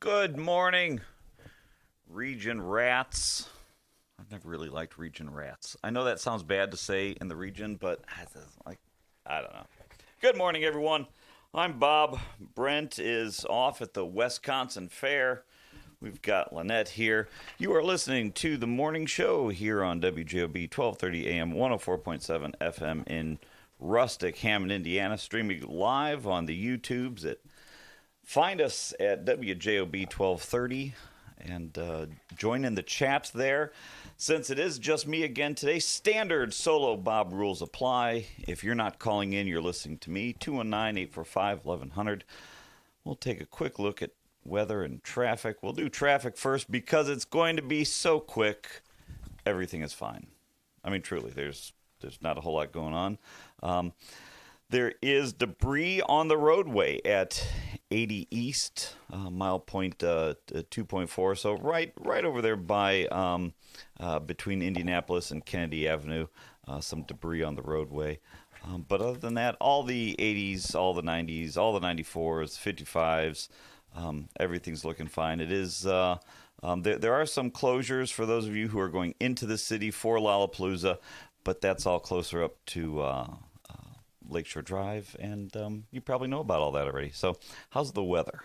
Good morning, region rats. I've never really liked region rats. I know that sounds bad to say in the region, but I don't know. Good morning, everyone. I'm Bob. Brent is off at the Wisconsin Fair. We've got Lynette here. You are listening to the morning show here on WJOB 1230 AM 104.7 FM in rustic Hammond, Indiana, streaming live on the YouTubes at find us at WJOB 1230 and join in the chat there. Since it is just me again today, standard solo Bob rules apply. If you're not calling in, you're listening to me. 219-845-1100. We'll take a quick look at weather and traffic. We'll do traffic first because it's going to be so quick. Everything is fine. I mean, truly, there's not a whole lot going on. There is debris on the roadway at 80 East, mile point 2.4. So right over there by between Indianapolis and Kennedy Avenue, some debris on the roadway. But other than that, all the 80s, all the 90s, all the 94s, 55s, everything's looking fine. It is. There are some closures for those of you who are going into the city for Lollapalooza, but that's all closer up to Lakeshore Drive, and you probably know about all that already. So how's the weather?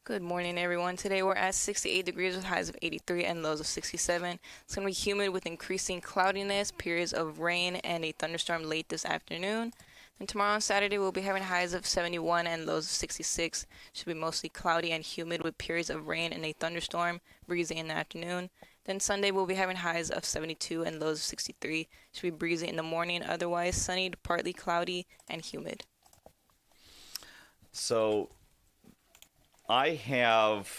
Good morning, everyone. Today we're at 68 degrees with highs of 83 and lows of 67. It's going to be humid with increasing cloudiness, periods of rain, and a thunderstorm late this afternoon. And tomorrow on Saturday we'll be having highs of 71 and lows of 66. Should be mostly cloudy and humid with periods of rain and a thunderstorm, breezy in the afternoon. Then Sunday we'll be having highs of 72 and lows of 63. Should be breezy in the morning, otherwise sunny to partly cloudy and humid. So I have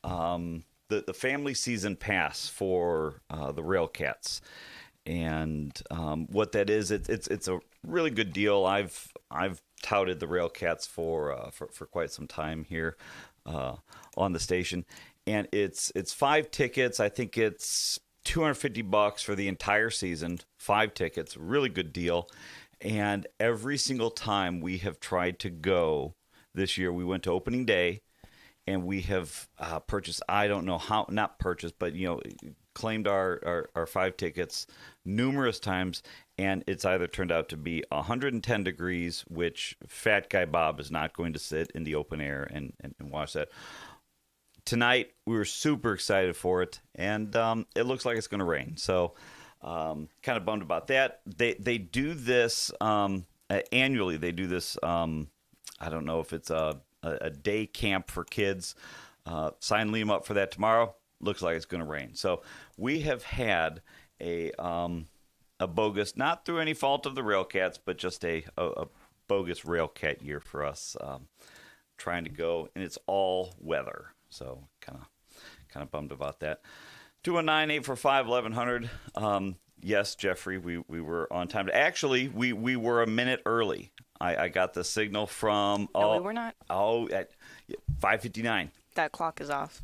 the family season pass for the Railcats, and what that is, it's a really good deal. I've touted the Railcats for quite some time here on the station. And it's 5 tickets. I think it's $250 for the entire season. 5 tickets, really good deal. And every single time we have tried to go this year, we went to opening day, and we have purchased. I don't know how, not purchased, but claimed our 5 tickets numerous times, and it's either turned out to be 110 degrees, which Fat Guy Bob is not going to sit in the open air and watch that. Tonight, we were super excited for it, and it looks like it's going to rain. So kind of bummed about that. They do this annually. They do this, I don't know if it's a day camp for kids. Sign Liam up for that tomorrow. Looks like it's going to rain. So we have had a bogus, not through any fault of the Railcats, but just a bogus Railcat year for us trying to go, and it's all weather. So kind of bummed about that. 219-845-1100. Yes, Jeffrey, we were on time. Actually, we were a minute early. I got the signal from... No, we were not. At 5:59. That clock is off.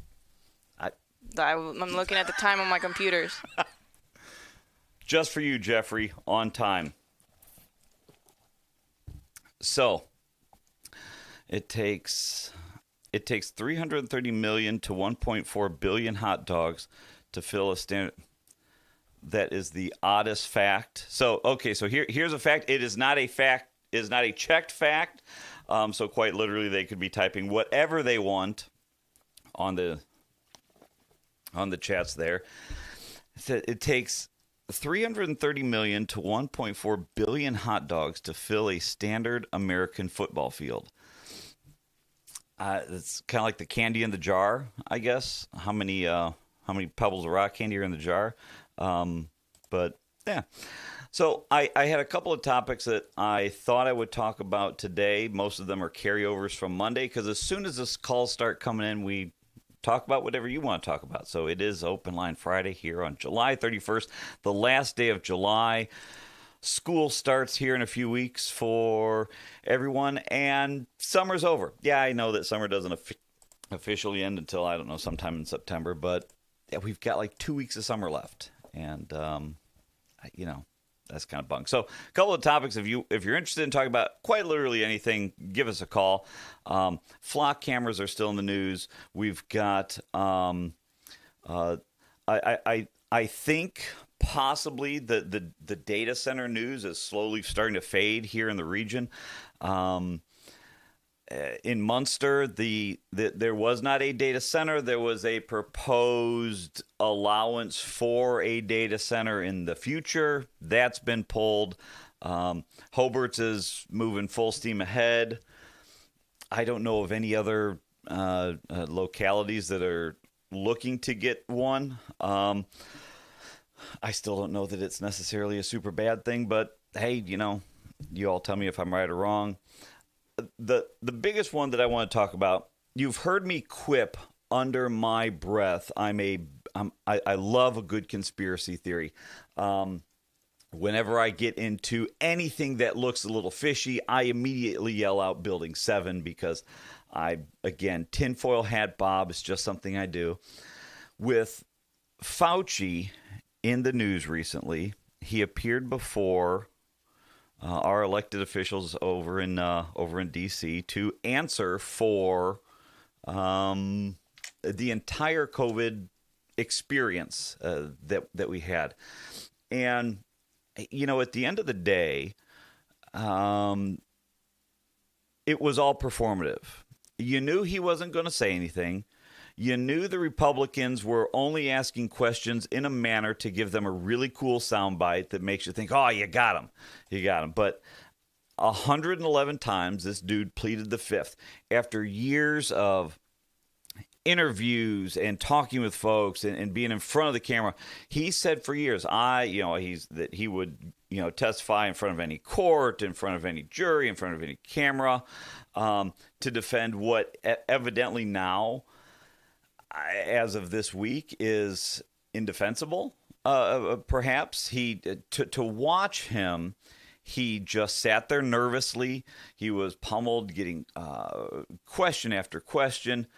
I'm looking at the time on my computers. Just for you, Jeffrey, on time. So, it takes 330 million to 1.4 billion hot dogs to fill a standard. That is the oddest fact. So, okay, so here's a fact. It is not a fact. It is not a checked fact. So quite literally, they could be typing whatever they want on the chats there. It takes 330 million to 1.4 billion hot dogs to fill a standard American football field. It's kind of like the candy in the jar, I guess. How many pebbles of rock candy are in the jar? But yeah. So I had a couple of topics that I thought I would talk about today. Most of them are carryovers from Monday, because as soon as this calls start coming in, we talk about whatever you want to talk about. So it is Open Line Friday here on July 31st, the last day of July. School starts here in a few weeks for everyone, and summer's over. Yeah, I know that summer doesn't officially end until, I don't know, sometime in September, but yeah, we've got like 2 weeks of summer left. And, that's kind of bunk. So a couple of topics. If you're interested in talking about quite literally anything, give us a call. Flock cameras are still in the news. We've got I think possibly the data center news is slowly starting to fade here in the region. In Munster, there was not a data center. There was a proposed allowance for a data center in the future. That's been pulled. Hobart's is moving full steam ahead. I don't know of any other localities that are looking to get one. I still don't know that it's necessarily a super bad thing, but hey, you all tell me if I'm right or wrong. The biggest one that I want to talk about, you've heard me quip under my breath. I love a good conspiracy theory. Whenever I get into anything that looks a little fishy, I immediately yell out Building 7 because tinfoil hat Bob is just something I do. With Fauci in the news recently, he appeared before our elected officials over in D.C. to answer for the entire COVID experience that we had. And, at the end of the day, it was all performative. You knew he wasn't going to say anything. You knew the Republicans were only asking questions in a manner to give them a really cool soundbite that makes you think, oh, you got him. You got him. But 111 times this dude pleaded the fifth. After years of interviews and talking with folks and being in front of the camera, he said for years, that he would, testify in front of any court, in front of any jury, in front of any camera, to defend what evidently now, as of this week, is indefensible. Perhaps to watch him, he just sat there nervously. He was pummeled, getting question after question,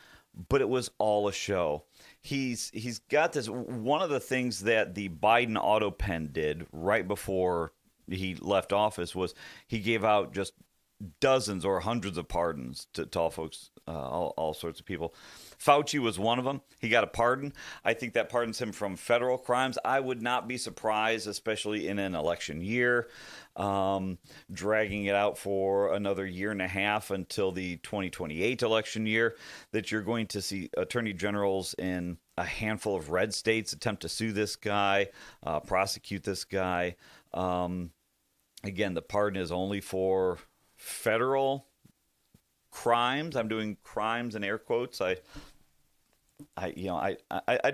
but it was all a show. He's got this. One of the things that the Biden auto pen did right before he left office was he gave out just dozens or hundreds of pardons to all folks, all sorts of people. Fauci was one of them. He got a pardon. I think that pardons him from federal crimes. I would not be surprised, especially in an election year, dragging it out for another year and a half until the 2028 election year, that you're going to see attorney generals in a handful of red states attempt to sue this guy, prosecute this guy. Again, the pardon is only for federal crimes. I'm doing crimes in air quotes. I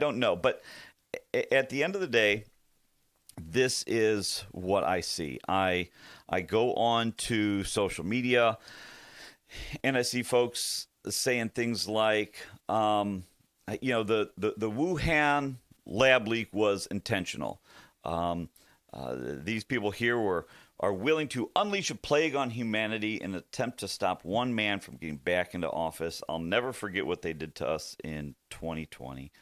don't know, but at the end of the day, this is what I see. I go on to social media and I see folks saying things like, the Wuhan lab leak was intentional. These people here are willing to unleash a plague on humanity in an attempt to stop one man from getting back into office. I'll never forget what they did to us in 2020.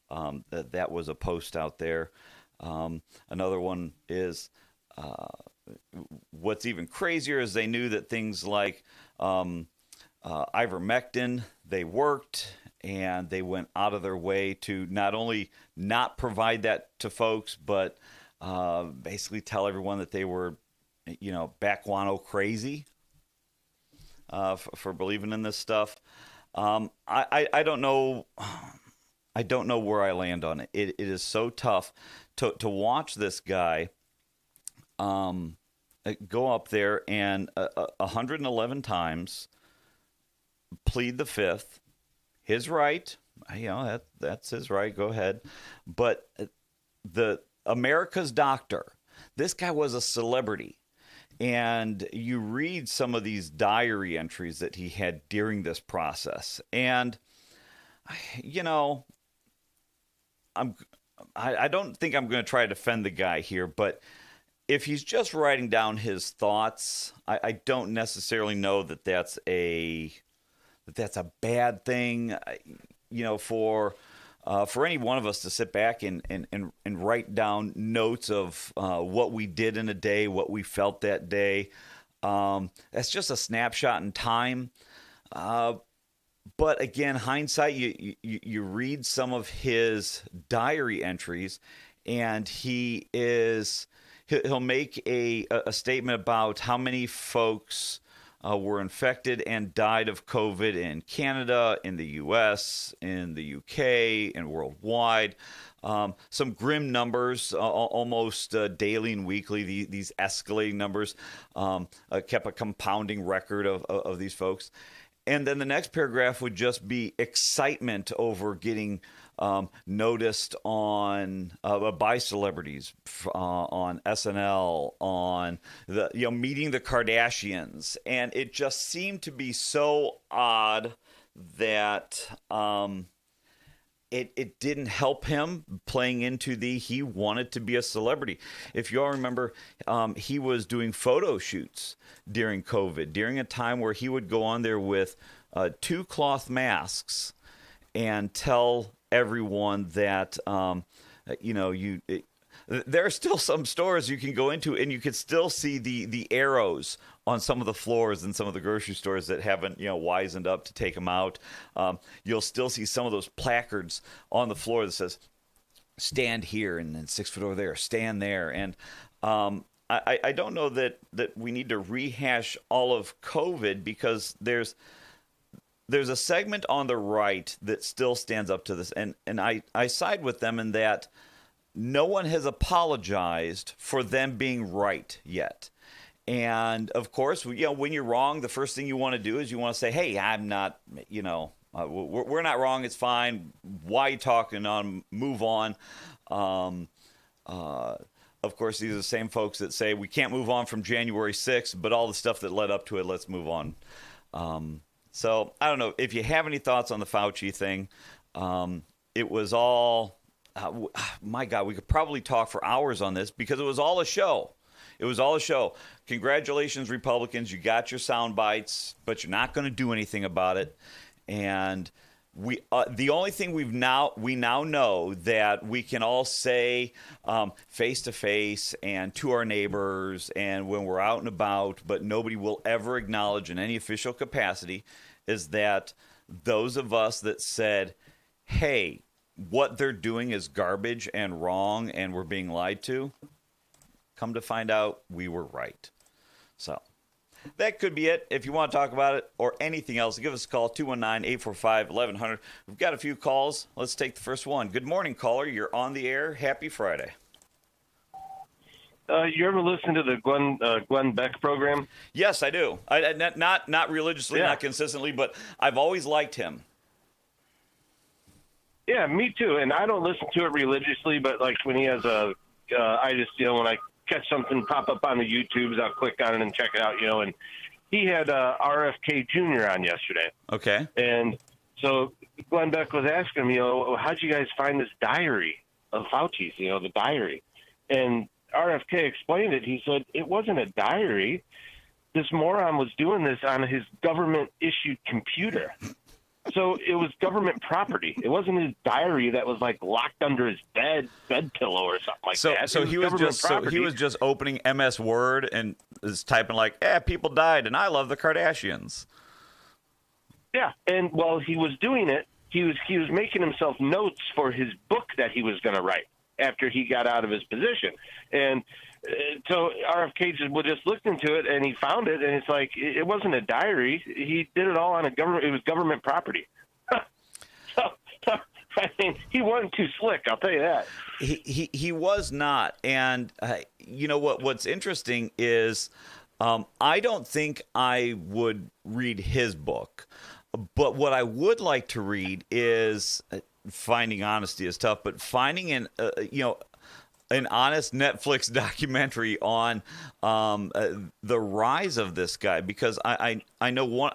That was a post out there. Another one is what's even crazier is they knew that things like ivermectin, they worked, and they went out of their way to not only not provide that to folks, but basically tell everyone that they were backguano crazy for believing in this stuff. I don't know. I don't know where I land on it. It is so tough to watch this guy go up there and 111 times plead the fifth. His right. That's his right. Go ahead. But the America's doctor, this guy was a celebrity. And you read some of these diary entries that he had during this process. And, I don't think I'm going to try to defend the guy here, but if he's just writing down his thoughts, I don't necessarily know that that's a bad thing, for for any one of us to sit back and write down notes of what we did in a day, what we felt that day. That's just a snapshot in time. But again, hindsight, you read some of his diary entries, and he'll make a statement about how many folks were infected and died of COVID in Canada, in the U.S., in the U.K., and worldwide. Some grim numbers, almost daily and weekly, these escalating numbers, kept a compounding record of these folks. And then the next paragraph would just be excitement over getting noticed on by celebrities on SNL, on the meeting the Kardashians, and it just seemed to be so odd that it didn't help him playing into he wanted to be a celebrity. If you all remember, he was doing photo shoots during COVID, during a time where he would go on there with 2 cloth masks and tell everyone that, there are still some stores you can go into and you can still see the arrows on some of the floors in some of the grocery stores that haven't, wisened up to take them out. You'll still see some of those placards on the floor that says, stand here, and then 6 foot over there, stand there. And I don't know that we need to rehash all of COVID, because there's a segment on the right that still stands up to this. And I side with them in that no one has apologized for them being right yet. And of course, when you're wrong, the first thing you want to do is you want to say, hey, I'm not, we're not wrong. It's fine. Why are you talking on? Move on. Of course, these are the same folks that say we can't move on from January 6th, but all the stuff that led up to it, let's move on. So I don't know if you have any thoughts on the Fauci thing. It was all, my God, we could probably talk for hours on this because it was all a show. It was all a show. Congratulations, Republicans. You got your sound bites, but you're not going to do anything about it. And the only thing we now know that we can all say face to face and to our neighbors and when we're out and about, but nobody will ever acknowledge in any official capacity, is that those of us that said, hey, what they're doing is garbage and wrong and we're being lied to, come to find out we were right. So that could be it. If you want to talk about it or anything else, give us a call, 219-845-1100. We've got a few calls. Let's take the first one. Good morning, caller. You're on the air. Happy Friday. You ever listen to the Glenn Beck program? Yes, I do. Not religiously, not consistently, but I've always liked him. Yeah, me too. And I don't listen to it religiously, but like when he has I just, when I catch something pop up on the YouTubes, I'll click on it and check it out, and he had RFK Jr. on yesterday. Okay. And so Glenn Beck was asking me, how'd you guys find this diary of Fauci's, the diary? And RFK explained it. He said it wasn't a diary. This moron was doing this on his government-issued computer. So it was government property. It wasn't his diary that was like locked under his bed pillow or something like that. So he was just opening MS Word and is typing like, people died and I love the Kardashians. Yeah, and while he was doing it, he was making himself notes for his book that he was going to write after he got out of his position. And so RFK just looked into it and he found it, and it's like it wasn't a diary. He did it all on it was government property. so I mean, he wasn't too slick, I'll tell you that. He was not. And what's interesting is I don't think I would read his book, but what I would like to read is finding honesty is tough, but finding an honest Netflix documentary on the rise of this guy, because I know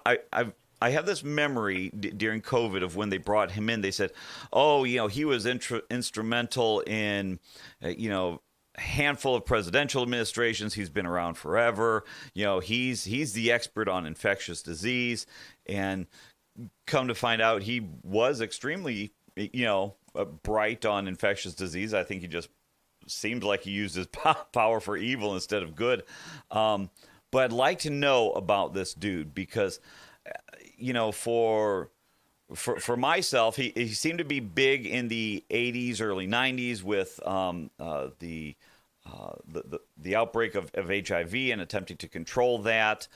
I have this memory during COVID of when they brought him in. They said, he was instrumental in a handful of presidential administrations. He's been around forever. He's the expert on infectious disease, and come to find out he was extremely bright on infectious disease. I think he just seemed like he used his power for evil instead of good. But I'd like to know about this dude because, for myself, he seemed to be big in the 80s, early 90s with the outbreak of HIV and attempting to control that.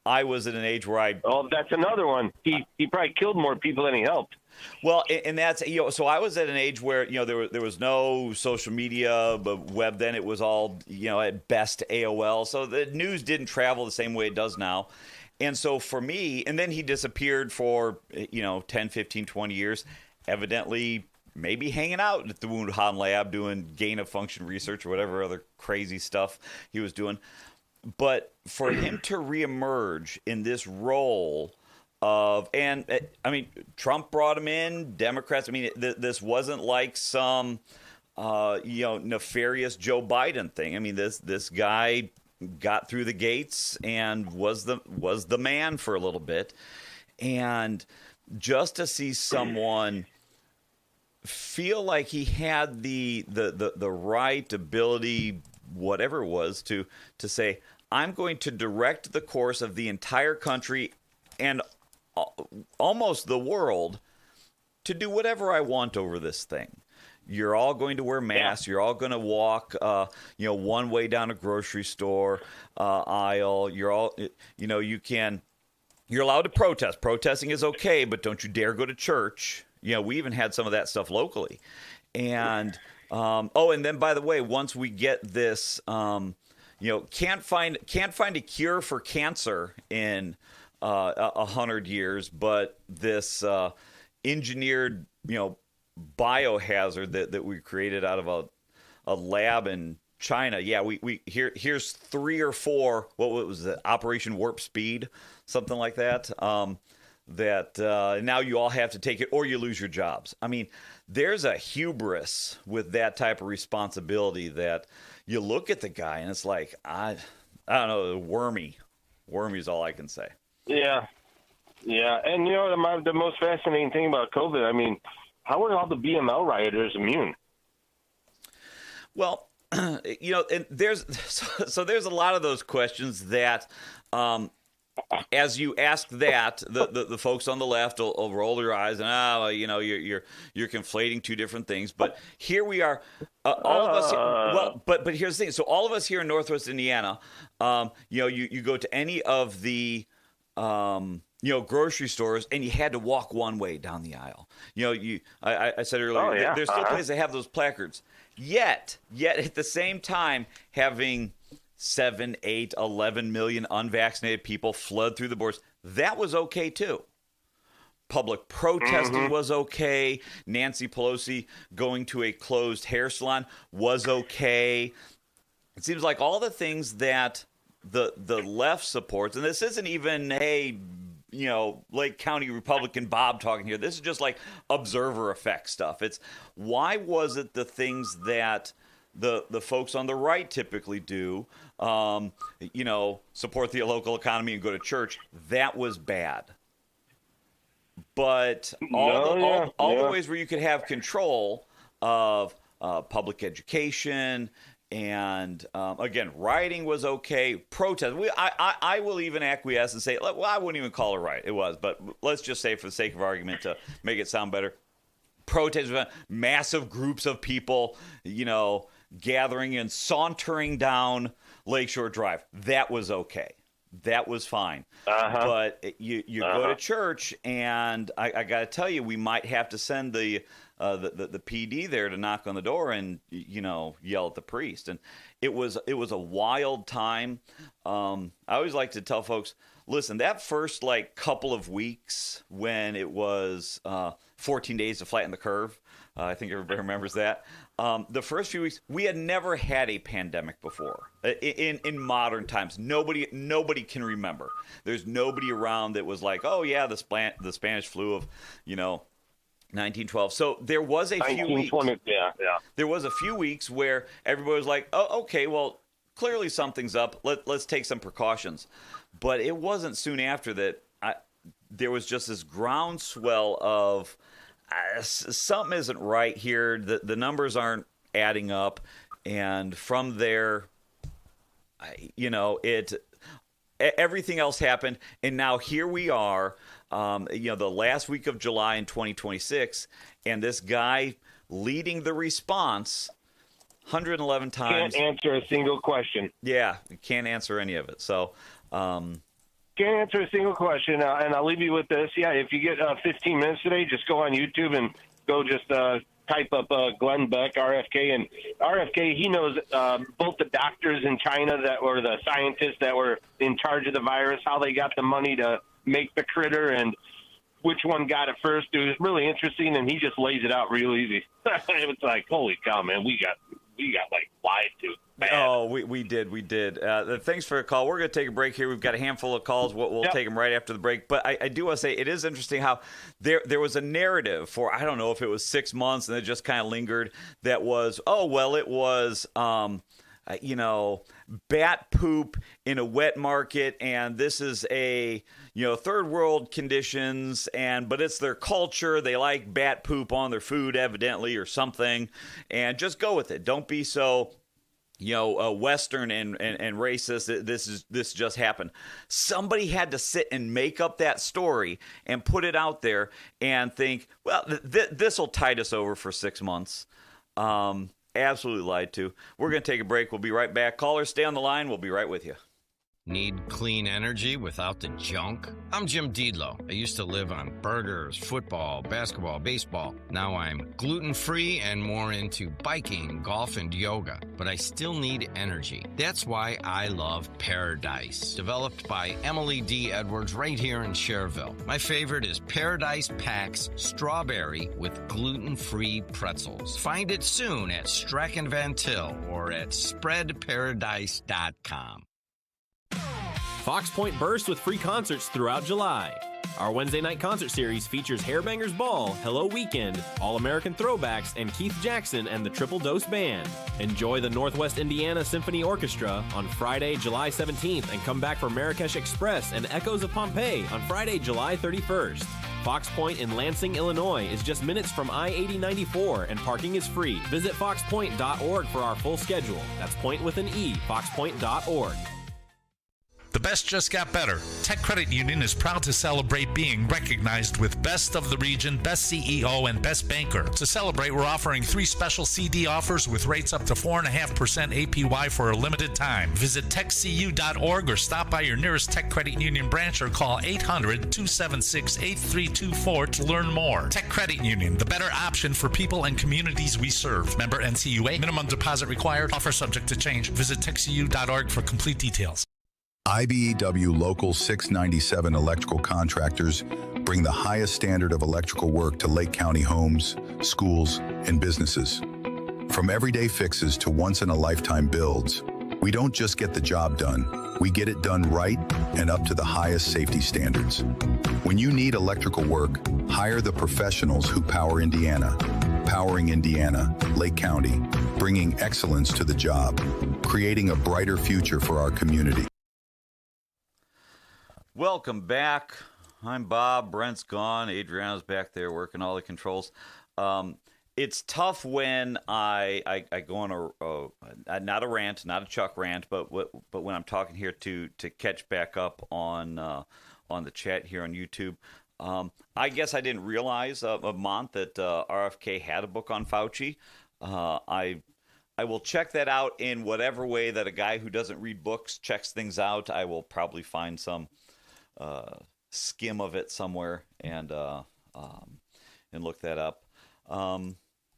I was at an age where Oh, that's another one. He probably killed more people than he helped. Well, and that's, so I was at an age where, there was no social media, but web then. It was all, at best AOL. So the news didn't travel the same way it does now. And so for me, and then he disappeared for, 10, 15, 20 years, evidently maybe hanging out at the Wuhan lab doing gain of function research or whatever other crazy stuff he was doing. But for him to reemerge in this role Trump brought him in, Democrats. This wasn't like some, nefarious Joe Biden thing. This guy got through the gates and was the man for a little bit. And just to see someone feel like he had the right ability, whatever it was, to say, I'm going to direct the course of the entire country and almost the world to do whatever I want over this thing. You're all going to wear masks. Yeah. You're all going to walk, one way down a grocery store aisle. You're all, you're allowed to protest. Protesting is okay, but don't you dare go to church. We even had some of that stuff locally. And, and then by the way, once we get this, can't find a cure for cancer in 100 years, but this engineered, biohazard that we created out of a lab in China. Yeah, here's 3 or 4. What was it? Operation Warp Speed, something like that. Now you all have to take it or you lose your jobs. There's a hubris with that type of responsibility that you look at the guy and it's like, I don't know, wormy. Wormy is all I can say. Yeah. And the most fascinating thing about COVID, how are all the BML rioters immune? Well, and there's a lot of those questions that, as you ask that, the folks on the left will roll their eyes and you're conflating two different things. But here we are, all of us. But here's the thing. So all of us here in Northwest Indiana, you go to any of the grocery stores, and you had to walk one way down the aisle. I said earlier, there's still places that have those placards. Yet at the same time, having 7, 8, 11 million unvaccinated people flood through the borders, that was okay too. Public protesting was okay. Nancy Pelosi going to a closed hair salon was okay. It seems like all the things that the left supports, and this isn't even Lake County Republican Bob talking here. This is just like observer effect stuff. It's why was it the things that the folks on the right typically do, support the local economy and go to church, that was bad. But all the ways where you could have control of public education and, again, rioting was okay. Protest, I will even acquiesce and say, well, I wouldn't even call it riot. It was, but let's just say for the sake of argument to make it sound better, protest, massive groups of people, gathering and sauntering down Lakeshore Drive. That was okay. That was fine. But you go to church, and I got to tell you, we might have to send the PD there to knock on the door and yell at the priest. And it was a wild time. I always like to tell folks, listen, that first couple of weeks when it was 14 days to flatten the curve, I think everybody remembers that. The first few weeks, we had never had a pandemic before in modern times. Nobody can remember. There's nobody around that was like, oh yeah, the Spanish flu of 1912. So there was a few weeks. Yeah. There was a few weeks where everybody was like, oh, okay, well, clearly something's up. Let's take some precautions. But it wasn't soon after that there was just this groundswell of something isn't right here. The numbers aren't adding up, and from there, everything else happened, and now here we are. The last week of July in 2026, and this guy leading the response 111 times. Can't answer a single question. Yeah, can't answer any of it. So. Can't answer a single question, and I'll leave you with this. Yeah, if you get 15 minutes today, just go on YouTube and go just type up Glenn Beck, RFK. And RFK, he knows both the doctors in China or the scientists that were in charge of the virus, how they got the money to make the critter, and which one got it first. It was really interesting, and he just lays it out real easy. It was like, holy cow, man, we got like lied to. Bad. Oh, we did. Thanks for the call. We're going to take a break here. We've got a handful of calls. We'll take them right after the break. But I do want to say it is interesting how there was a narrative for, I don't know if it was 6 months, and it just kind of lingered, that was, it was, bat poop in a wet market, and this is a, third world conditions, but it's their culture. They like bat poop on their food, evidently, or something, and just go with it. Don't be so Western and racist. This just happened. Somebody had to sit and make up that story and put it out there and think, well, this will tide us over for 6 months. Absolutely lied to. We're going to take a break. We'll be right back. Callers, stay on the line. We'll be right with you. Need clean energy without the junk? I'm Jim Deedlow. I used to live on burgers, football, basketball, baseball. Now I'm gluten-free and more into biking, golf, and yoga. But I still need energy. That's why I love Paradise, developed by Emily D. Edwards right here in Cherville. My favorite is Paradise Packs Strawberry with gluten-free pretzels. Find it soon at Strachan Van Til or at spreadparadise.com. Fox Point bursts with free concerts throughout July. Our Wednesday night concert series features Hairbangers Ball, Hello Weekend, All American Throwbacks, and Keith Jackson and the Triple Dose Band. Enjoy the Northwest Indiana Symphony Orchestra on Friday, July 17th, and come back for Marrakesh Express and Echoes of Pompeii on Friday, July 31st. Fox Point in Lansing, Illinois is just minutes from I-8094 and parking is free. Visit foxpoint.org for our full schedule. That's point with an E, foxpoint.org. The best just got better. Tech Credit Union is proud to celebrate being recognized with Best of the Region, Best CEO, and Best Banker. To celebrate, we're offering 3 special CD offers with rates up to 4.5% APY for a limited time. Visit techcu.org or stop by your nearest Tech Credit Union branch or call 800-276-8324 to learn more. Tech Credit Union, the better option for people and communities we serve. Member NCUA. Minimum deposit required. Offer subject to change. Visit techcu.org for complete details. IBEW Local 697 electrical contractors bring the highest standard of electrical work to Lake County homes, schools, and businesses. From everyday fixes to once-in-a-lifetime builds, we don't just get the job done, we get it done right and up to the highest safety standards. When you need electrical work, hire the professionals who power Indiana. Powering Indiana, Lake County, bringing excellence to the job, creating a brighter future for our community. Welcome back. I'm Bob. Brent's gone. Adriana's back there working all the controls. It's tough when I go on a not a rant, not a Chuck rant, but when I'm talking here to catch back up on the chat here on YouTube. I guess I didn't realize a month that RFK had a book on Fauci. I will check that out in whatever way that a guy who doesn't read books checks things out. I will probably find some skim of it somewhere and look that up.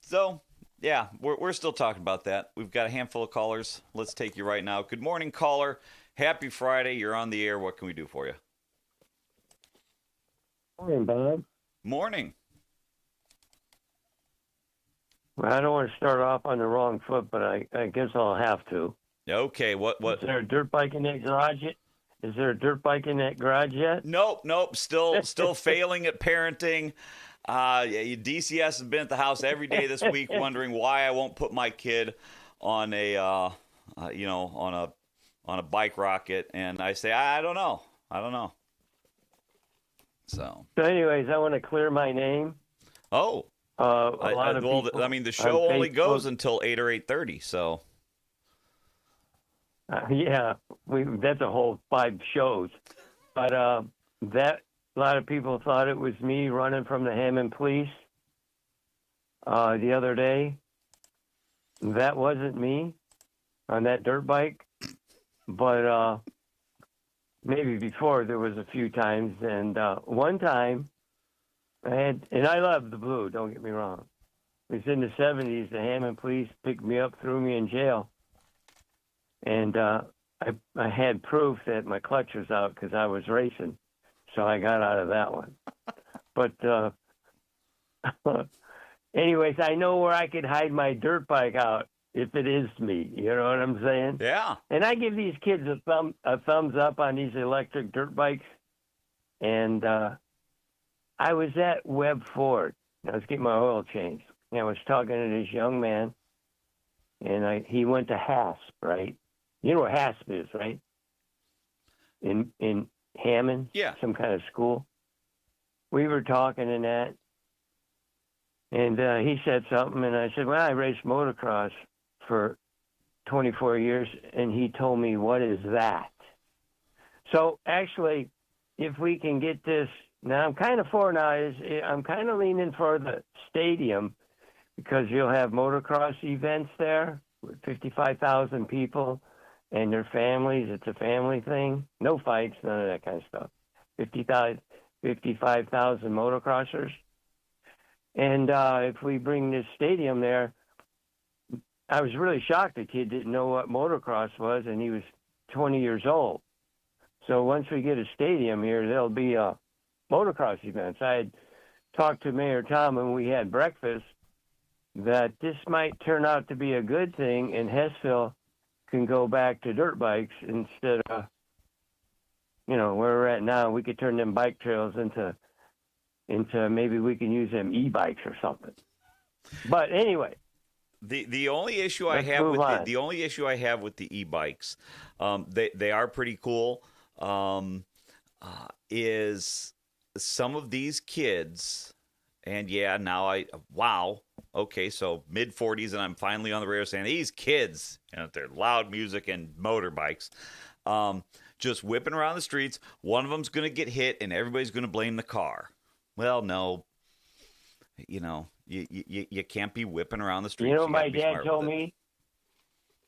So yeah, we're still talking about that. We've got a handful of callers. Let's take you right now. Good morning, caller. Happy Friday. You're on the air. What can we do for you? Morning, Bob. Morning. Well, I don't want to start off on the wrong foot, but I guess I'll have to. Okay. What? Is there a dirt bike in that garage yet? Is there a dirt bike in that garage yet? Nope. Still failing at parenting. DCS has been at the house every day this week, wondering why I won't put my kid on a bike rocket, and I say I don't know. So anyways, I want to clear my name. Oh. A lot of people the show on only goes Facebook- until 8 or 8:30, so. Yeah, that's a whole 5 shows. But that a lot of people thought it was me running from the Hammond police the other day. That wasn't me on that dirt bike, but maybe before there was a few times. And one time and I love the blue, don't get me wrong. It was in the 70s. The Hammond police picked me up, threw me in jail. And I had proof that my clutch was out because I was racing. So I got out of that one. But anyways, I know where I could hide my dirt bike out if it is me. You know what I'm saying? Yeah. And I give these kids a thumbs up on these electric dirt bikes. And I was at Webb Ford. I was getting my oil changed. And I was talking to this young man. And he went to HASP, right? You know what HASP is, right? In Hammond? Yeah. Some kind of school. We were talking and that. And he said something, and I said, well, I raced motocross for 24 years. And he told me, what is that? So actually, if we can get this, now I'm kind of leaning for the stadium because you'll have motocross events there with 55,000 people and their families. It's a family thing. No fights, none of that kind of stuff. 55,000 motocrossers. And if we bring this stadium there, I was really shocked the kid didn't know what motocross was, and he was 20 years old. So once we get a stadium here, there'll be motocross events. I had talked to Mayor Tom when we had breakfast that this might turn out to be a good thing, and Hessville can go back to dirt bikes instead of, where we're at now. We could turn them bike trails into maybe we can use them e-bikes or something. But anyway, the only issue I have with the e-bikes, they are pretty cool. Is some of these kids, and okay, so mid-40s, and I'm finally on the radio saying these kids, they're loud music and motorbikes, just whipping around the streets. One of them's going to get hit, and everybody's going to blame the car. Well, no, you can't be whipping around the streets. You know what my dad told me?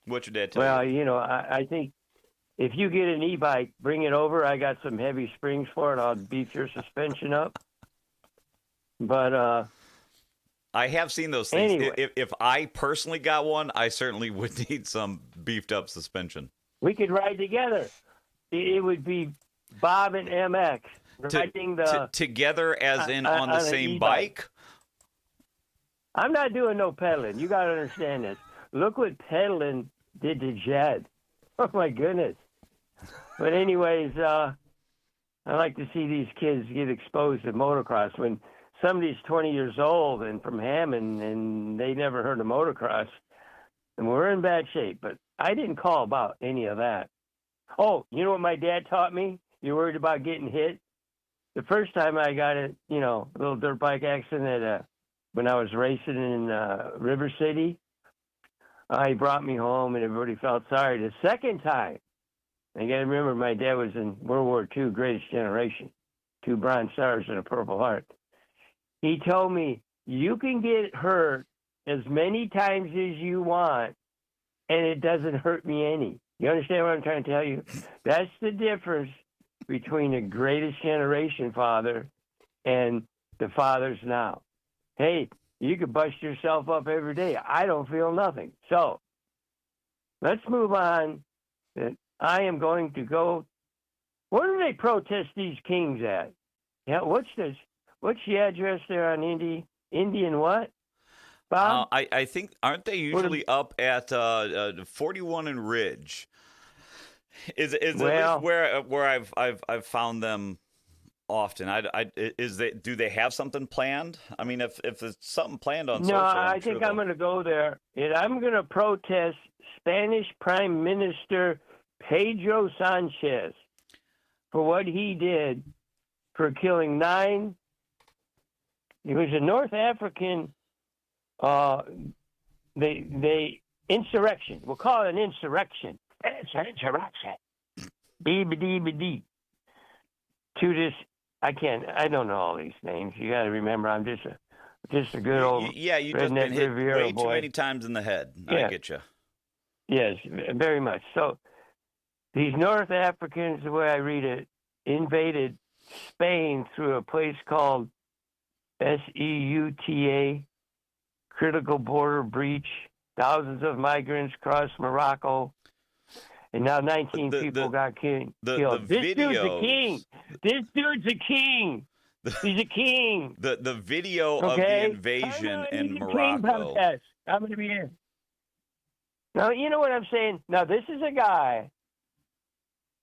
What's your dad tell you? Well, I think if you get an e-bike, bring it over. I got some heavy springs for it. I'll beef your suspension up. But I have seen those things. Anyway. If I personally got one, I certainly would need some beefed up suspension. We could ride together. It would be Bob and MX riding together, as in on the same bike. I'm not doing no pedaling. You got to understand this. Look what pedaling did to Jed. Oh my goodness. But anyways, I like to see these kids get exposed to motocross. When somebody's 20 years old and from Hammond and they never heard of motocross, and we're in bad shape. But I didn't call about any of that. Oh, you know what my dad taught me? You're worried about getting hit? The first time I got a little dirt bike accident when I was racing in River City, he brought me home and everybody felt sorry. The second time, I got to remember my dad was in World War II, Greatest Generation, 2 Bronze Stars and a Purple Heart. He told me, you can get hurt as many times as you want, and it doesn't hurt me any. You understand what I'm trying to tell you? That's the difference between the Greatest Generation father and the fathers now. Hey, you could bust yourself up every day. I don't feel nothing. So let's move on. I am going to go. Where do they protest these kings at? Yeah, what's the address there on Indian what? Bob? I think, aren't they usually up at 41 and Ridge? Is well, where I've found them often. Do they have something planned? I mean, if there's something planned on social, I think I'm going to go there, and I'm going to protest Spanish Prime Minister Pedro Sanchez for what he did for killing 9 It was a North African, they insurrection. We'll call it an insurrection. It's an insurrection. Dee-ba-dee-ba-dee. To this, I don't know all these names. You got to remember, I'm just a good old you just been hit Riviera way boy. too many times in the head. Yeah. I get you. Yes, very much. So these North Africans, the way I read it, invaded Spain through a place called Ceuta, critical border breach. Thousands of migrants crossed Morocco, and now 19 people got killed. This dude's a king. This dude's a king. He's a king. The video of the invasion in Morocco. I'm going to be in. Now, you know what I'm saying? Now, this is a guy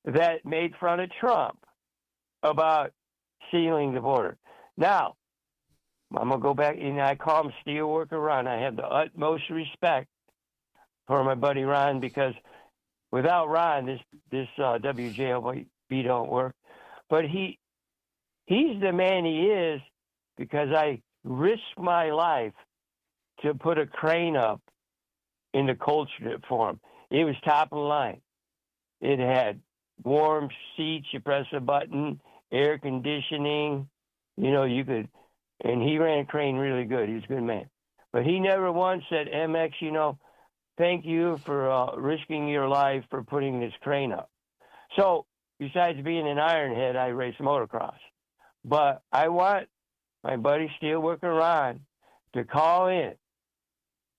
that made fun of Trump about sealing the border. Now, I'm going to go back, and I call him Steelworker Ron. I have the utmost respect for my buddy Ron, because without Ron, this WJLB don't work. But he's the man he is because I risked my life to put a crane up in the cold strip for him. It was top of the line. It had warm seats. You press a button, air conditioning. You could, and he ran a crane really good. He was a good man. But he never once said, MX, thank you for risking your life for putting this crane up. So besides being an ironhead, I race motocross. But I want my buddy Steelworker Ron to call in.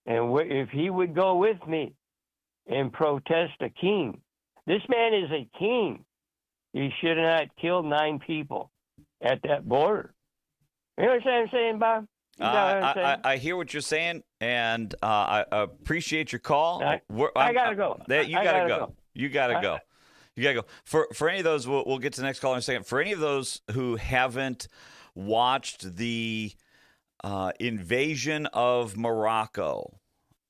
And if he would go with me and protest a king, this man is a king. He should have not killed 9 people at that border. You know what I'm saying, Bob? I hear what you're saying, and I appreciate your call. I got to go. You got to go. You got to go. You got to go. For any of those, we'll get to the next call in a second. For any of those who haven't watched the invasion of Morocco,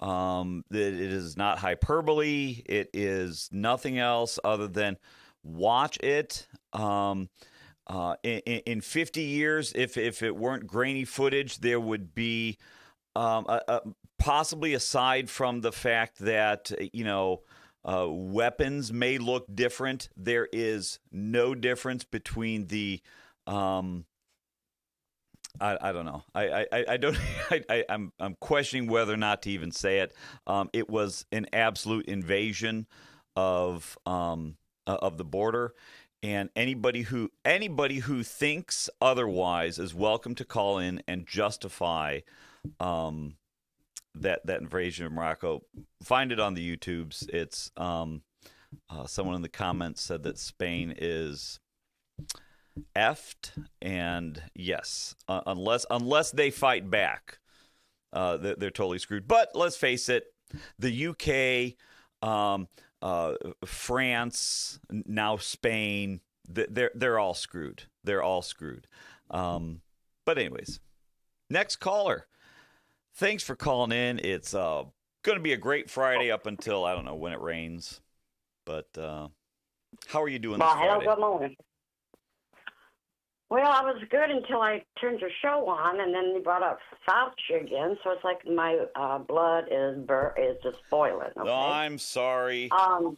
it is not hyperbole. It is nothing else other than watch it. In 50 years, if it weren't grainy footage, there would be possibly, aside from the fact that weapons may look different, there is no difference between the I don't know. I don't. I'm questioning whether or not to even say it. It was an absolute invasion of the border, and anybody who thinks otherwise is welcome to call in and justify that invasion of Morocco. Find it on the YouTubes. It's someone in the comments said that Spain is effed, and yes, unless they fight back, they're totally screwed. But let's face it, the UK, France, now Spain, they're all screwed. They're all screwed. But anyways, next caller. Thanks for calling in. It's going to be a great Friday up until I don't know when it rains. But how are you doing this Friday? Hello, good morning. Well, I was good until I turned your show on, and then you brought up Fauci again. So it's like my blood is just boiling. Okay? Oh, I'm sorry. Well,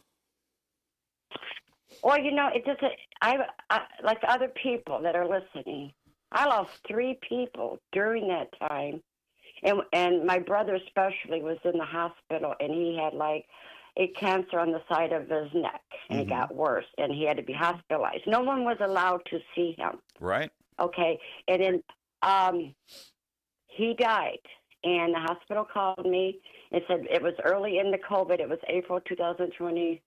it just I like other people that are listening. I lost 3 people during that time, and my brother especially was in the hospital, and he had like a cancer on the side of his neck, and it got worse, and he had to be hospitalized. No one was allowed to see him. Right. Okay, and then he died, and the hospital called me and said it was early in the COVID. It was April 2020,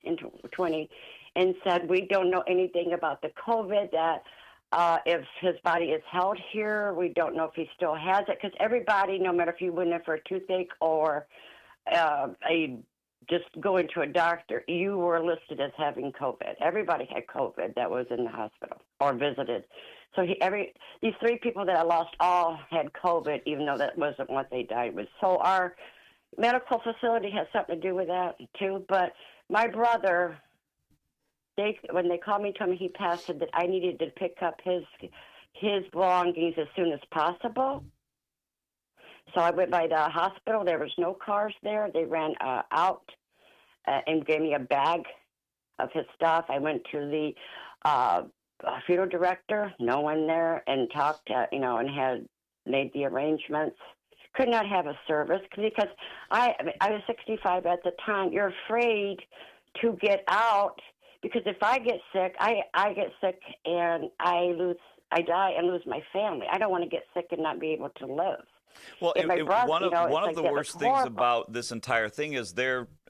and said we don't know anything about the COVID, that if his body is held here, we don't know if he still has it, because everybody, no matter if you went in for a toothache or just going to a doctor, you were listed as having COVID. Everybody had COVID that was in the hospital or visited. So these 3 people that I lost all had COVID, even though that wasn't what they died with. So our medical facility has something to do with that too. But my brother, when they called me, told me he passed, said that I needed to pick up his belongings as soon as possible. So I went by the hospital. There was no cars there. They ran out and gave me a bag of his stuff. I went to the funeral director, no one there, and talked, and had made the arrangements. Could not have a service because I was 65 at the time. You're afraid to get out because if I get sick, I get sick and I die and lose my family. I don't want to get sick and not be able to live. Well, one of the worst things about this entire thing is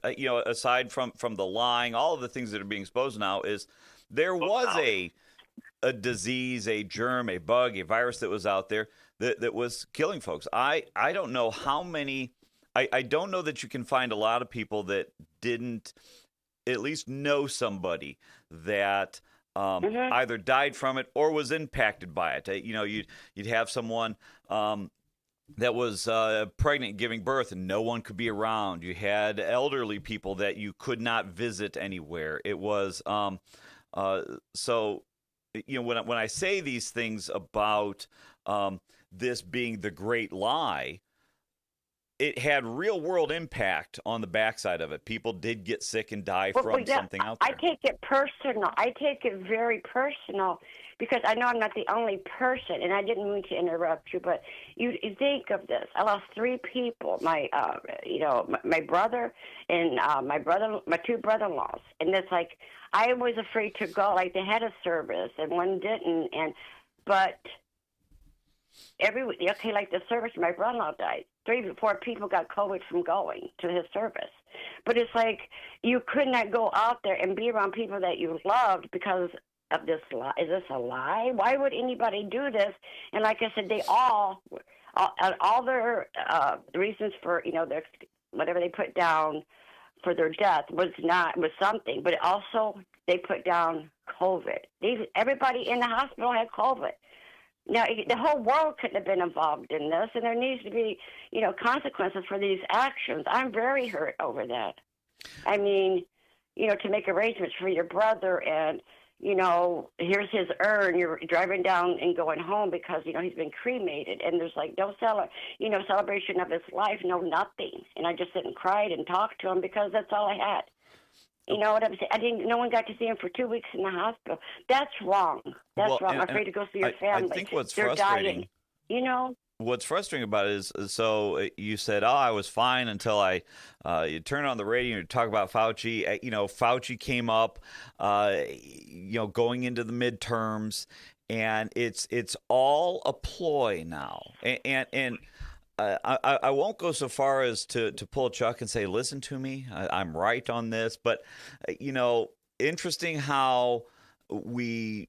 aside from the lying, all of the things that are being exposed now is there was a disease, a germ, a bug, a virus that was out there that was killing folks. I don't know how many. I don't know that you can find a lot of people that didn't at least know somebody that either died from it or was impacted by it. You'd have someone that was pregnant, giving birth, and no one could be around. You had elderly people that you could not visit anywhere. It was so. When I say these things about this being the great lie, it had real world impact on the backside of it. People did get sick and die from something out there. I take it personal. I take it very personal because I know I'm not the only person, and I didn't mean to interrupt you, but you think of this. I lost 3 people, my brother and my 2 brother-in-laws, and it's like I was afraid to go. Like they had a service, and one didn't, but like the service, my brother-in-law died. 3 or 4 people got COVID from going to his service. But it's like you could not go out there and be around people that you loved because of this lie. Is this a lie? Why would anybody do this? And like I said, they all their reasons for, their whatever they put down for their death was something, but also they put down COVID. Everybody in the hospital had COVID. Now, the whole world couldn't have been involved in this, and there needs to be, consequences for these actions. I'm very hurt over that. I mean, to make arrangements for your brother and, here's his urn. You're driving down and going home because, he's been cremated, and there's like no celebration of his life, no nothing. And I just sit and cried and talked to him because that's all I had. You know what I'm saying? No one got to see him for 2 weeks in the hospital. That's wrong. That's wrong. I'm afraid to go see your family. I think what's They're frustrating, dying, What's frustrating about it is, so you said, I was fine until you turn on the radio and you talk about Fauci. Fauci came up, going into the midterms, and it's all a ploy now. And I won't go so far as to pull Chuck and say, listen to me, I'm right on this. But, interesting how we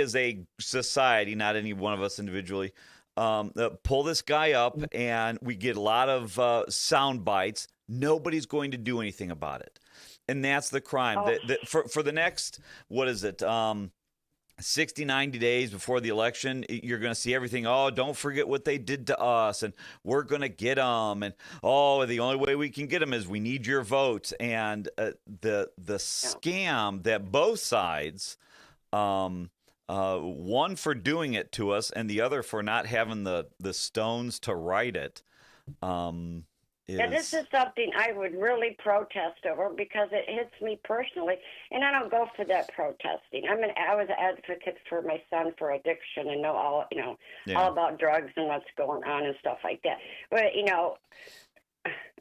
as a society, not any one of us individually, pull this guy up and we get a lot of sound bites. Nobody's going to do anything about it. And that's the crime. For the next, 60, 90 days before the election, you're going to see everything. Oh, don't forget what they did to us, and we're going to get them. And the only way we can get them is we need your votes. And the scam that both sides, one for doing it to us, and the other for not having the stones to write it. This is something I would really protest over because it hits me personally, and I don't go for that protesting. I was an advocate for my son for addiction and know all about drugs and what's going on and stuff like that. But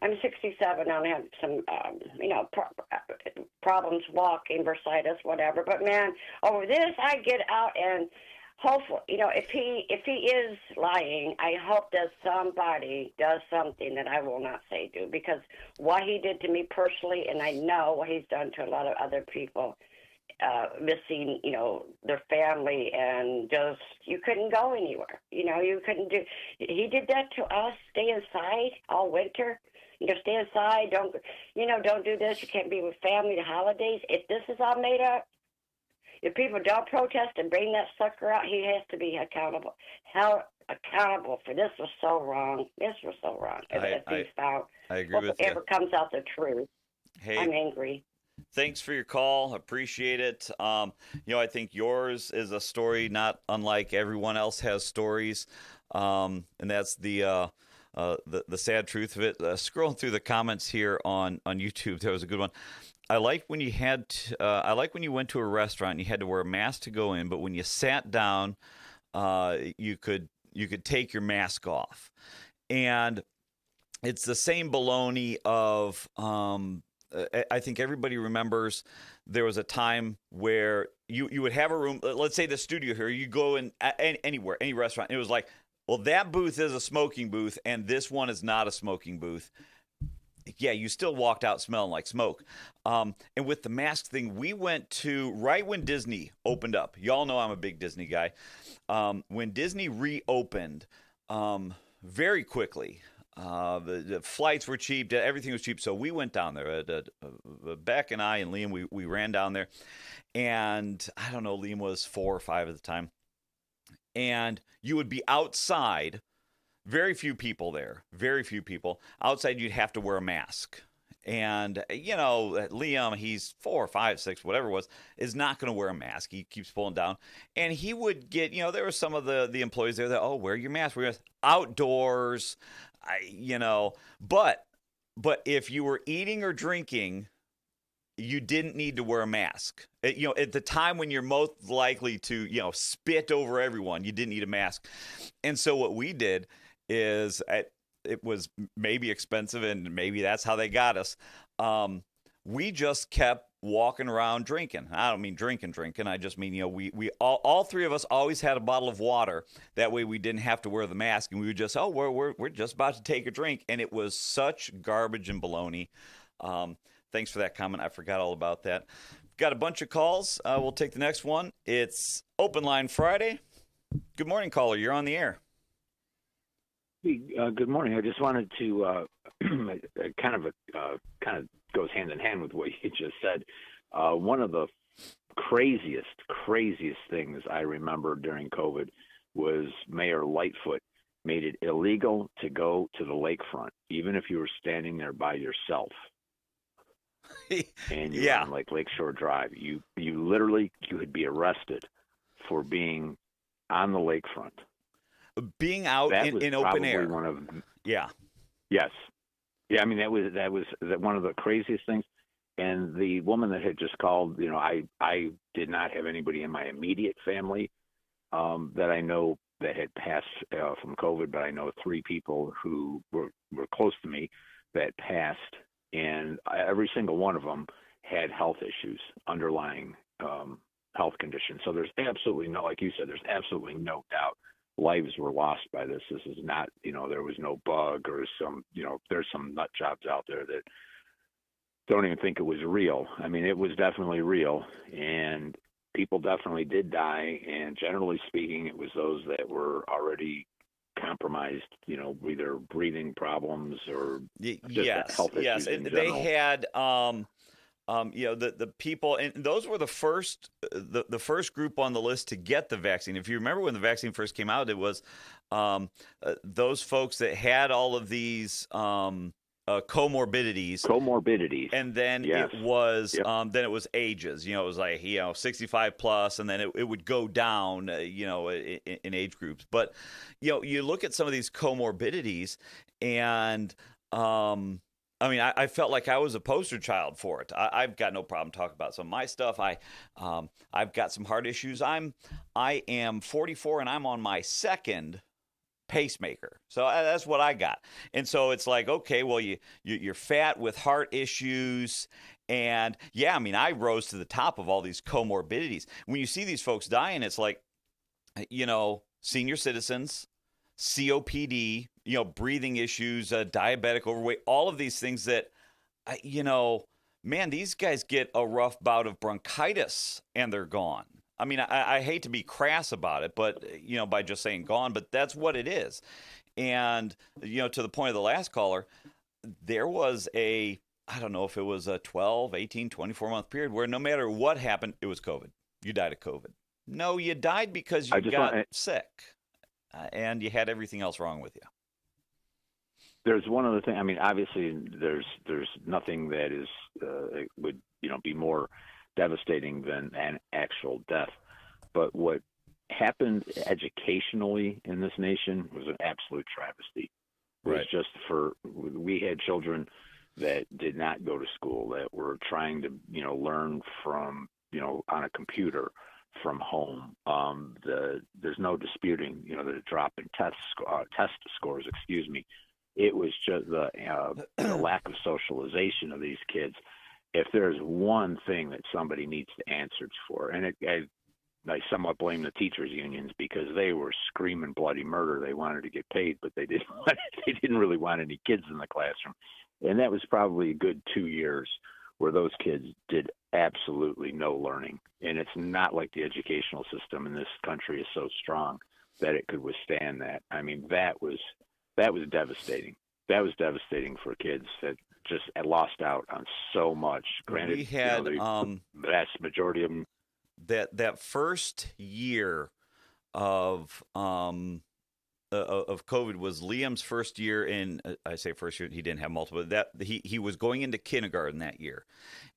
I'm 67. I have some problems walking, bursitis, whatever. But man, over this, I get out and. Hopefully, if he is lying, I hope that somebody does something that I will not say do, because what he did to me personally, and I know what he's done to a lot of other people, missing, their family, and just, you couldn't go anywhere. You couldn't do, he did that to us, stay inside all winter. Stay inside, don't do this, you can't be with family, the holidays. If this is all made up, if people don't protest and bring that sucker out, he has to be accountable. Accountable for this was so wrong. This was so wrong. If he's found, I agree with you. Ever comes out the truth. Hey, I'm angry. Thanks for your call. Appreciate it. I think yours is a story not unlike everyone else has stories, and that's the the sad truth of it. Scrolling through the comments here on YouTube, there was a good one. I like when you I like when you went to a restaurant and you had to wear a mask to go in, but when you sat down, you could take your mask off. And it's the same baloney of I think everybody remembers there was a time where you would have a room, let's say the studio here, you go in anywhere, any restaurant, and it was like, well, that booth is a smoking booth, and this one is not a smoking booth. Yeah, you still walked out smelling like smoke. And with the mask thing, we went to right when Disney opened up. Y'all know I'm a big Disney guy. When Disney reopened, very quickly, the flights were cheap, everything was cheap, so we went down there. Beck and I and Liam, we ran down there, and I don't know, Liam was 4 or 5 at the time, and you would be outside. Very few people there. Very few people. Outside, you'd have to wear a mask. And, Liam, he's 4 or 5, 6, whatever it was, is not going to wear a mask. He keeps pulling down. And he would get, there were some of the employees there that, wear your mask. Wear your mask. Outdoors, But if you were eating or drinking, you didn't need to wear a mask. At the time when you're most likely to, spit over everyone, you didn't need a mask. And so what we did is it was maybe expensive, and maybe that's how they got us. We just kept walking around drinking. I don't mean drinking. I just mean, we all 3 of us always had a bottle of water. That way we didn't have to wear the mask, and we would just, we're just about to take a drink. And it was such garbage and baloney. Thanks for that comment. I forgot all about that. Got a bunch of calls. We'll take the next one. It's Open Line Friday. Good morning, caller. You're on the air. Hey, good morning. I just wanted to kind of goes hand in hand with what you just said. One of the craziest things I remember during COVID was Mayor Lightfoot made it illegal to go to the lakefront, even if you were standing there by yourself. And you were on Lakeshore Drive. You literally could be arrested for being on the lakefront. Being out in open air. Yes. Yeah, I mean that was one of the craziest things. And the woman that had just called, I did not have anybody in my immediate family that I know that had passed from COVID, but I know 3 people who were close to me that passed, and every single one of them had health issues, underlying health conditions. So there's absolutely like you said, there's absolutely no doubt lives were lost by this. This is not, there was no bug or some, there's some nut jobs out there that don't even think it was real. I mean, it was definitely real, and people definitely did die. And generally speaking, it was those that were already compromised, either breathing problems or just health issues. Yes, and they had, the people, and those were the first group on the list to get the vaccine. If you remember when the vaccine first came out, it was those folks that had all of these comorbidities, and then it was ages. It was like 65 plus, and then it would go down, in age groups. But you look at some of these comorbidities, and I felt like I was a poster child for it. I've got no problem talking about some of my stuff. I've got some heart issues. I am 44, and I'm on my 2nd pacemaker. So that's what I got. And so it's like, okay, well, you're fat with heart issues. And I rose to the top of all these comorbidities. When you see these folks dying, it's like, senior citizens, COPD, breathing issues, diabetic, overweight, all of these things that, man, these guys get a rough bout of bronchitis and they're gone. I mean, I hate to be crass about it, but, by just saying gone, but that's what it is. And, to the point of the last caller, there was I don't know if it was a 12, 18, 24-month period where no matter what happened, it was COVID. You died of COVID. No, you died because you got sick. And you had everything else wrong with you. There's one other thing. I mean, obviously, there's nothing that is would be more devastating than an actual death. But what happened educationally in this nation was an absolute travesty. was just we had children that did not go to school, that were trying to, learn from, on a computer from home. There's no disputing, the drop in test scores, It was just the lack of socialization of these kids. If there's one thing that somebody needs to answer for, and I somewhat blame the teachers unions because they were screaming bloody murder. They wanted to get paid, but they didn't really want any kids in the classroom. And that was probably a good 2 years where those kids did absolutely no learning. And it's not like the educational system in this country is so strong that it could withstand that. I mean, that was devastating. That was devastating for kids that just had lost out on so much. Granted, we had the vast majority of them. That first year of COVID was Liam's first year in. I say first year; he didn't have multiple. That he was going into kindergarten that year,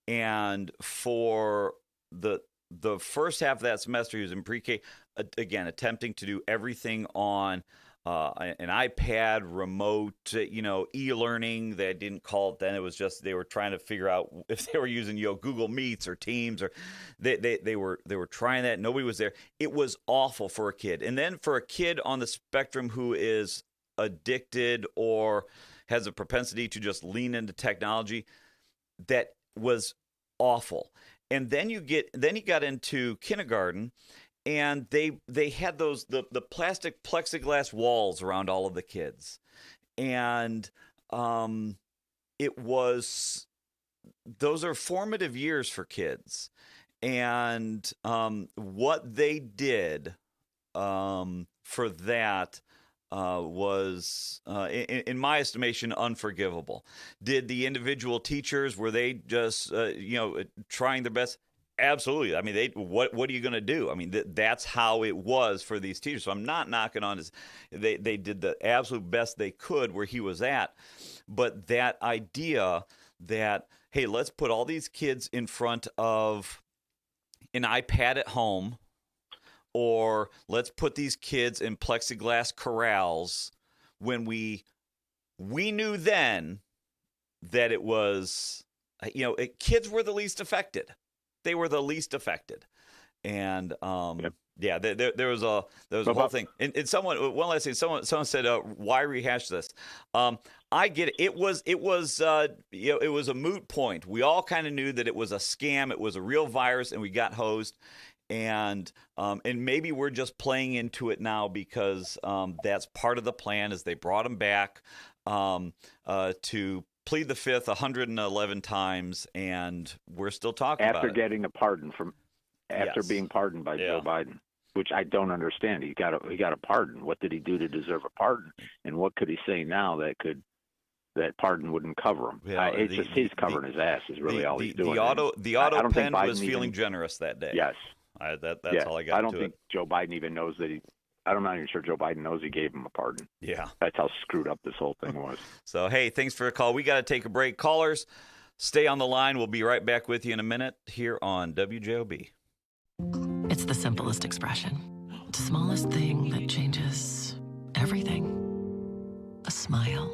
and for the first half of that semester, he was in pre-K. Again, attempting to do everything on an iPad, remote, e-learning. They didn't call it then. It was just they were trying to figure out if they were using Google Meets or Teams, or they were trying that. Nobody was there. It was awful for a kid. And then for a kid on the spectrum who is addicted or has a propensity to just lean into technology, that was awful. And then he got into kindergarten. And they had the plastic plexiglass walls around all of the kids, and those are formative years for kids, and what they did for that was, in my estimation, unforgivable. Did the individual teachers, were they just trying their best? Absolutely. I mean, what are you going to do? I mean, that's how it was for these teachers. So I'm not knocking on his. They did the absolute best they could where he was at, but that idea that, hey, let's put all these kids in front of an iPad at home, or let's put these kids in plexiglass corrals, when we knew then that it was, kids were the least affected. They were the least affected, and yeah, there was a whole thing. And someone, one last thing, someone said, "Why rehash this?" I get it. It was it was a moot point. We all kind of knew that it was a scam. It was a real virus, and we got hosed. And maybe we're just playing into it now because that's part of the plan. Is they brought him back to plead the fifth 111 times, and we're still talking about it. After getting a pardon being pardoned by Joe Biden, which I don't understand. He got a pardon. What did he do to deserve a pardon? And what could he say now that pardon wouldn't cover him? Yeah, he's covering his ass is really all he's doing. The auto pen was feeling generous that day. Yes. That's all I got. I don't think Joe Biden even knows that I'm not even sure Joe Biden knows he gave him a pardon. Yeah. That's how screwed up this whole thing was. So, hey, thanks for the call. We got to take a break. Callers, stay on the line. We'll be right back with you in a minute here on WJOB. It's the simplest expression. The smallest thing that changes everything. A smile.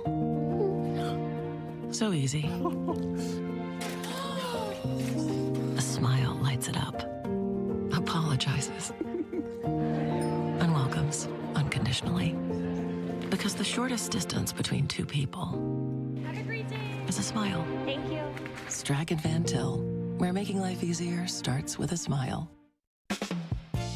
So easy. A smile lights it up. Apologizes. And welcomes unconditionally. Because the shortest distance between two people is a smile. Thank you. Strachan Van Til, where making life easier starts with a smile.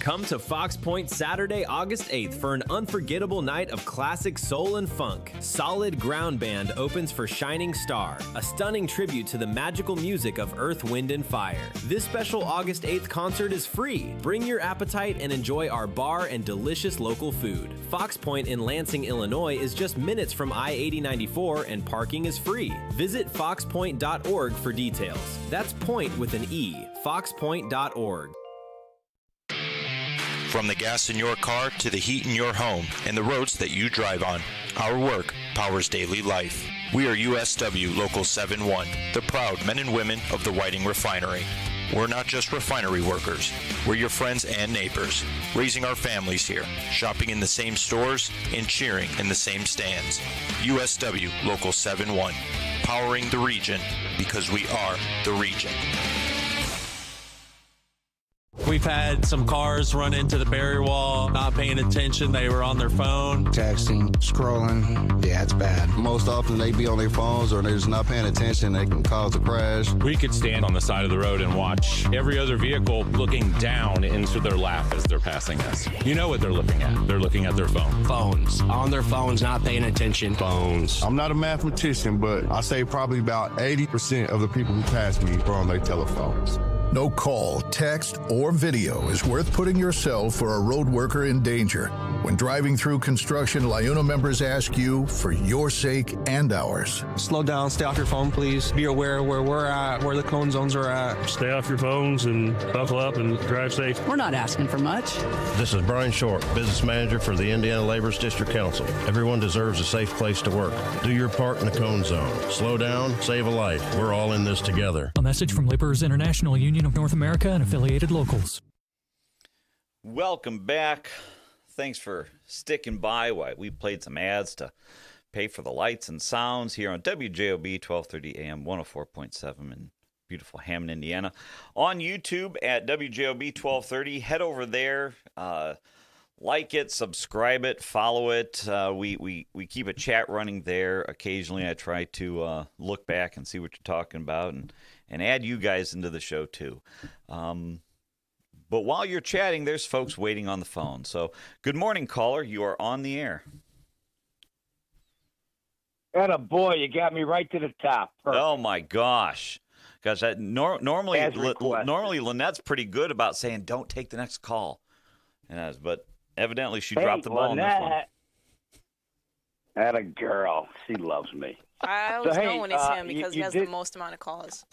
Come to Fox Point Saturday, August 8th for an unforgettable night of classic soul and funk. Solid Ground Band opens for Shining Star, a stunning tribute to the magical music of Earth, Wind, and Fire. This special August 8th concert is free. Bring your appetite and enjoy our bar and delicious local food. Fox Point in Lansing, Illinois is just minutes from I-8094 and parking is free. Visit foxpoint.org for details. That's point with an E, foxpoint.org. From the gas in your car to the heat in your home and the roads that you drive on, our work powers daily life. We are USW Local 71, the proud men and women of the Whiting Refinery. We're not just refinery workers. We're your friends and neighbors, raising our families here, shopping in the same stores, and cheering in the same stands. USW Local 71, powering the region because we are the region. We've had some cars run into the barrier wall, not paying attention. They were on their phone. Texting, scrolling. Yeah, it's bad. Most often they be on their phones or they're just not paying attention. They can cause a crash. We could stand on the side of the road and watch every other vehicle looking down into their lap as they're passing us. You know what they're looking at. They're looking at their phone. Phones. On their phones, not paying attention. Phones. I'm not a mathematician, but I say probably about 80% of the people who pass me are on their telephones. No call, text, or video is worth putting yourself or a road worker in danger. When driving through construction, LIUNA members ask you for your sake and ours. Slow down, stay off your phone, please. Be aware of where we're at, where the cone zones are at. Stay off your phones and buckle up and drive safe. We're not asking for much. This is Brian Short, Business Manager for the Indiana Laborers District Council. Everyone deserves a safe place to work. Do your part in the cone zone. Slow down, save a life. We're all in this together. A message from Laborers International Union of North America and affiliated locals. Welcome back. Thanks for sticking by while we played some ads to pay for the lights and sounds here on WJOB 1230 AM 104.7 in beautiful Hammond, Indiana. On YouTube at WJOB 1230. Head over there. Like it, subscribe it, follow it. We keep a chat running there. Occasionally I try to look back and see what you're talking about and add you guys into the show too. But while you're chatting, there's folks waiting on the phone. So good morning, caller. You are on the air. Atta boy, you got me right to the top. Perfect. Oh my gosh. Gosh, that normally Lynette's pretty good about saying don't take the next call. But evidently she dropped the ball on this one. Atta girl. She loves me. I always know when it's him because he has the most amount of calls.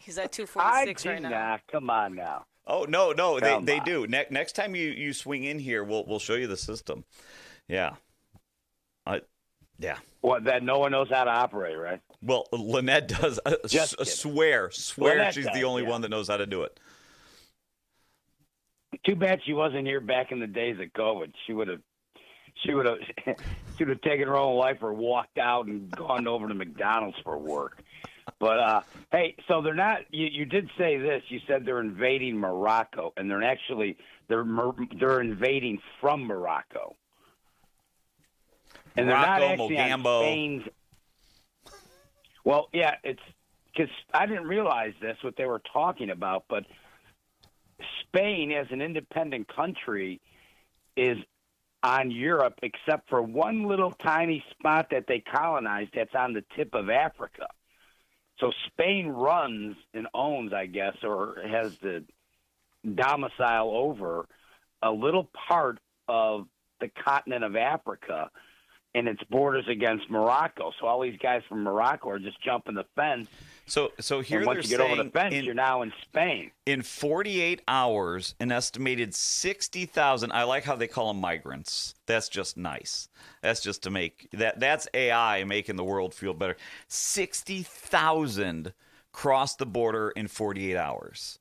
He's at 246 right now. Nah, come on now. Oh no, they do. Next time you swing in here, we'll show you the system. Yeah. Yeah. What, that no one knows how to operate, right? Well, Lynette does. Swear Lynette she's does, the only one that knows how to do it. Too bad she wasn't here back in the days of COVID. She would have taken her own life or walked out and gone over to McDonald's for work. But hey, so they're not. You did say this. You said they're invading Morocco, and they're invading from Morocco. And Morocco, they're not actually Mogambo. on Spain's. Well, yeah, it's because I didn't realize this what they were talking about, but Spain as an independent country is on Europe, except for one little tiny spot that they colonized that's on the tip of Africa. So Spain runs and owns, I guess, or has the domicile over a little part of the continent of Africa and its borders against Morocco. So all these guys from Morocco are just jumping the fence. So here and once you get over the fence, you're now in Spain. In 48 hours, an estimated 60,000. I like how they call them migrants. That's just nice. That's just to make that's AI making the world feel better. 60,000 crossed the border in 48 hours.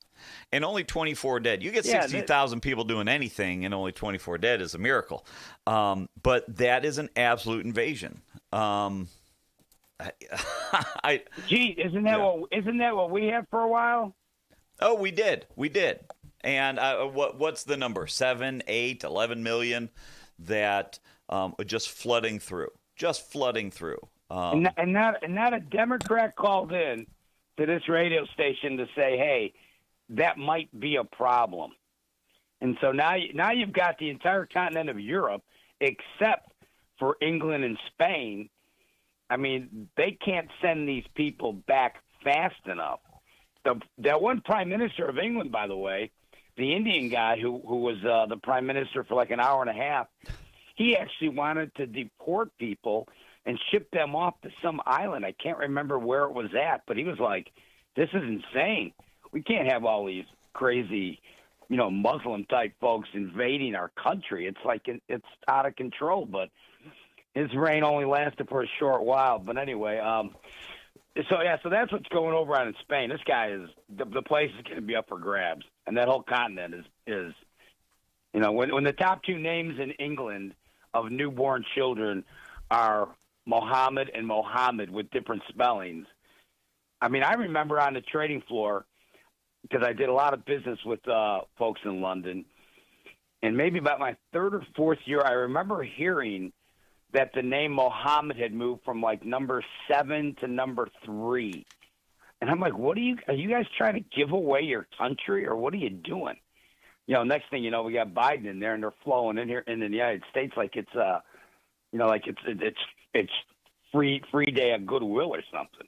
And only 24 dead. You get 60,000 people doing anything, and only 24 dead is a miracle. But that is an absolute invasion. Gee, isn't that what we had for a while? Oh, we did. And what's the number? 7, 8, 11 million that are just flooding through. And not a Democrat called in to this radio station to say, hey, that might be a problem. And so now you've got the entire continent of Europe, except for England and Spain. I mean, they can't send these people back fast enough. That one prime minister of England, by the way, the Indian guy who was the prime minister for like an hour and a half, he actually wanted to deport people and ship them off to some island. I can't remember where it was at, but he was like, this is insane. We can't have all these crazy, Muslim-type folks invading our country. It's like it's out of control, but his reign only lasted for a short while. But anyway, So that's what's going over on in Spain. This guy is the place is going to be up for grabs, and that whole continent is when the top two names in England of newborn children are Mohammed and Mohammed with different spellings. I mean, I remember on the trading floor, because I did a lot of business with folks in London, and maybe about my third or fourth year, I remember hearing that the name Mohammed had moved from like number 7 to number 3. And I'm like, are you guys trying to give away your country, or what are you doing? Next thing you know, we got Biden in there, and they're flowing in here in the United States like it's it's free day of goodwill or something.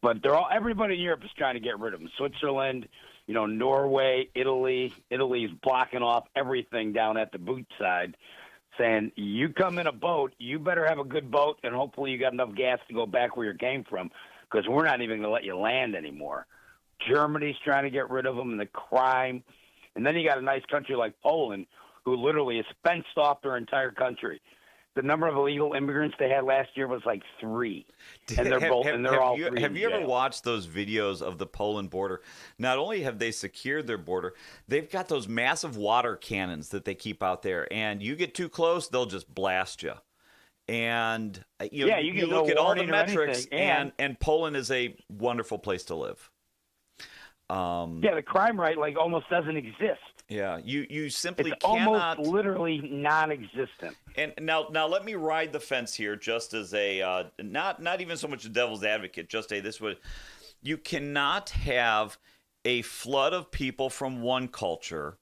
But everybody in Europe is trying to get rid of them. Switzerland, Norway, Italy. Italy's blocking off everything down at the boot side, saying, you come in a boat, you better have a good boat, and hopefully you got enough gas to go back where you came from, because we're not even going to let you land anymore. Germany's trying to get rid of them and the crime. And then you got a nice country like Poland, who literally has fenced off their entire country. The number of illegal immigrants they had last year was like 3, and they're all 3 Have you ever watched those videos of the Poland border? Not only have they secured their border, they've got those massive water cannons that they keep out there, and you get too close, they'll just blast you. And you look at all the metrics, and Poland is a wonderful place to live. The crime rate almost doesn't exist. Yeah, you simply it's cannot. Almost literally non-existent. And now let me ride the fence here, just as a not even so much a devil's advocate, just you cannot have a flood of people from one culture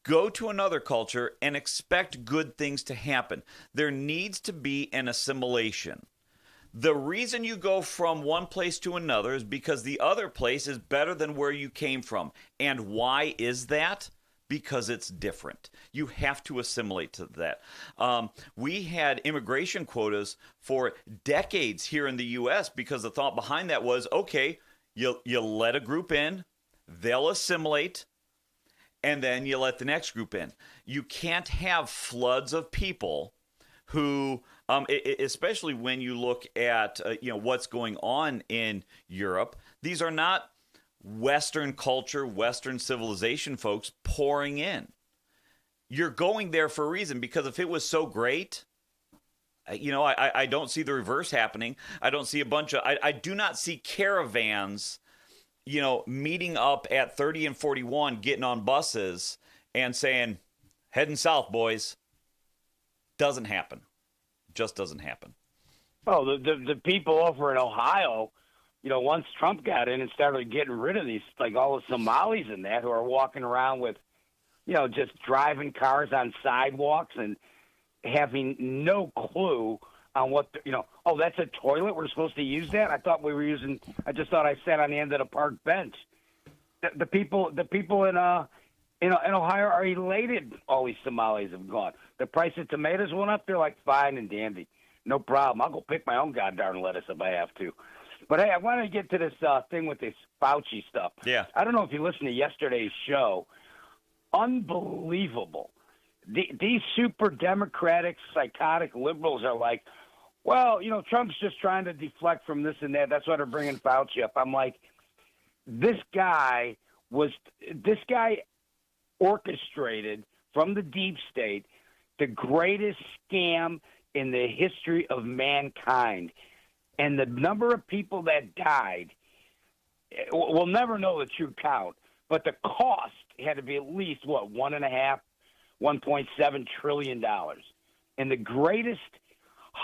go to another culture and expect good things to happen. There needs to be an assimilation. The reason you go from one place to another is because the other place is better than where you came from. And why is that? Because it's different. You have to assimilate to that. We had immigration quotas for decades here in the U.S. because the thought behind that was, okay, you let a group in, they'll assimilate, and then you let the next group in. You can't have floods of people who, especially when you look at what's going on in Europe, these are not Western culture, Western civilization folks pouring in. You're going there for a reason, because if it was so great, I don't see the reverse happening. I don't see I do not see caravans, meeting up at 30 and 41, getting on buses and saying, heading south, boys. Doesn't happen. Just doesn't happen. Oh, the people over in Ohio, once Trump got in and started getting rid of these, all the Somalis and that, who are walking around with, just driving cars on sidewalks and having no clue on what, oh, that's a toilet? We're supposed to use that? I thought I sat on the end of the park bench. The people in Ohio are elated all these Somalis have gone. The price of tomatoes went up. They're like, fine and dandy. No problem. I'll go pick my own goddamn lettuce if I have to. But, hey, I want to get to this thing with this Fauci stuff. Yeah. I don't know if you listened to yesterday's show. Unbelievable. These super democratic, psychotic liberals are like, well, Trump's just trying to deflect from this and that. That's why they're bringing Fauci up. I'm like, this guy orchestrated from the deep state the greatest scam in the history of mankind. And the number of people that died, we'll never know the true count, but the cost had to be at least, $1.7 trillion. And the greatest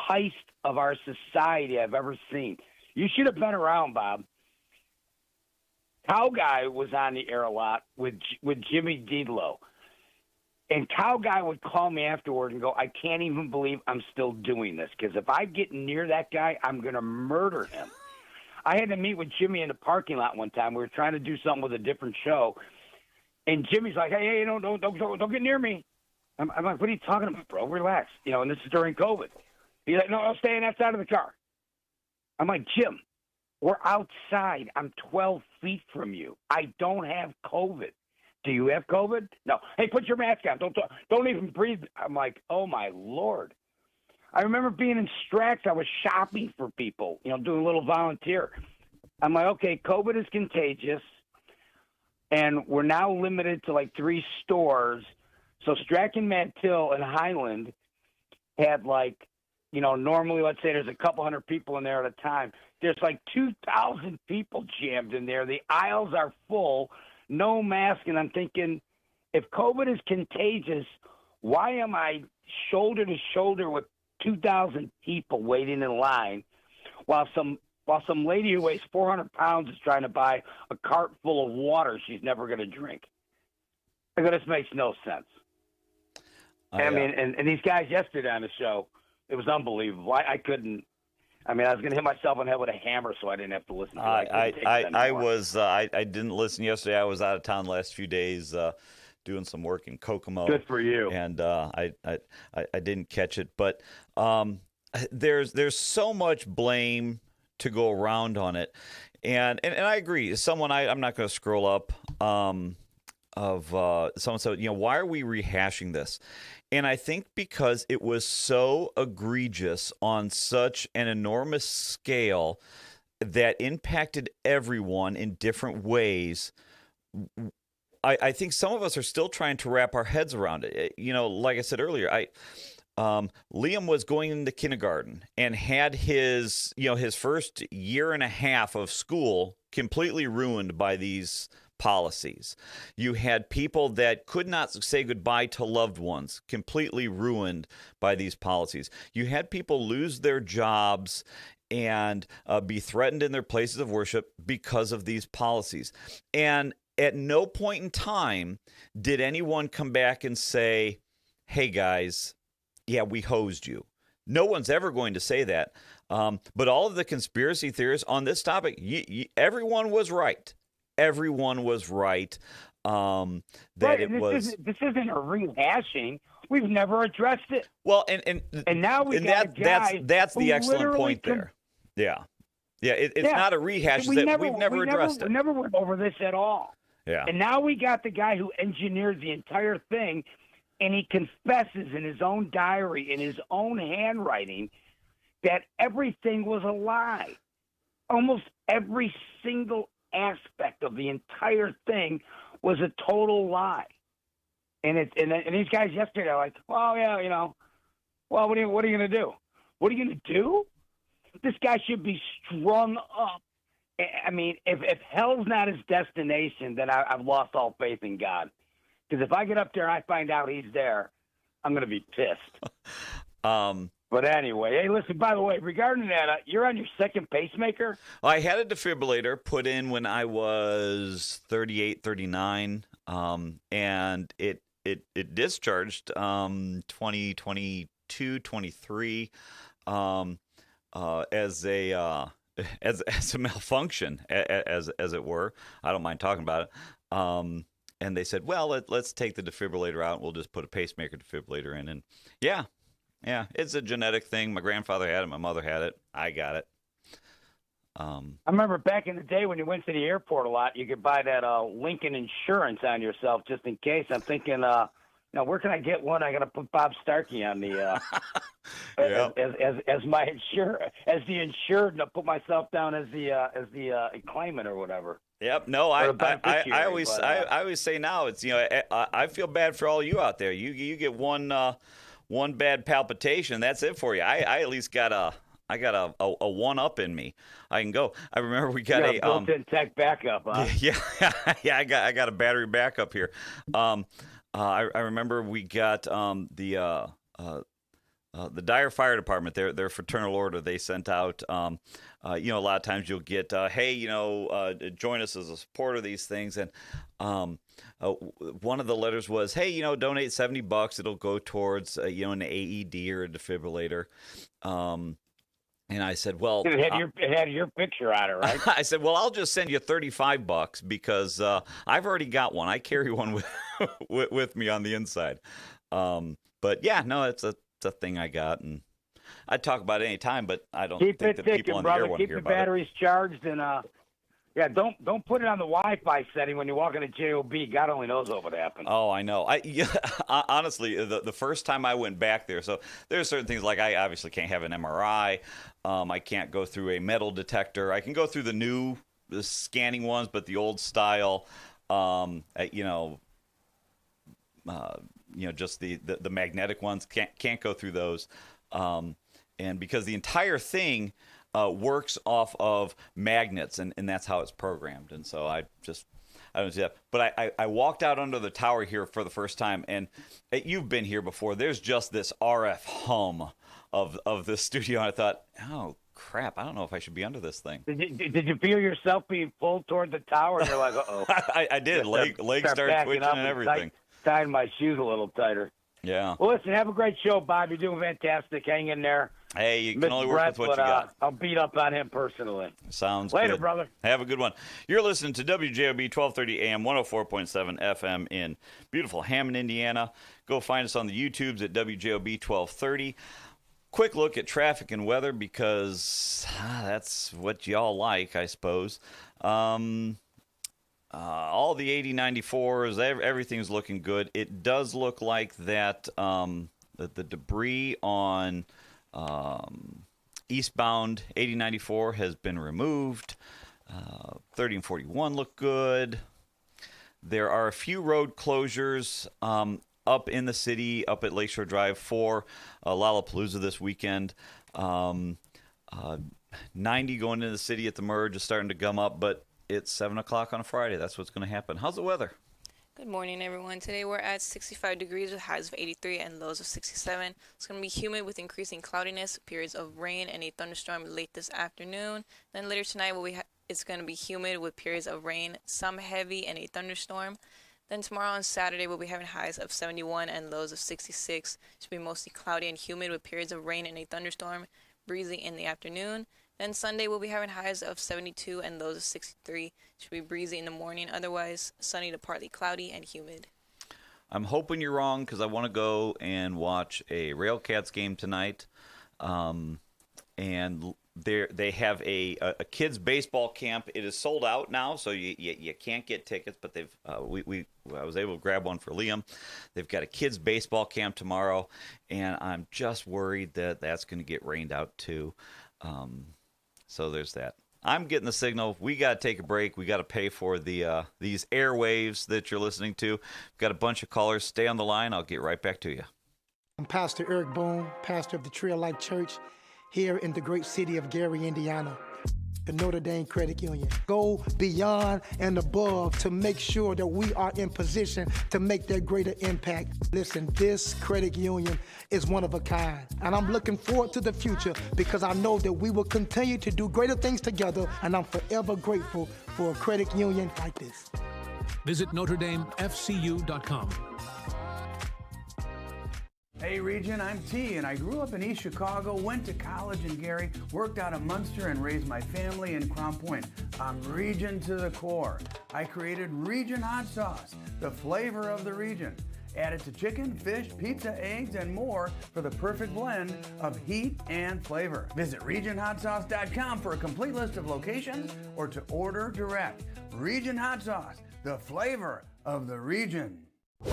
heist of our society I've ever seen. You should have been around, Bob. Cow Guy was on the air a lot with Jimmy Diedlow. And Cow Guy would call me afterward and go, I can't even believe I'm still doing this, because if I get near that guy, I'm going to murder him. I had to meet with Jimmy in the parking lot one time. We were trying to do something with a different show. And Jimmy's like, hey, don't get near me. I'm like, what are you talking about, bro? Relax. And this is during COVID. He's like, no, I'll stay in that side of the car. I'm like, Jim, we're outside. I'm 12 feet from you. I don't have COVID. Do you have COVID? No. Hey, put your mask on. Don't even breathe. I'm like, oh, my Lord. I remember being in Strax. I was shopping for people, doing a little volunteer. I'm like, okay, COVID is contagious, and we're now limited to like 3 stores. So Strachan, Mantil, and Highland had normally, let's say there's a couple hundred people in there at a time. There's like 2,000 people jammed in there. The aisles are full, no mask. And I'm thinking, if COVID is contagious, why am I shoulder to shoulder with 2,000 people waiting in line while some lady who weighs 400 pounds is trying to buy a cart full of water she's never going to drink? I go, this makes no sense. I mean, and these guys yesterday on the show, it was unbelievable. I couldn't. I mean, I was going to hit myself on the head with a hammer so I didn't have to listen to it. I didn't listen yesterday. I was out of town the last few days doing some work in Kokomo. Good for you. And I didn't catch it. But there's so much blame to go around on it. And I agree. I'm not going to scroll up of someone said, why are we rehashing this? And I think because it was so egregious on such an enormous scale that impacted everyone in different ways, I think some of us are still trying to wrap our heads around it. Like I said earlier, Liam was going into kindergarten and had his first year and a half of school completely ruined by these policies. You had people that could not say goodbye to loved ones, completely ruined by these policies. You had people lose their jobs and be threatened in their places of worship because of these policies. And at no point in time did anyone come back and say, hey guys, yeah, we hosed you. No one's ever going to say that. But all of the conspiracy theorists on this topic, everyone was right. Everyone was right. This isn't a rehashing. We've never addressed it. Well, and now that's the excellent point there. Yeah. It's not a rehash. We've never addressed it. We never went over this at all. Yeah. And now we got the guy who engineered the entire thing, and he confesses in his own diary, in his own handwriting, that everything was a lie. Almost every single aspect of the entire thing was a total lie. And these guys yesterday are like, well, yeah, well, what are you going to do? What are you going to do? This guy should be strung up. I mean, if hell's not his destination, then I've lost all faith in God. Because if I get up there and I find out he's there, I'm going to be pissed. But anyway, hey, listen, by the way, regarding that, you're on your second pacemaker? I had a defibrillator put in when I was 38, 39, and it discharged 2022, 23 as a malfunction, as it were. I don't mind talking about it. And they said, well, let's take the defibrillator out and we'll just put a pacemaker defibrillator in. And yeah, it's a genetic thing. My grandfather had it. My mother had it. I got it. I remember back in the day when you went to the airport a lot, you could buy that Lincoln insurance on yourself just in case. I'm thinking, now where can I get one? I got to put Bob Starkey on the as my as the insured, and I'll put myself down as the claimant or whatever. Yep. No, I always say now it's I feel bad for all you out there. You get one bad palpitation, that's it for you. I at least got a one up in me. I can go. I remember we got a built-in tech backup. Huh? Yeah. I got a battery backup here. I remember we got the Dyer Fire Department, their fraternal order, they sent out, a lot of times you'll get, hey, join us as a supporter of these things. And one of the letters was, hey, donate $70. It'll go towards, an AED or a defibrillator. And I said, well, it had your picture on it, right? I said, well, I'll just send you $35 because I've already got one. I carry one with me on the inside. But yeah, no, it's a thing I got, and I'd talk about it any time, but I don't think the people on the air want to hear about it. Keep the batteries charged, and Yeah, don't put it on the Wi-Fi setting when you walk into JOB. God only knows what would happen. Oh, I know. Honestly, the first time I went back there, so there's certain things like I obviously can't have an MRI. I can't go through a metal detector. I can go through the scanning ones, but the old style, just the magnetic ones can't go through those. And because the entire thing works off of magnets, and that's how it's programmed. And so I don't see that. But I walked out under the tower here for the first time, and you've been here before. There's just this RF hum of this studio, and I thought, oh, crap, I don't know if I should be under this thing. Did you feel yourself being pulled toward the tower? And you're like, uh-oh. I did. Legs started twitching and everything. Tying my shoes a little tighter. Yeah. Well, listen, have a great show, Bob. You're doing fantastic. Hang in there. Hey, you can only work with what you got. I'll beat up on him personally. Sounds Later, good. brother. Have a good one. You're listening to WJOB 1230 AM, 104.7 FM in beautiful Hammond, Indiana. Go find us on the YouTubes at WJOB 1230. Quick look at traffic and weather because that's what y'all like, I suppose. All the 80, 94s, everything's looking good. It does look like that the debris on eastbound 80, 94 has been removed. 30 and 41 look good. There are a few road closures up in the city, up at Lakeshore Drive for Lollapalooza this weekend. 90 going into the city at the merge is starting to gum up, but it's 7 o'clock on a Friday. That's what's going to happen. How's the weather? Good morning, everyone. Today we're at 65 degrees with highs of 83 and lows of 67. It's going to be humid with increasing cloudiness, periods of rain, and a thunderstorm late this afternoon. Then later tonight it's going to be humid with periods of rain, some heavy, and a thunderstorm. Then tomorrow on Saturday we'll be having highs of 71 and lows of 66. It should be mostly cloudy and humid with periods of rain and a thunderstorm, breezy in the afternoon. Then Sunday we'll be having highs of 72 and lows of 63. Should be breezy in the morning. Otherwise, sunny to partly cloudy and humid. I'm hoping you're wrong because I want to go and watch a Railcats game tonight. And they have a kids baseball camp. It is sold out now, so you can't get tickets. But I was able to grab one for Liam. They've got a kids baseball camp tomorrow, and I'm just worried that that's going to get rained out too. So there's that. I'm getting the signal. We got to take a break. We got to pay for the these airwaves that you're listening to. We've got a bunch of callers. Stay on the line. I'll get right back to you. I'm Pastor Eric Boone, pastor of the Tree of Life Church here in the great city of Gary, Indiana. The Notre Dame Credit Union. Go beyond and above to make sure that we are in position to make that greater impact. Listen, this credit union is one of a kind, and I'm looking forward to the future because I know that we will continue to do greater things together, and I'm forever grateful for a credit union like this. Visit NotreDameFCU.com. Hey Region, I'm T, and I grew up in East Chicago, went to college in Gary, worked out of Munster, and raised my family in Crown Point. I'm Region to the core. I created Region Hot Sauce, the flavor of the region. Add it to chicken, fish, pizza, eggs, and more for the perfect blend of heat and flavor. Visit RegionHotSauce.com for a complete list of locations or to order direct. Region Hot Sauce, the flavor of the region.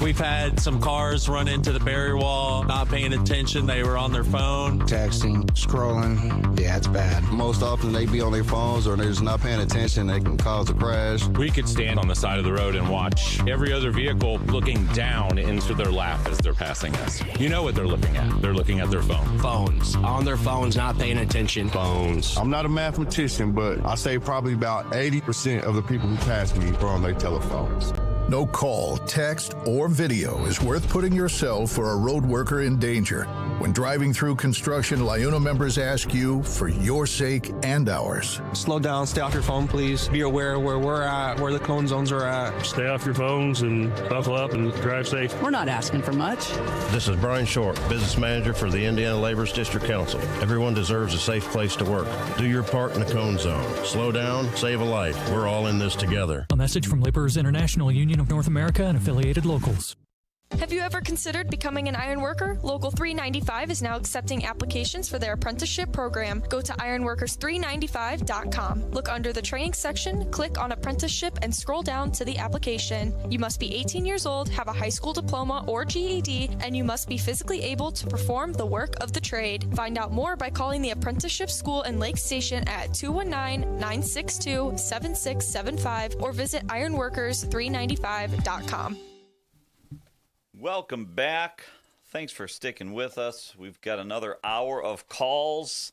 We've had some cars run into the barrier wall, not paying attention. They were on their phone. Texting, scrolling. Yeah, it's bad. Most often they be on their phones or they're just not paying attention. They can cause a crash. We could stand on the side of the road and watch every other vehicle looking down into their lap as they're passing us. You know what they're looking at. They're looking at their phone. Phones. On their phones, not paying attention. Phones. I'm not a mathematician, but I say probably about 80% of the people who pass me are on their telephones. No call, text, or video is worth putting yourself or a road worker in danger. When driving through construction, LIUNA members ask you for your sake and ours. Slow down, stay off your phone, please. Be aware where we're at, where the cone zones are at. Stay off your phones and buckle up and drive safe. We're not asking for much. This is Brian Short, business manager for the Indiana Labor's District Council. Everyone deserves a safe place to work. Do your part in the cone zone. Slow down, save a life. We're all in this together. A message from Laborers International Union of North America and affiliated locals. Have you ever considered becoming an iron worker? Local 395 is now accepting applications for their apprenticeship program. Go to ironworkers395.com. Look under the training section, click on apprenticeship, and scroll down to the application. You must be 18 years old, have a high school diploma or GED, and you must be physically able to perform the work of the trade. Find out more by calling the apprenticeship school in Lake Station at 219-962-7675 or visit ironworkers395.com. Welcome back. Thanks for sticking with us. We've got another hour of calls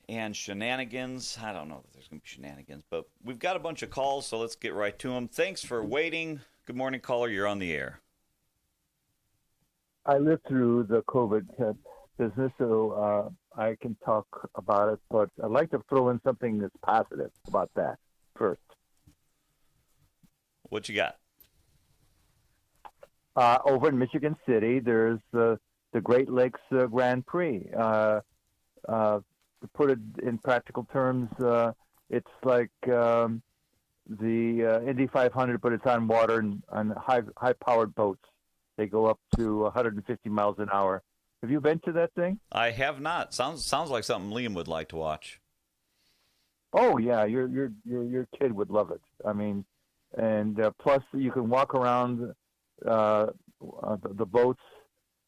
and shenanigans. I don't know if there's going to be shenanigans, but we've got a bunch of calls, so let's get right to them. Thanks for waiting. Good morning, caller. You're on the air. I lived through the COVID business, so I can talk about it, but I'd like to throw in something that's positive about that first. What you got? Over in Michigan City, there's the Great Lakes Grand Prix. To put it in practical terms, it's like the Indy 500, but it's on water and on high-powered boats. They go up to 150 miles an hour. Have you been to that thing? I have not. Sounds like something Liam would like to watch. Oh yeah, your kid would love it. I mean, and plus you can walk around the boats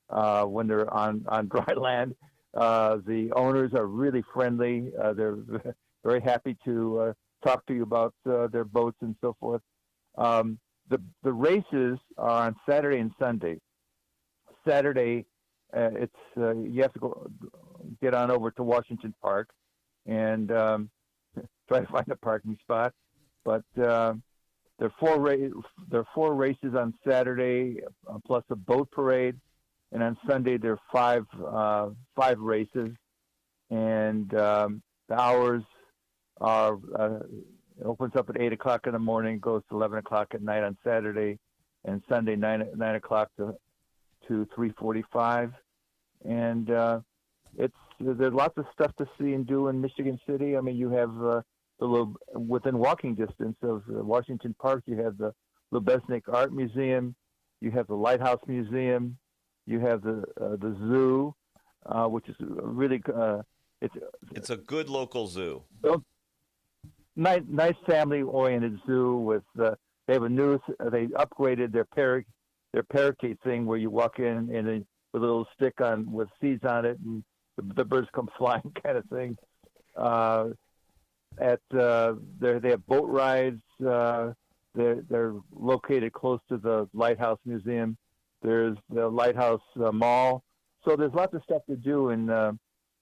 when they're on dry land. The owners are really friendly. They're very happy to talk to you about their boats and so forth. The races are on Saturday and Sunday. Saturday, it's you have to get on over to Washington Park and try to find a parking spot. But there are four races on Saturday, plus a boat parade, and on Sunday there are five races, and the hours are it opens up at 8 o'clock in the morning, goes to 11 o'clock at night on Saturday, and Sunday 9 o'clock to 3:45, and there's lots of stuff to see and do in Michigan City. I mean, you have within walking distance of Washington Park, you have the Lubeznik Art Museum, you have the Lighthouse Museum, you have the zoo, which is really it's a good local zoo. Nice family-oriented zoo with they have they upgraded their parakeet thing where you walk in and with a little stick on with seeds on it and the birds come flying kind of thing. They have boat rides. They're located close to the Lighthouse Museum. There's the Lighthouse Mall. So there's lots of stuff to do in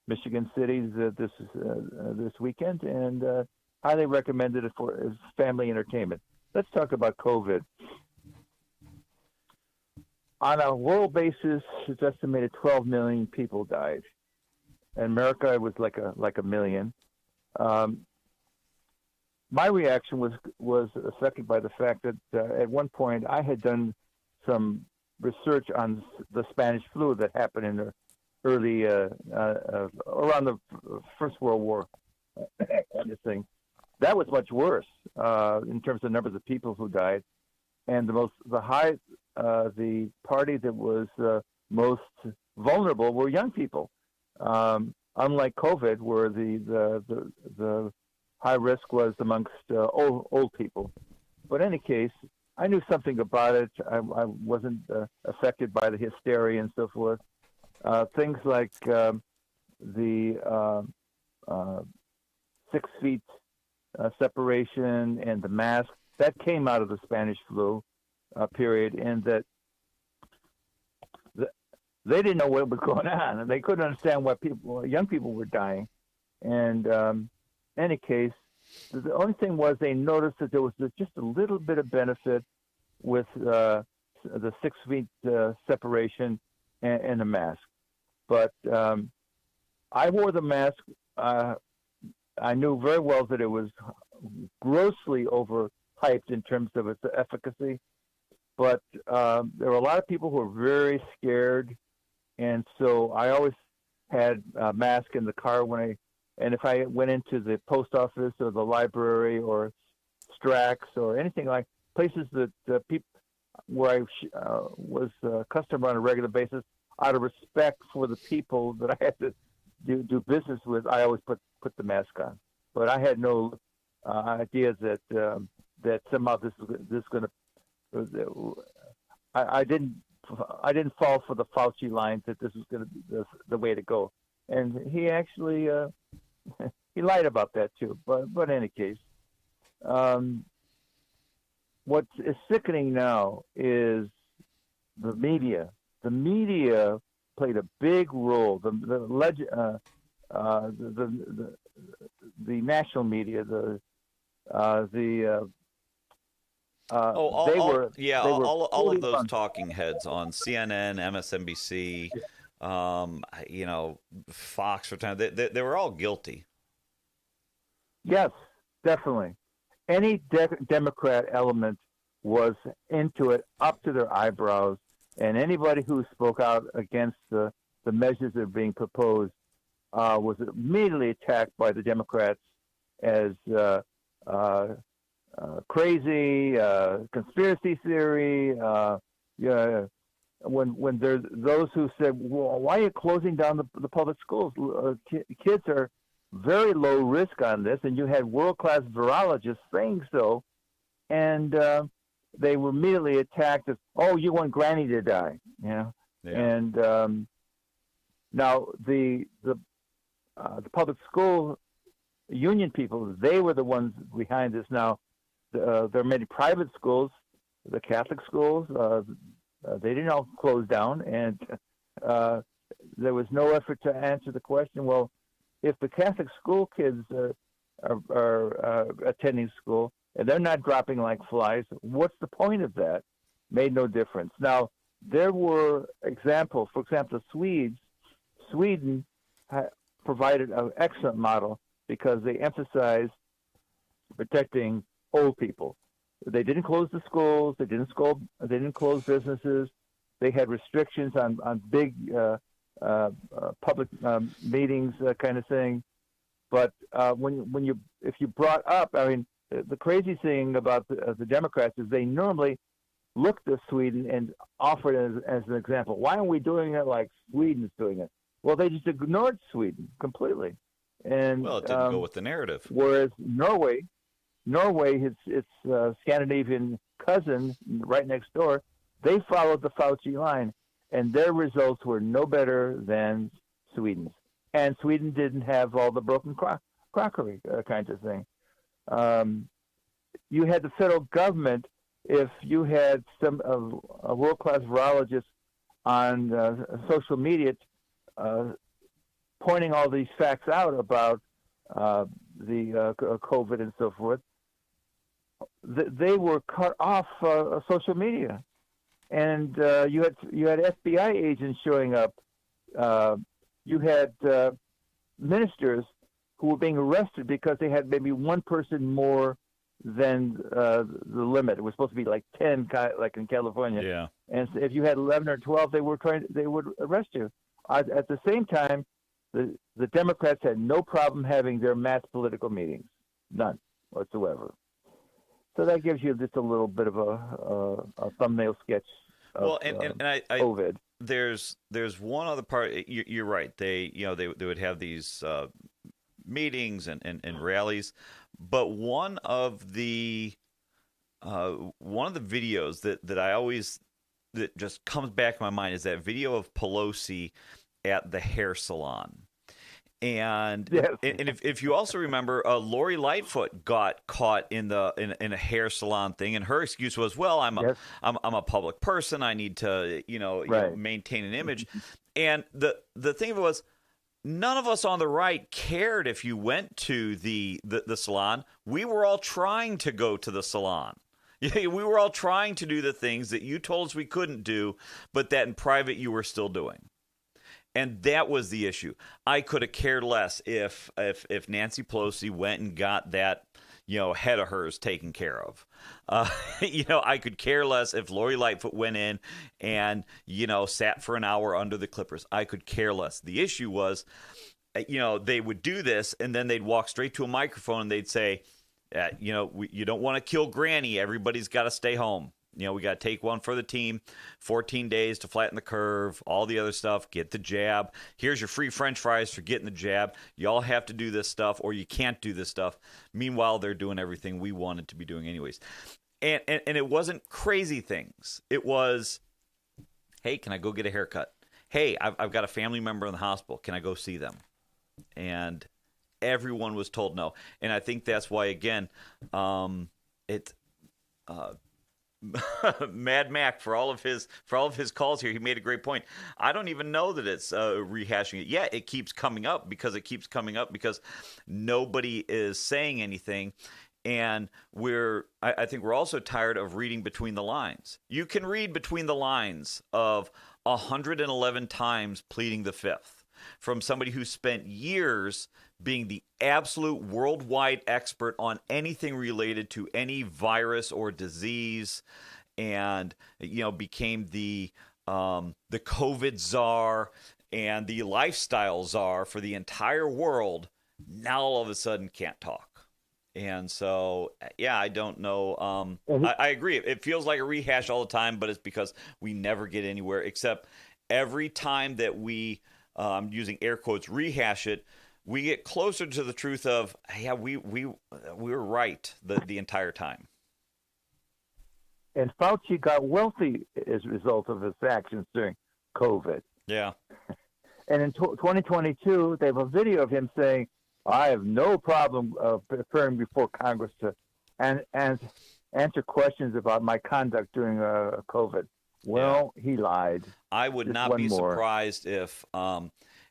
Michigan City this weekend, and highly recommended it for family entertainment. Let's talk about COVID. On a world basis, it's estimated 12 million people died. In America, it was like a million. My reaction was affected by the fact that at one point I had done some research on the Spanish flu that happened in the early around the First World War kind of thing. That was much worse in terms of numbers of people who died, and the party that was most vulnerable were young people. Unlike COVID, where the high risk was amongst old people. But in any case, I knew something about it. I wasn't affected by the hysteria and so forth. Things like the 6 feet separation and the mask, that came out of the Spanish flu period, and that they didn't know what was going on, and they couldn't understand why young people were dying. And in any case, the only thing was they noticed that there was just a little bit of benefit with the 6 feet separation and the mask. But I wore the mask. I knew very well that it was grossly overhyped in terms of its efficacy. But there were a lot of people who were very scared. And so I always had a mask in the car and if I went into the post office or the library or Strax or anything like places that where I was a customer on a regular basis, out of respect for the people that I had to do business with, I always put the mask on. But I had no idea that that somehow this is going to. I didn't fall for the Fauci line that this was going to be the way to go, and he actually he lied about that too. But in any case, what is sickening now is the media. The media played a big role. The national media, all of those talking heads on CNN, MSNBC, Fox for time. They were all guilty. Yes, definitely. Any Democrat element was into it, up to their eyebrows, and anybody who spoke out against the measures that are being proposed was immediately attacked by the Democrats as crazy, conspiracy theory. When there's those who said, "Well, why are you closing down the public schools? Kids are very low risk on this," and you had world-class virologists saying so, and they were immediately attacked as, "Oh, you want Granny to die," Yeah. And now the public school union people, they were the ones behind this. Now there are many private schools, the Catholic schools. They didn't all close down, and there was no effort to answer the question. Well, if the Catholic school kids are attending school and they're not dropping like flies, what's the point of that? Made no difference. Now, there were examples. For example, Sweden provided an excellent model because they emphasized protecting old people. They didn't close the schools. They didn't close businesses. They had restrictions on big public meetings, kind of thing. But if you brought up, I mean, the crazy thing about the Democrats is they normally look to Sweden and offer it as an example. Why aren't we doing it like Sweden's doing it? Well, they just ignored Sweden completely. And it didn't go with the narrative. Whereas Norway, its Scandinavian cousin right next door, they followed the Fauci line, and their results were no better than Sweden's. And Sweden didn't have all the broken crockery kinds of thing. You had the federal government. If you had a world-class virologist on social media pointing all these facts out about the COVID and so forth, they were cut off social media, and you had FBI agents showing up. You had ministers who were being arrested because they had maybe one person more than the limit. It was supposed to be like 10, like in California. Yeah. And if you had 11 or 12, they would arrest you. At the same time, the Democrats had no problem having their mass political meetings, none whatsoever. So that gives you just a little bit of a thumbnail sketch of COVID. There's one other part. You're right. They would have these meetings and rallies, but one of the videos that just comes back in my mind is that video of Pelosi at the hair salon. And yes. and if you also remember, Lori Lightfoot got caught in a hair salon thing, and her excuse was, "Well, I'm a public person. I need to maintain an image." And the thing of it was, none of us on the right cared if you went to the salon. We were all trying to go to the salon. We were all trying to do the things that you told us we couldn't do, but that in private you were still doing. And that was the issue. I could have cared less if Nancy Pelosi went and got that, head of hers taken care of. I could care less if Lori Lightfoot went in and, sat for an hour under the clippers. I could care less. The issue was, they would do this and then they'd walk straight to a microphone and they'd say, you don't want to kill Granny. Everybody's got to stay home. we got to take one for the team, 14 days to flatten the curve, all the other stuff, get the jab. Here's your free French fries for getting the jab. Y'all have to do this stuff or you can't do this stuff. Meanwhile, they're doing everything we wanted to be doing anyways. And it wasn't crazy things. It was, hey, can I go get a haircut? Hey, I've got a family member in the hospital. Can I go see them? And everyone was told no. And I think that's why, again, Mad Mac, for all of his calls here, he made a great point. I don't even know that it's rehashing it. Yeah, it keeps coming up because nobody is saying anything. And I think we're also tired of reading between the lines. You can read between the lines of 111 times pleading the fifth from somebody who spent years being the absolute worldwide expert on anything related to any virus or disease, and became the COVID czar and the lifestyle czar for the entire world. Now all of a sudden can't talk. And so, yeah, I don't know. I agree. It feels like a rehash all the time, but it's because we never get anywhere, except every time that we, using air quotes, rehash it, we get closer to the truth of, yeah, we were right the entire time. And Fauci got wealthy as a result of his actions during COVID. Yeah. And in 2022, they have a video of him saying, I have no problem appearing before Congress to answer questions about my conduct during COVID. Well, he lied. I would not be surprised if,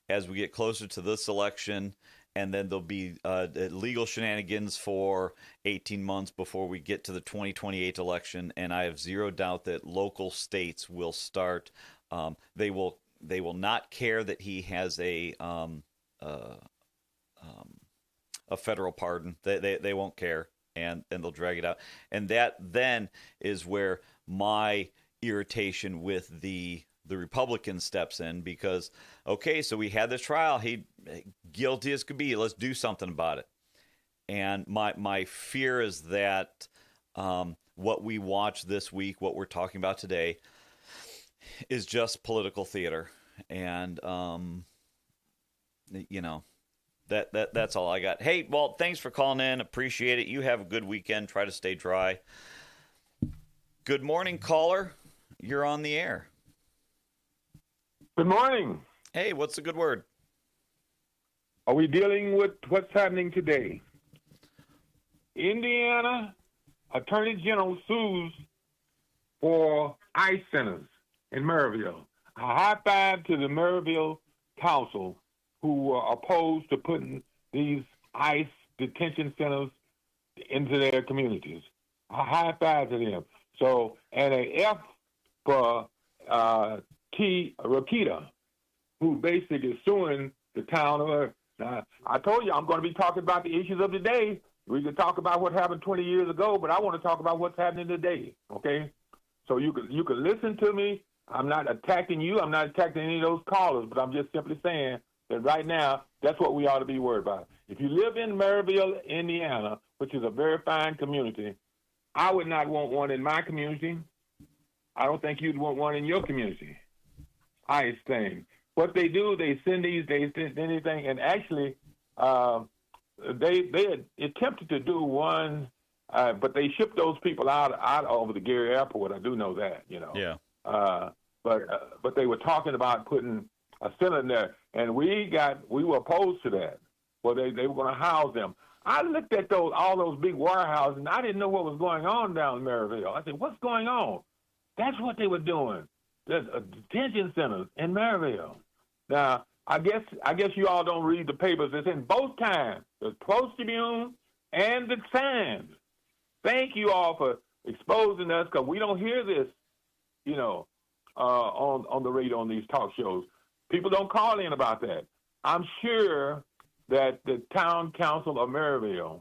as we get closer to this election, and then there'll be legal shenanigans for 18 months before we get to the 2028 election, and I have zero doubt that local states will start. They will not care that he has a federal pardon. They won't care, and they'll drag it out. And that then is where my irritation with the Republican steps in, because, okay, so we had this trial. He guilty as could be. Let's do something about it. And my fear is that what we watch this week, what we're talking about today, is just political theater. And, that's all I got. Hey, Walt, thanks for calling in. Appreciate it. You have a good weekend. Try to stay dry. Good morning, caller. You're on the air. Good morning. Hey, what's the good word? Are we dealing with what's happening today? Indiana Attorney General sues for ICE centers in Maryville. A high five to the Maryville Council, who are opposed to putting these ICE detention centers into their communities. A high five to them. So, and an F for T. Rakita, who basically is suing the town of. I told you I'm going to be talking about the issues of the day. We can talk about what happened 20 years ago, but I want to talk about what's happening today. Okay, so you can listen to me. I'm not attacking you. I'm not attacking any of those callers, but I'm just simply saying that right now that's what we ought to be worried about. If you live in Maryville, Indiana, which is a very fine community, I would not want one in my community. I don't think you'd want one in your community. ICE thing. What they do, they send anything, and actually, they attempted to do one, but they shipped those people out over the Gary Airport. I do know that, Yeah. But they were talking about putting a center in there, and we were opposed to that. Well, they were going to house them. I looked at all those big warehouses, and I didn't know what was going on down in Maryville. I said, what's going on? That's what they were doing. There's detention centers in Maryville. Now, I guess you all don't read the papers. It's in both times, the Post-Tribune and the Times. Thank you all for exposing us, because we don't hear this, on the radio on these talk shows. People don't call in about that. I'm sure that the town council of Maryville,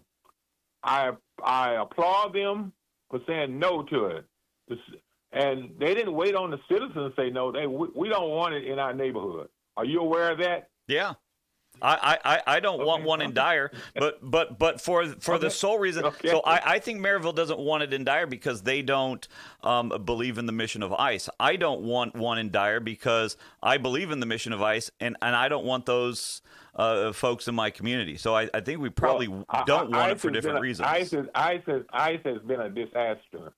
I applaud them for saying no to it. And they didn't wait on the citizens to say no. We don't want it in our neighborhood. Are you aware of that? Yeah. I don't want one in Dyer, but for the sole reason. Okay. So I think Maryville doesn't want it in Dyer because they don't believe in the mission of ICE. I don't want one in Dyer because I believe in the mission of ICE, and I don't want those folks in my community. So I think we probably don't want it for different reasons. ICE has been a disaster.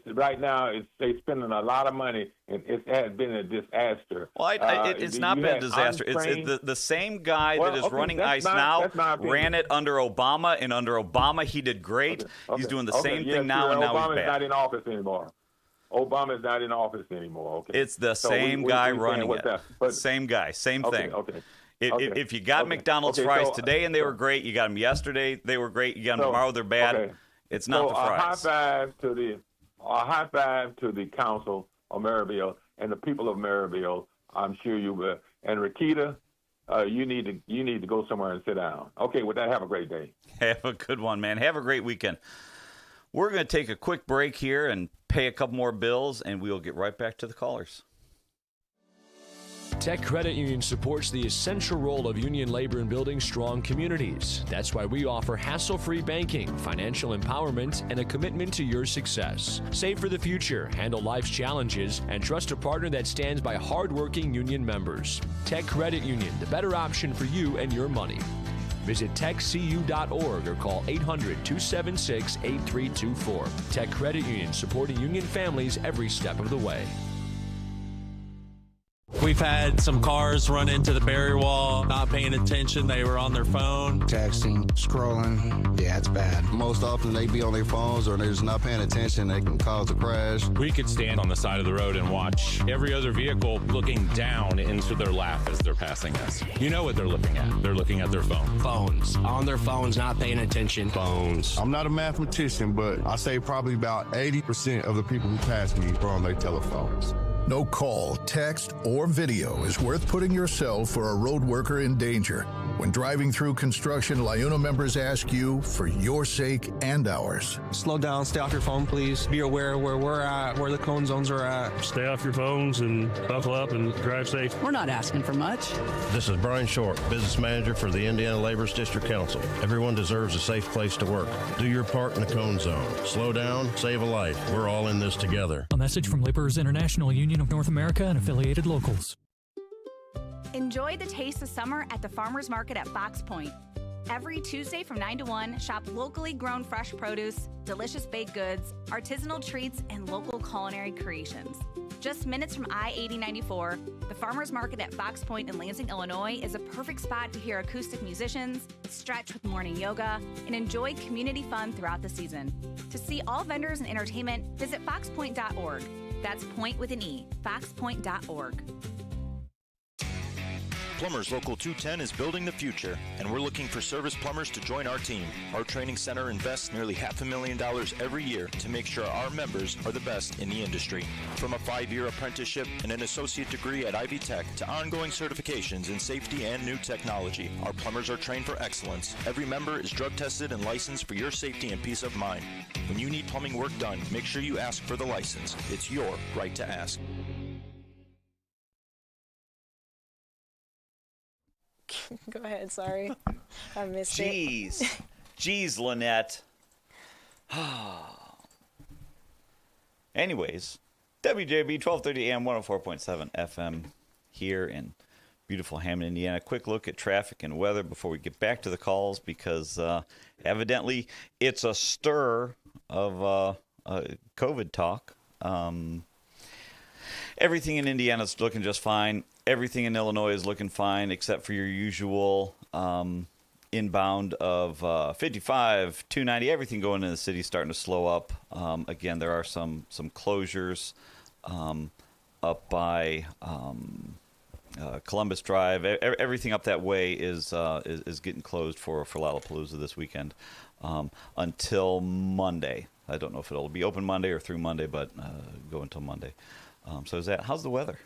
Right now, they're spending a lot of money, and it has been a disaster. Well, it's not been a disaster. It's the same guy that is running ICE now ran it under Obama, and under Obama he did great. Okay. He's doing the same thing now, and now Obama's he's bad. not in office anymore. Obama's not in office anymore. Okay. It's the same guy running it. Same guy, same thing. Okay. If you got McDonald's fries today and they were great, you got them yesterday, they were great. You got them tomorrow, they're bad. Okay. It's not the fries. A high five to the council of Maryville and the people of Maryville. I'm sure you will. And Rakita, you need to go somewhere and sit down. Okay, with that, have a great day. Have a good one, man. Have a great weekend. We're going to take a quick break here and pay a couple more bills, and we'll get right back to the callers. Tech Credit Union supports the essential role of union labor in building strong communities. That's why we offer hassle-free banking, financial empowerment, and a commitment to your success. Save for the future, handle life's challenges, and trust a partner that stands by hardworking union members. Tech Credit Union, the better option for you and your money. Visit techcu.org or call 800-276-8324. Tech Credit Union, supporting union families every step of the way. We've had some cars run into the barrier wall, not paying attention. They were on their phone. Texting, scrolling. Yeah, it's bad. Most often they be on their phones or they're just not paying attention. They can cause a crash. We could stand on the side of the road and watch every other vehicle looking down into their lap as they're passing us. You know what they're looking at. They're looking at their phone. Phones. On their phones, not paying attention. Phones. I'm not a mathematician, but I say probably about 80% of the people who pass me are on their telephones. No call, text, or video is worth putting yourself or a road worker in danger. When driving through construction, LIUNA members ask you for your sake and ours. Slow down, stay off your phone, please. Be aware where we're at, where the cone zones are at. Stay off your phones and buckle up and drive safe. We're not asking for much. This is Brian Short, Business Manager for the Indiana Labor's District Council. Everyone deserves a safe place to work. Do your part in the cone zone. Slow down, save a life. We're all in this together. A message from Laborers International Union of North America and affiliated locals. Enjoy the taste of summer at the Farmers Market at Fox Point. Every Tuesday from 9 to 1, shop locally grown fresh produce, delicious baked goods, artisanal treats, and local culinary creations. Just minutes from I-8094, the Farmers Market at Fox Point in Lansing, Illinois is a perfect spot to hear acoustic musicians, stretch with morning yoga, and enjoy community fun throughout the season. To see all vendors and entertainment, visit foxpoint.org. That's point with an E, foxpoint.org. Plumbers Local 210 is building the future, and we're looking for service plumbers to join our team. Our training center invests nearly $500,000 every year to make sure our members are the best in the industry. From a 5-year apprenticeship and an associate degree at Ivy Tech to ongoing certifications in safety and new technology, our plumbers are trained for excellence. Every member is drug tested and licensed for your safety and peace of mind. When you need plumbing work done, make sure you ask for the license. It's your right to ask. Go ahead, sorry. I missed it. Jeez, Lynette. Anyways, WJB 1230 AM 104.7 FM here in beautiful Hammond, Indiana. Quick look at traffic and weather before we get back to the calls because evidently it's a stir of COVID talk. Everything in Indiana is looking just fine. Everything in Illinois is looking fine except for your usual inbound of 55, 290. Everything going into the city is starting to slow up. Again, there are some closures up by Columbus Drive. Everything up that way is getting closed for Lollapalooza this weekend until Monday. I don't know if it'll be open Monday or through Monday, but go until Monday. So how's the weather?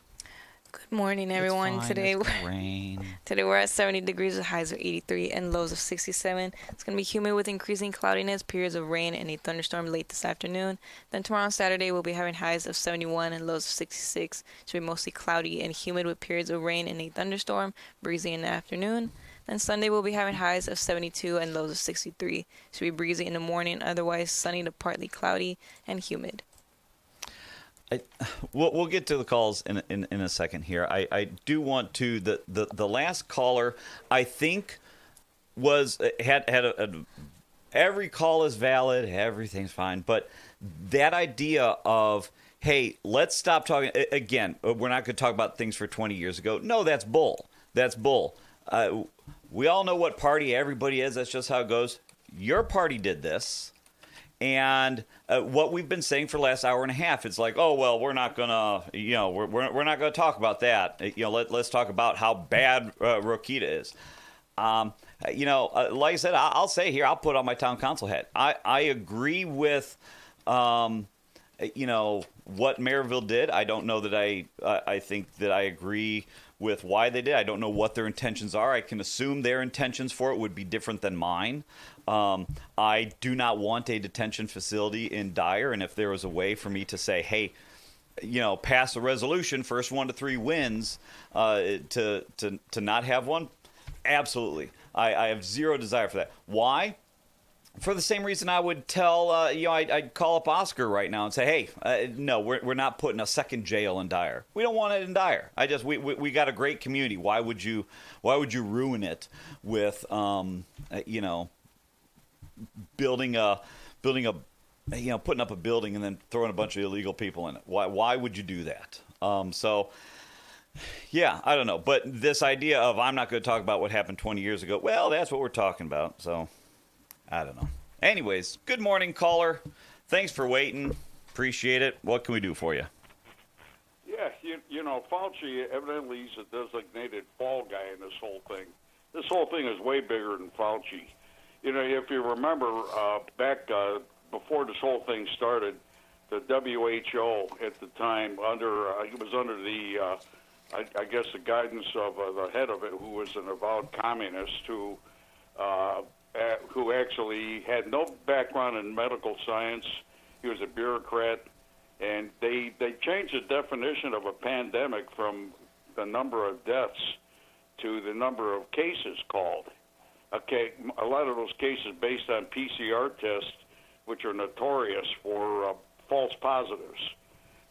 Good morning, everyone. It's fine. Today It's rain. Today we're at 70 degrees with highs of 83 and lows of 67. It's going to be humid with increasing cloudiness, periods of rain, and a thunderstorm late this afternoon. Then tomorrow, Saturday, we'll be having highs of 71 and lows of 66. It should be mostly cloudy and humid with periods of rain and a thunderstorm, breezy in the afternoon. And Sunday we'll be having highs of 72 and lows of 63. Should be breezy in the morning, otherwise sunny to partly cloudy and humid. We'll get to the calls in a second here. I do want to the last caller I think had every call is valid, everything's fine, but that idea of, hey, let's stop talking again. We're not going to talk about things for 20 years ago. No, that's bull. That's bull. We all know what party everybody is. That's just how it goes. Your party did this. And what we've been saying for the last hour and a half, it's like, oh, well, we're not going to, we're not going to talk about that. Let's talk about how bad Rokita is. Like I said, I'll say here, I'll put on my town council hat. I agree with, what Maryville did. I don't know that I think that I agree with why they did. I don't know what their intentions are. I can assume their intentions for it would be different than mine. I do not want a detention facility in Dyer, and if there was a way for me to say, hey, pass a resolution, first 1 to 3 wins, to not have one, absolutely. I have zero desire for that. Why? For the same reason I would tell, I'd call up Oscar right now and say, hey, no, we're not putting a second jail in Dyer. We don't want it in Dyer. We got a great community. Why would you ruin it with, putting up a building and then throwing a bunch of illegal people in it? Why would you do that? Yeah, I don't know. But this idea of I'm not going to talk about what happened 20 years ago, well, that's what we're talking about. So I don't know. Anyways, good morning, caller. Thanks for waiting. Appreciate it. What can we do for you? Yeah, Fauci evidently is a designated fall guy in this whole thing. This whole thing is way bigger than Fauci. If you remember back before this whole thing started, the WHO at the time, it was under the, I guess, the guidance of the head of it, who was an avowed communist who actually had no background in medical science. He was a bureaucrat, and they changed the definition of a pandemic from the number of deaths to the number of cases called. Okay, a lot of those cases based on PCR tests, which are notorious for false positives.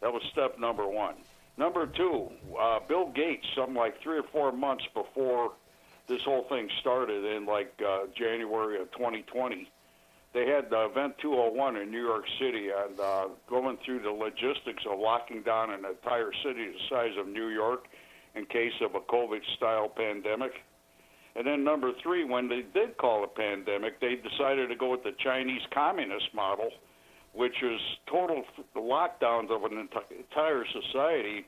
That was step number one. Number two, Bill Gates, something like 3 or 4 months before this whole thing started in January of 2020, they had Event 201 in New York City and going through the logistics of locking down an entire city the size of New York in case of a COVID-style pandemic. And then number three, when they did call a pandemic, they decided to go with the Chinese communist model, which is total lockdowns of an entire society,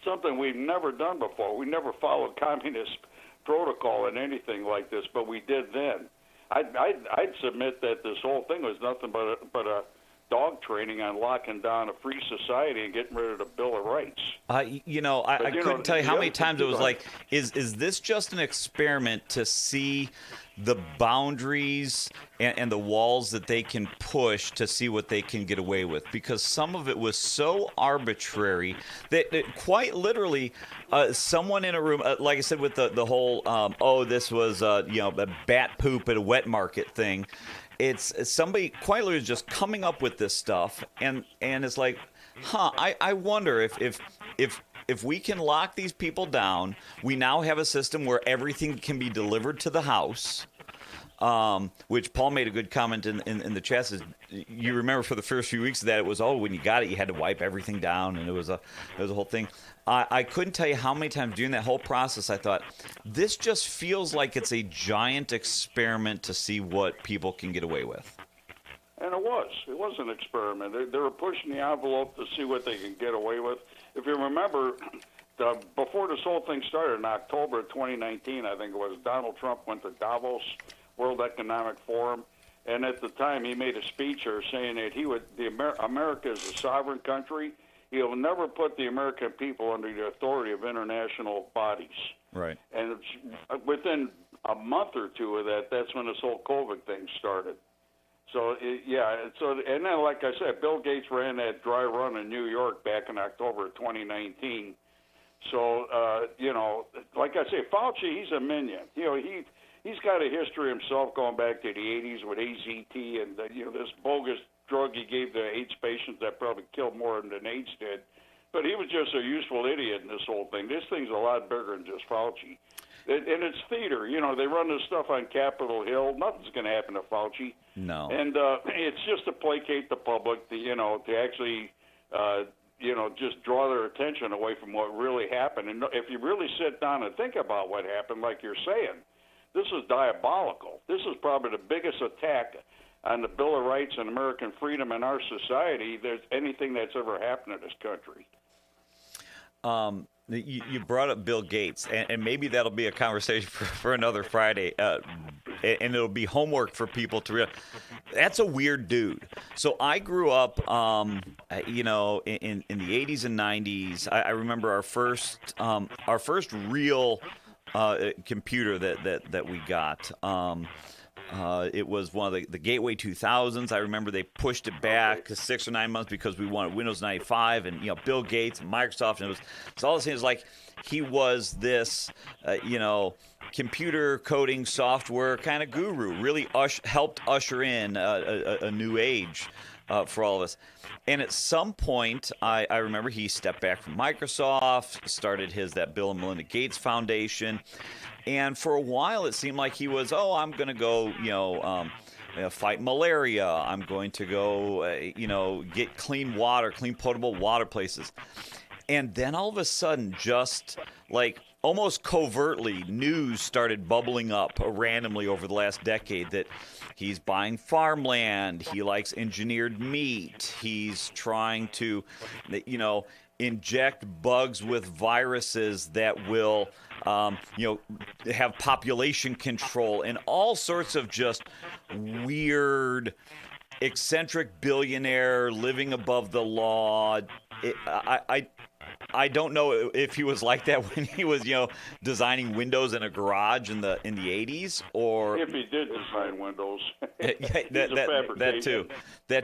something we've never done before. We never followed communist protocol in anything like this, but we did then. I'd submit that this whole thing was nothing but a dog training on locking down a free society and getting rid of the Bill of Rights. I couldn't tell you how many times it was like, is this just an experiment to see the boundaries and the walls that they can push to see what they can get away with? Because some of it was so arbitrary that quite literally someone in a room, like I said with the whole, this was, a bat poop at a wet market thing. It's somebody quite literally just coming up with this stuff, and it's like, I wonder if we can lock these people down. We now have a system where everything can be delivered to the house, which Paul made a good comment in the chat. Says, you remember for the first few weeks of that, it was, when you got it, you had to wipe everything down, and it was a whole thing. I couldn't tell you how many times during that whole process I thought, this just feels like it's a giant experiment to see what people can get away with. And it was an experiment. They were pushing the envelope to see what they can get away with. If you remember, before this whole thing started in October of 2019, I think it was, Donald Trump went to Davos, World Economic Forum, and at the time he made a speech there saying that America is a sovereign country. He'll never put the American people under the authority of international bodies. Right. And within a month or two of that, that's when this whole COVID thing started. So, and then, like I said, Bill Gates ran that dry run in New York back in October of 2019 So, like I say, Fauci, he's a minion. He's got a history himself going back to the 80s with AZT and, this bogus drug he gave to AIDS patients that probably killed more than AIDS did. But he was just a useful idiot in this whole thing. This thing's a lot bigger than just Fauci. And it's theater. They run this stuff on Capitol Hill. Nothing's going to happen to Fauci. No. And it's just to placate the public, to actually, just draw their attention away from what really happened. And if you really sit down and think about what happened, like you're saying, this is diabolical. This is probably the biggest attack on the Bill of Rights and American freedom in our society there's anything that's ever happened in this country. You brought up Bill Gates, and maybe that'll be a conversation for another Friday, and it'll be homework for people to realize. That's a weird dude. So I grew up, in the 80s and 90s. I remember our first real computer that we got. It was one of the Gateway 2000s. I remember they pushed it back 6 or 9 months because we wanted Windows 95 and Bill Gates and Microsoft, and it's all the same. It was like he was this computer coding software kind of guru. Really helped usher in a new age for all of us. And at some point, I remember he stepped back from Microsoft, started that Bill and Melinda Gates Foundation. And for a while, it seemed like he was, I'm going to go, fight malaria. I'm going to go, get clean water, clean potable water places. And then all of a sudden, just like almost covertly, news started bubbling up randomly over the last decade that he's buying farmland. He likes engineered meat. He's trying to, inject bugs with viruses that will, have population control and all sorts of just weird, eccentric billionaire living above the law. I don't know if he was like that when he was, designing windows in a garage in the 80s, or if he did design windows. that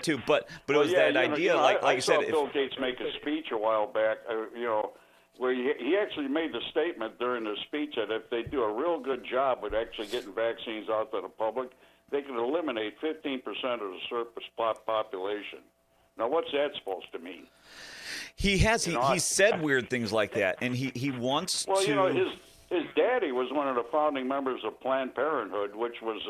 too. But it was that idea, like you said. I saw Bill Gates make a speech a while back, where he actually made the statement during the speech that if they do a real good job with actually getting vaccines out to the public, they can eliminate 15% of the surplus population. Now, what's that supposed to mean? He said weird things like that, and he wants to. Well, his daddy was one of the founding members of Planned Parenthood, which was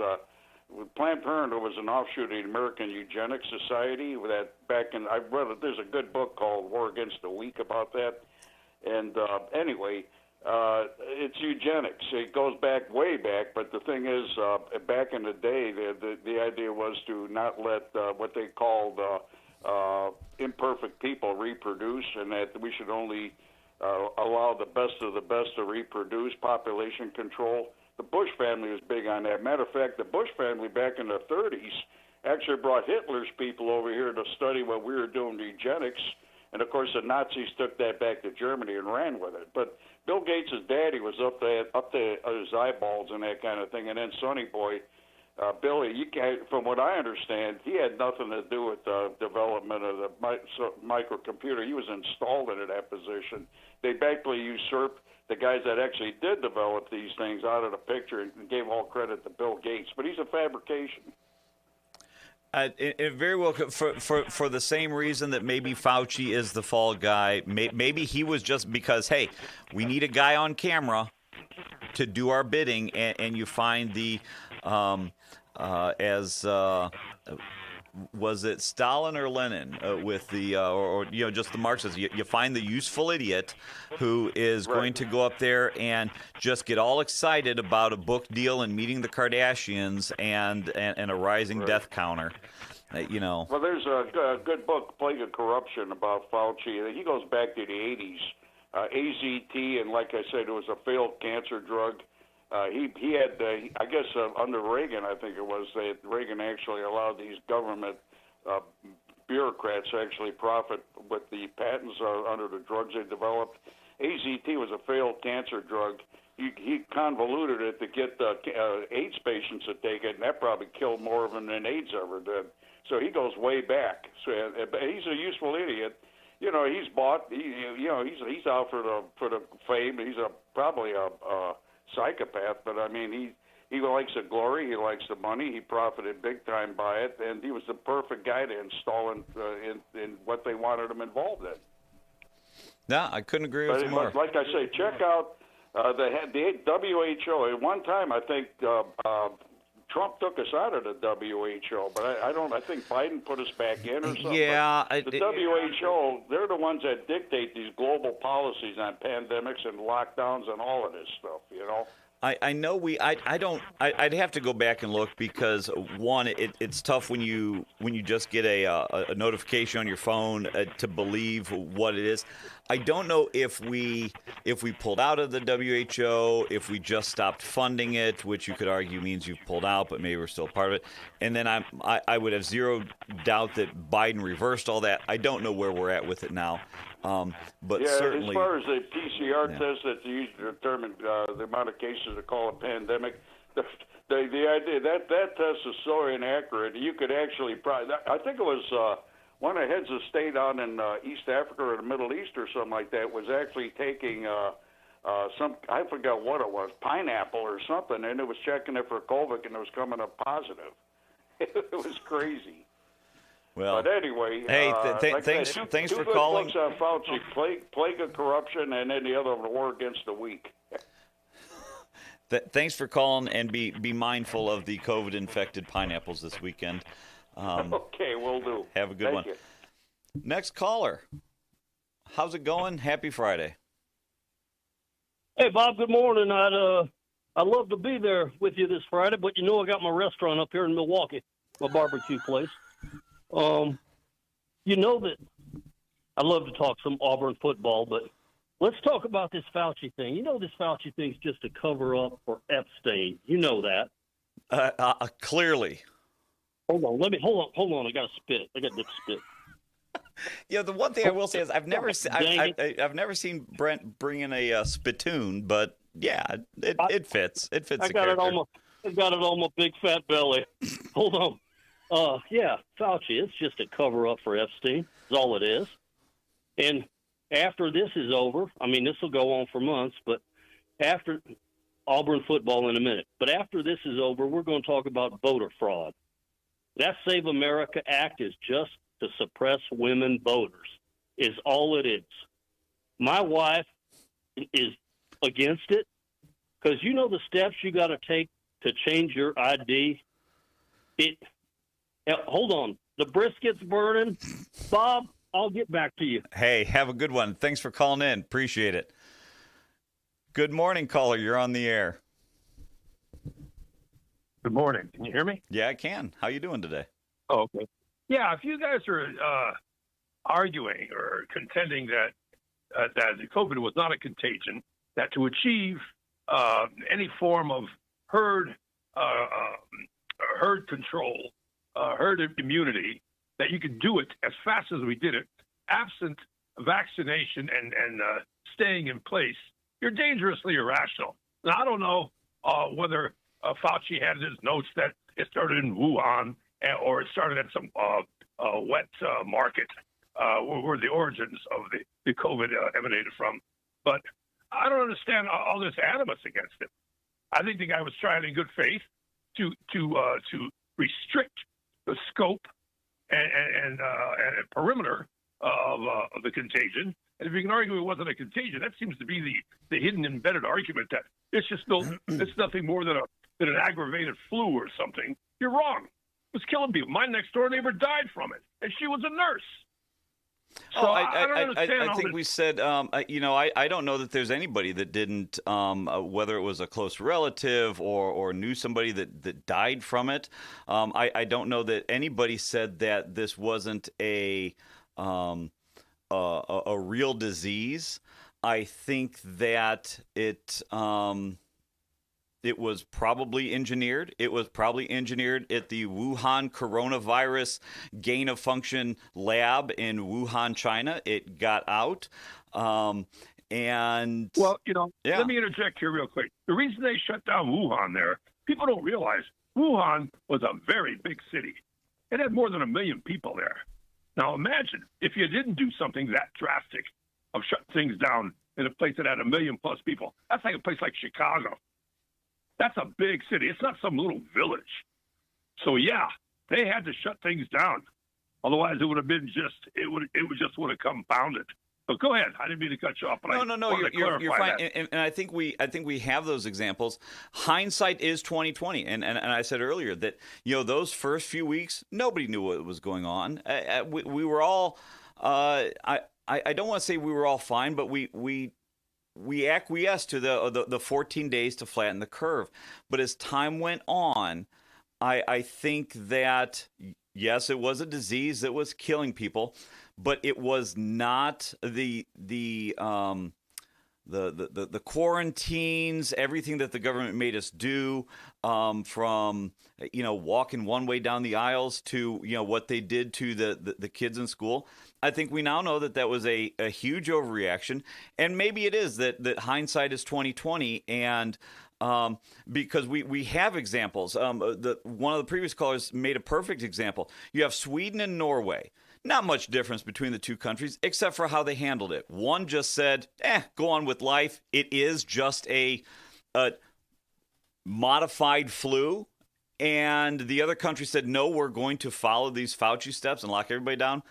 Planned Parenthood was an offshoot of the American Eugenics Society. That I read it. There's a good book called War Against the Weak about that. And anyway, it's eugenics. It goes way back. But the thing is, back in the day, the idea was to not let what they called imperfect people reproduce, and that we should only allow the best of the best to reproduce, population control. The Bush family was big on that. Matter of fact, the Bush family back in the 30s actually brought Hitler's people over here to study what we were doing to eugenics. And, of course, the Nazis took that back to Germany and ran with it. But Bill Gates' daddy was up to his eyeballs and that kind of thing. And then Sonny Boy, Billy, from what I understand, he had nothing to do with the development of the microcomputer. He was installed into that position. They basically usurped the guys that actually did develop these things out of the picture and gave all credit to Bill Gates. But he's a fabrication. It very well for the same reason that maybe Fauci is the fall guy. Maybe he was just because, hey, we need a guy on camera to do our bidding, and you find the was it Stalin or Lenin with the or just the Marxists? You find the useful idiot who is going to go up there and just get all excited about a book deal and meeting the Kardashians and a rising death counter. Well, there's a good book, Plague of Corruption, about Fauci. He goes back to the 80s. AZT, and like I said, it was a failed cancer drug. He had, I guess, under Reagan, I think it was, Reagan actually allowed these government bureaucrats to actually profit with the patents under the drugs they developed. AZT was a failed cancer drug. He convoluted it to get AIDS patients to take it, and that probably killed more of them than AIDS ever did. So he goes way back. So he's a useful idiot. he's bought. He's out for the fame. He's probably a psychopath, but I mean, he likes the glory. He likes the money. He profited big time by it, and he was the perfect guy to install in what they wanted him involved in. No, I couldn't agree with you more. Like I say, check out the WHO. At one time, I think Trump took us out of the WHO, but I think Biden put us back in or something. Yeah, the WHO, they're the ones that dictate these global policies on pandemics and lockdowns and all of this stuff. I know I'd have to go back and look because one, it's tough when you just get a notification on your phone to believe what it is. I don't know if we pulled out of the WHO, if we just stopped funding it, which you could argue means you've pulled out, but maybe we're still part of it. And then I would have zero doubt that Biden reversed all that. I don't know where we're at with it now. But yeah, certainly, as far as the PCR test that's used to determine the amount of cases to call a pandemic, the idea that test is so inaccurate. You could actually I think it was one of the heads of state out in East Africa or the Middle East or something like that was actually taking I forgot what it was, pineapple or something, and it was checking it for COVID and it was coming up positive. It was crazy. Well, but anyway, hey, thanks two for good calling. books on Fauci, Plague of Corruption, and then the other one, War Against the Weak. Thanks for calling, and be mindful of the COVID-infected pineapples this weekend. Okay, will do. Have a good Thank one. you. Next caller. How's it going? Happy Friday. Hey, Bob, good morning. I'd love to be there with you this Friday, but I got my restaurant up here in Milwaukee, my barbecue place. That I love to talk some Auburn football, but let's talk about this Fauci thing. This Fauci thing's just a cover-up for Epstein. You know that. Clearly. Hold on. I got to spit. I got to spit. The one thing I will say is I've never seen Brent bring in a spittoon, but yeah, it fits. It fits. I got it on my big fat belly. Hold on. Yeah, Fauci, it's just a cover-up for Epstein. That's all it is. And after this is over, this will go on for months, but after Auburn football in a minute. But after this is over, we're going to talk about voter fraud. That Save America Act is just to suppress women voters, is all it is. My wife is against it because the steps you got to take to change your ID. Hold on. The brisket's burning. Bob, I'll get back to you. Hey, have a good one. Thanks for calling in. Appreciate it. Good morning, caller. You're on the air. Good morning. Can you hear me? Yeah, I can. How you doing today? Oh, okay. Yeah, if you guys are arguing or contending that the COVID was not a contagion, that to achieve any form of herd control, herd immunity, that you could do it as fast as we did it, absent vaccination and staying in place, you're dangerously irrational. Now, I don't know whether Fauci had in his notes that it started in Wuhan or it started at some wet market where the origins of the COVID emanated from. But I don't understand all this animus against him. I think the guy was trying in good faith to restrict the scope and perimeter of the contagion. And if you can argue it wasn't a contagion, that seems to be the hidden embedded argument that it's just it's nothing more than an aggravated flu or something. You're wrong. It was killing people. My next door neighbor died from it, and she was a nurse. So I don't understand. I think we said, I don't know that there's anybody that didn't, whether it was a close relative or knew somebody that died from it. I don't know that anybody said that this wasn't a real disease. I think that it was probably engineered. It was probably engineered at the Wuhan coronavirus gain of function lab in Wuhan, China. It got out. Let me interject here real quick. The reason they shut down Wuhan there, people don't realize Wuhan was a very big city. It had more than 1 million people there. Now imagine if you didn't do something that drastic of shut things down in a place that had 1 million plus people. That's like a place like Chicago. That's a big city. It's not some little village. So yeah, they had to shut things down. Otherwise, it would have been it would just have compounded. But go ahead. I didn't mean to cut you off. But No. You're fine. And I think we have those examples. Hindsight is 2020, and I said earlier that those first few weeks nobody knew what was going on. We were all. I don't want to say we were all fine, but we acquiesced to the 14 days to flatten the curve. But as time went on, I think that yes, it was a disease that was killing people. But it was not the quarantines, everything that the government made us do, from walking one way down the aisles to what they did to the kids in school. I think we now know that was a huge overreaction, and maybe it is that hindsight is 2020, and because we have examples. One of the previous callers made a perfect example. You have Sweden and Norway. Not much difference between the two countries, except for how they handled it. One just said, go on with life. It is just a modified flu. And the other country said, no, we're going to follow these Fauci steps and lock everybody down.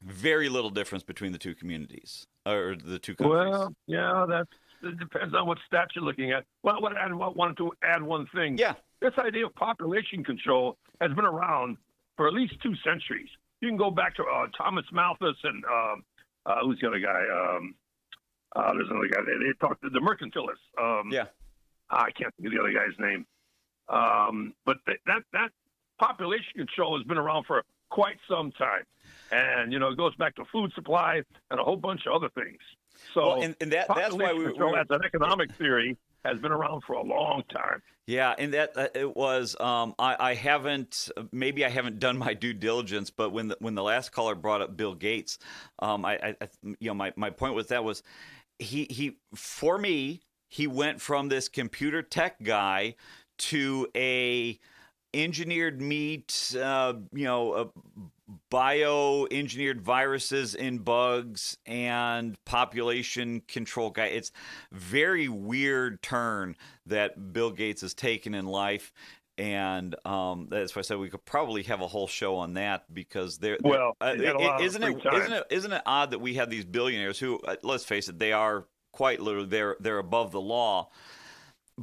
Very little difference between the two communities, or the two countries. Well, yeah, it depends on what stats you're looking at. Well, I wanted to add one thing. Yeah. This idea of population control has been around for at least 2 centuries. You can go back to Thomas Malthus and who's the other guy? There's another guy. They talked to the mercantilists. Yeah. I can't think of the other guy's name. But that population control has been around for quite some time. And, it goes back to food supply and a whole bunch of other things. So and that's why control as an economic theory has been around for a long time. Yeah, and that it was. I haven't done my due diligence, but when the last caller brought up Bill Gates, my point with that was he for me he went from this computer tech guy to a engineered meat, bioengineered viruses in bugs and population control guy. It's very weird turn that Bill Gates has taken in life. And that's why I said we could probably have a whole show on that, because isn't it odd that we have these billionaires who, let's face it, they are quite literally they're above the law.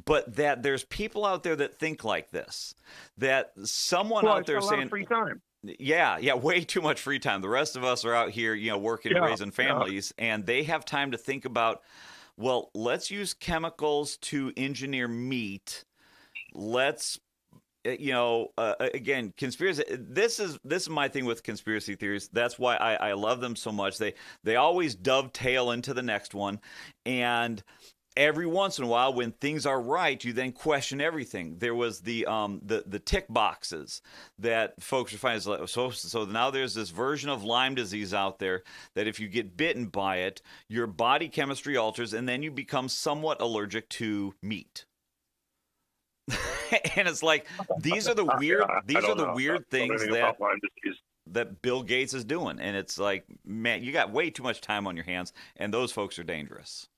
But that there's people out there that think like this, that someone out there saying free time. Yeah, way too much free time. The rest of us are out here, working and raising families, and they have time to think about, well, let's use chemicals to engineer meat. Let's, again, conspiracy. This is my thing with conspiracy theories. That's why I love them so much. They always dovetail into the next one, and every once in a while, when things are right, you then question everything. There was the tick boxes that folks are finding. So now there's this version of Lyme disease out there that if you get bitten by it, your body chemistry alters, and then you become somewhat allergic to meat. And it's like these are the weird things that Bill Gates is doing, and it's like, man, you got way too much time on your hands, and those folks are dangerous.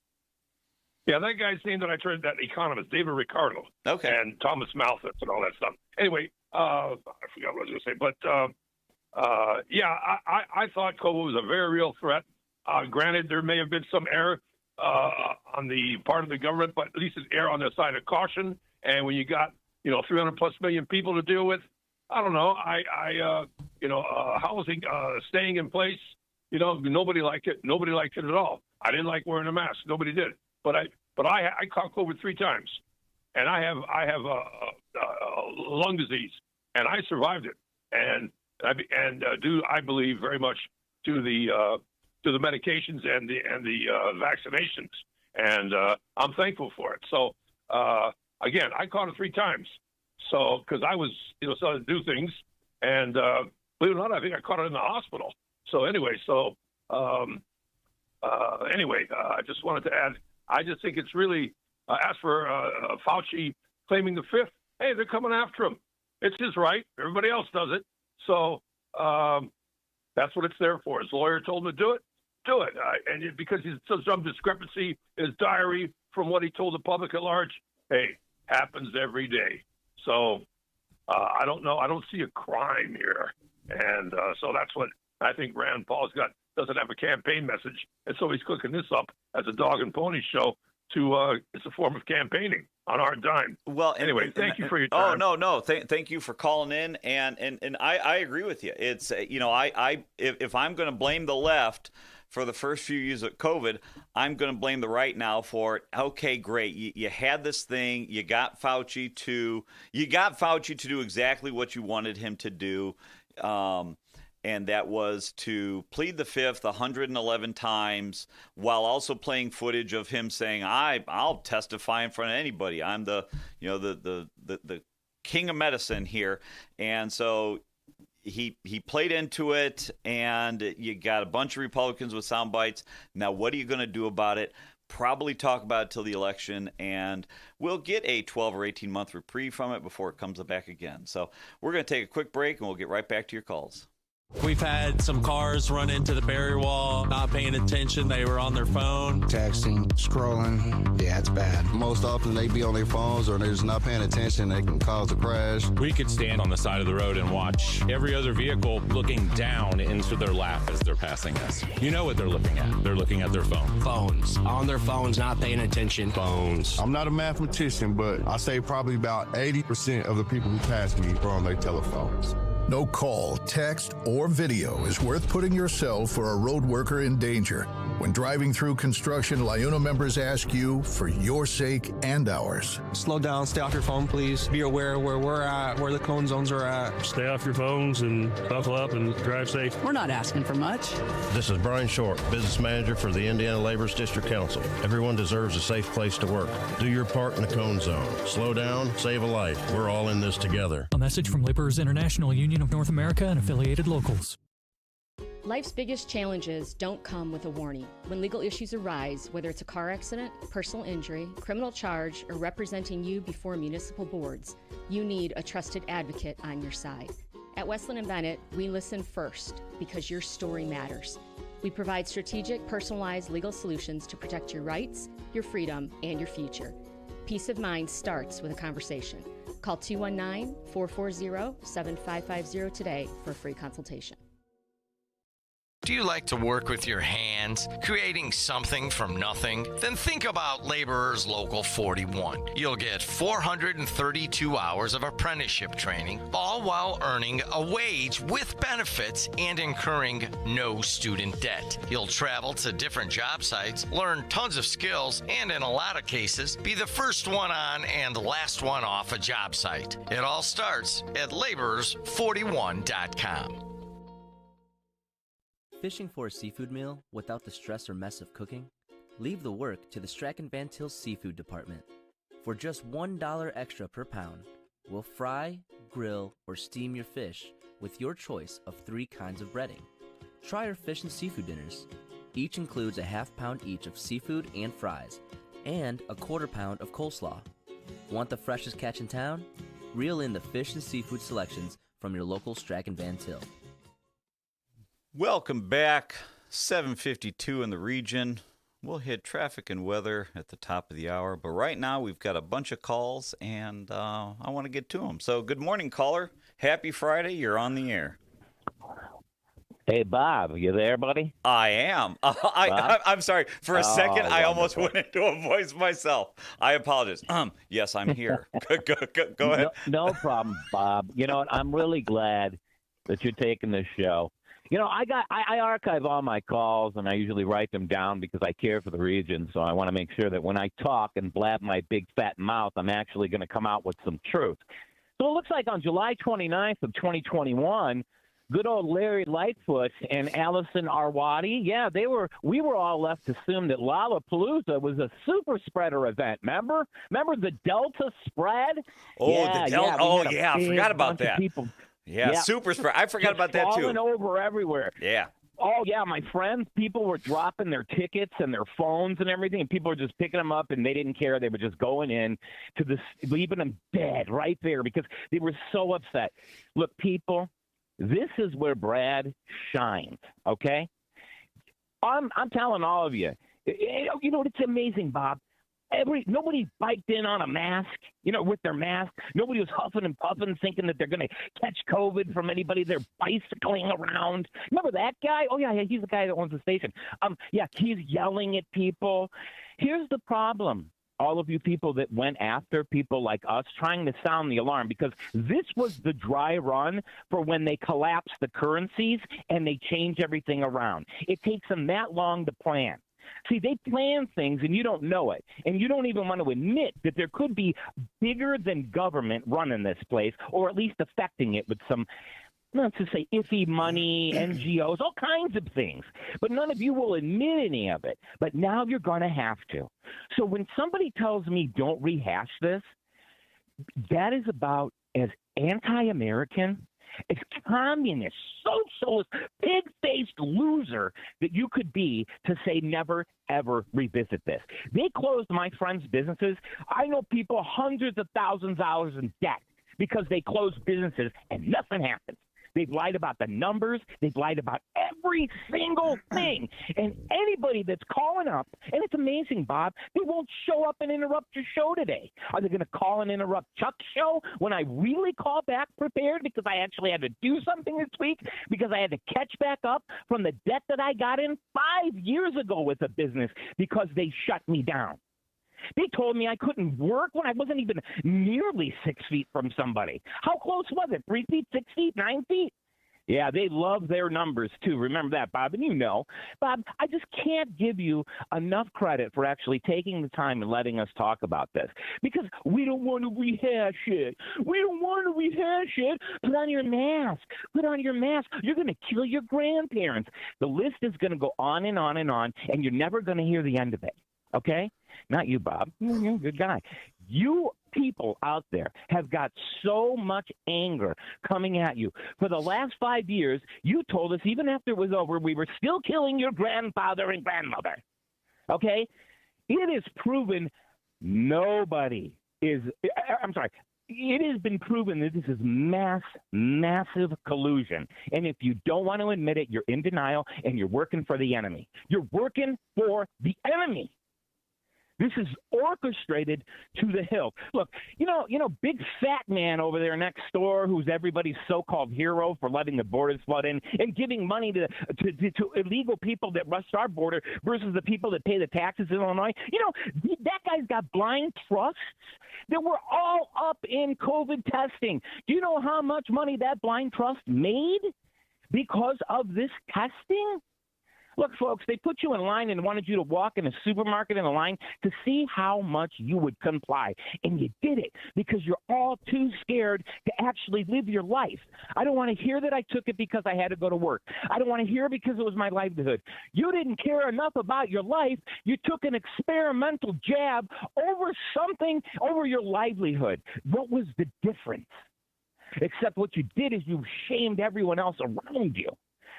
Yeah, that guy's name that I turned, that economist, David Ricardo. Okay. And Thomas Malthus and all that stuff. Anyway, I forgot what I was going to say. But, I thought COVID was a very real threat. Granted, there may have been some error on the part of the government, but at least it's error on the side of caution. And when you got, 300 plus million people to deal with, I don't know. Housing staying in place, nobody liked it. Nobody liked it at all. I didn't like wearing a mask. Nobody did. But I caught COVID 3 times, and I have lung disease, and I survived it, and due, I believe, very much to the medications and the vaccinations, and I'm thankful for it. So again, I caught it 3 times, so because I was starting to do things, and believe it or not, I think I caught it in the hospital. So anyway, I just wanted to add. I just think it's really, as for Fauci claiming the 5th, hey, they're coming after him. It's his right. Everybody else does it. So, That's what it's there for. His lawyer told him to do it. Do it. Because he's some discrepancy in his diary from what he told the public at large, hey, happens every day. So I don't know. I don't see a crime here. And so that's what I think Rand Paul's doesn't have a campaign message. And so he's cooking this up as a dog and pony show it's a form of campaigning on our dime. Well, anyway, thank you for your time. Oh, no. Thank you for calling in. And I agree with you. It's, if I'm going to blame the left for the first few years of COVID, I'm going to blame the right now for it. Okay, great. You had this thing. You got Fauci to do exactly what you wanted him to do. And that was to plead the fifth 111 times while also playing footage of him saying, I'll testify in front of anybody. I'm the king of medicine here. And so he played into it, and you got a bunch of Republicans with sound bites. Now, what are you going to do about it? Probably talk about it till the election, and we'll get a 12 or 18-month reprieve from it before it comes back again. So we're going to take a quick break, and we'll get right back to your calls. We've had some cars run into the barrier wall, not paying attention. They were on their phone. Texting, scrolling. Yeah, it's bad. Most often they be on their phones or they're just not paying attention. They can cause a crash. We could stand on the side of the road and watch every other vehicle looking down into their lap as they're passing us. You know what they're looking at. They're looking at their phone. Phones. On their phones, not paying attention. Phones. I'm not a mathematician, but I say probably about 80% of the people who pass me are on their telephones. No call, text, or video is worth putting yourself or a road worker in danger. When driving through construction, LIUNA members ask you for your sake and ours. Slow down, stay off your phone, please. Be aware where we're at, where the cone zones are at. Stay off your phones and buckle up and drive safe. We're not asking for much. This is Brian Short, business manager for the Indiana Laborers District Council. Everyone deserves a safe place to work. Do your part in the cone zone. Slow down, save a life. We're all in this together. A message from Laborers International Union of North America and affiliated locals. Life's biggest challenges don't come with a warning. When legal issues arise, whether it's a car accident, personal injury, criminal charge, or representing you before municipal boards, you need a trusted advocate on your side. At Westland & Bennett, we listen first because your story matters. We provide strategic, personalized legal solutions to protect your rights, your freedom, and your future. Peace of mind starts with a conversation. Call 219-440-7550 today for a free consultation. Do you like to work with your hands, creating something from nothing? Then think about Laborers Local 41. You'll get 432 hours of apprenticeship training, all while earning a wage with benefits and incurring no student debt. You'll travel to different job sites, learn tons of skills, and in a lot of cases, be the first one on and last one off a job site. It all starts at laborers41.com. Fishing for a seafood meal without the stress or mess of cooking? Leave the work to the Strachan Van Til Seafood Department. For just $1 extra per pound, we'll fry, grill, or steam your fish with your choice of 3 kinds of breading. Try our fish and seafood dinners. Each includes a half pound each of seafood and fries, and a quarter pound of coleslaw. Want the freshest catch in town? Reel in the fish and seafood selections from your local Strachan Van Til. Welcome back. 7:52 in the region. We'll hit traffic and weather at the top of the hour, but right now we've got a bunch of calls, and I want to get to them. So good morning, caller. Happy Friday. You're on the air. Hey, Bob, you there, buddy? I am. I'm sorry. For a second, I almost went into a voice myself. I apologize. Yes, I'm here. Go ahead. No problem, Bob. You know what? I'm really glad that you're taking this show. You know, I archive all my calls, and I usually write them down because I care for the region. So I want to make sure that when I talk and blab my big fat mouth, I'm actually going to come out with some truth. So it looks like on July 29th of 2021, good old Larry Lightfoot and Allison Arwadi, we were all left to assume that Lollapalooza was a super spreader event. Remember the Delta spread? The Delta. I forgot about that. Super spread. I forgot about that too. Falling over everywhere. Yeah. Oh, yeah, my friends, people were dropping their tickets and their phones and everything. People were just picking them up, and they didn't care. They were just going in to leaving them dead right there because they were so upset. Look, people, This is where Brad shines, okay? I'm telling all of you, you know, it's amazing, Bob. Nobody biked in on a mask, you know, with their mask. Nobody was huffing and puffing, thinking that they're going to catch COVID from anybody they're bicycling around. Remember that guy? Oh, yeah, he's the guy that owns the station. Yeah, he's yelling at people. Here's the problem. All of you people that went after people like us trying to sound the alarm, because this was the dry run for when they collapse the currencies and they change everything around. It takes them that long to plan. See, they plan things and you don't know it. And you don't even want to admit that there could be bigger than government running this place, or at least affecting it with some, let's just say, iffy money, NGOs, all kinds of things. But none of you will admit any of it. But now you're going to have to. So when somebody tells me don't rehash this, that is about as anti-American, as communist, socialist, pig-faced loser that you could be to say never, ever revisit this. They closed my friends' businesses. I know people hundreds of thousands of dollars in debt because they closed businesses and nothing happened. They've lied about the numbers. They've lied about every single thing. And anybody that's calling up, and it's amazing, Bob, they won't show up and interrupt your show today. Are they going to call and interrupt Chuck's show when I really call back prepared because I actually had to do something this week, because I had to catch back up from the debt that I got in 5 years ago with a business because they shut me down? They told me I couldn't work when I wasn't even nearly 6 feet from somebody. How close was it? 3 feet, 6 feet, 9 feet? Yeah, they love their numbers, too. Remember that, Bob. And you know, Bob, I just can't give you enough credit for actually taking the time and letting us talk about this, because we don't want to rehash it. We don't want to rehash it. Put on your mask. Put on your mask. You're going to kill your grandparents. The list is going to go on and on and on, and you're never going to hear the end of it. Okay? Not you, Bob. You're a good guy. You people out there have got so much anger coming at you. For the last 5 years, you told us even after it was over, we were still killing your grandfather and grandmother. Okay? It is proven nobody is – I'm sorry. It has been proven that this is massive collusion. And if you don't want to admit it, you're in denial and you're working for the enemy. You're working for the enemy. This is orchestrated to the hilt. Look, you know, big fat man over there next door who's everybody's so-called hero for letting the borders flood in and giving money to illegal people that rush our border versus the people that pay the taxes in Illinois. You know, that guy's got blind trusts that were all up in COVID testing. Do you know how much money that blind trust made because of this testing? Look, folks, they put you in line and wanted you to walk in a supermarket in a line to see how much you would comply. And you did it because you're all too scared to actually live your life. I don't want to hear that I took it because I had to go to work. I don't want to hear it because it was my livelihood. You didn't care enough about your life. You took an experimental jab over your livelihood. What was the difference? Except what you did is you shamed everyone else around you.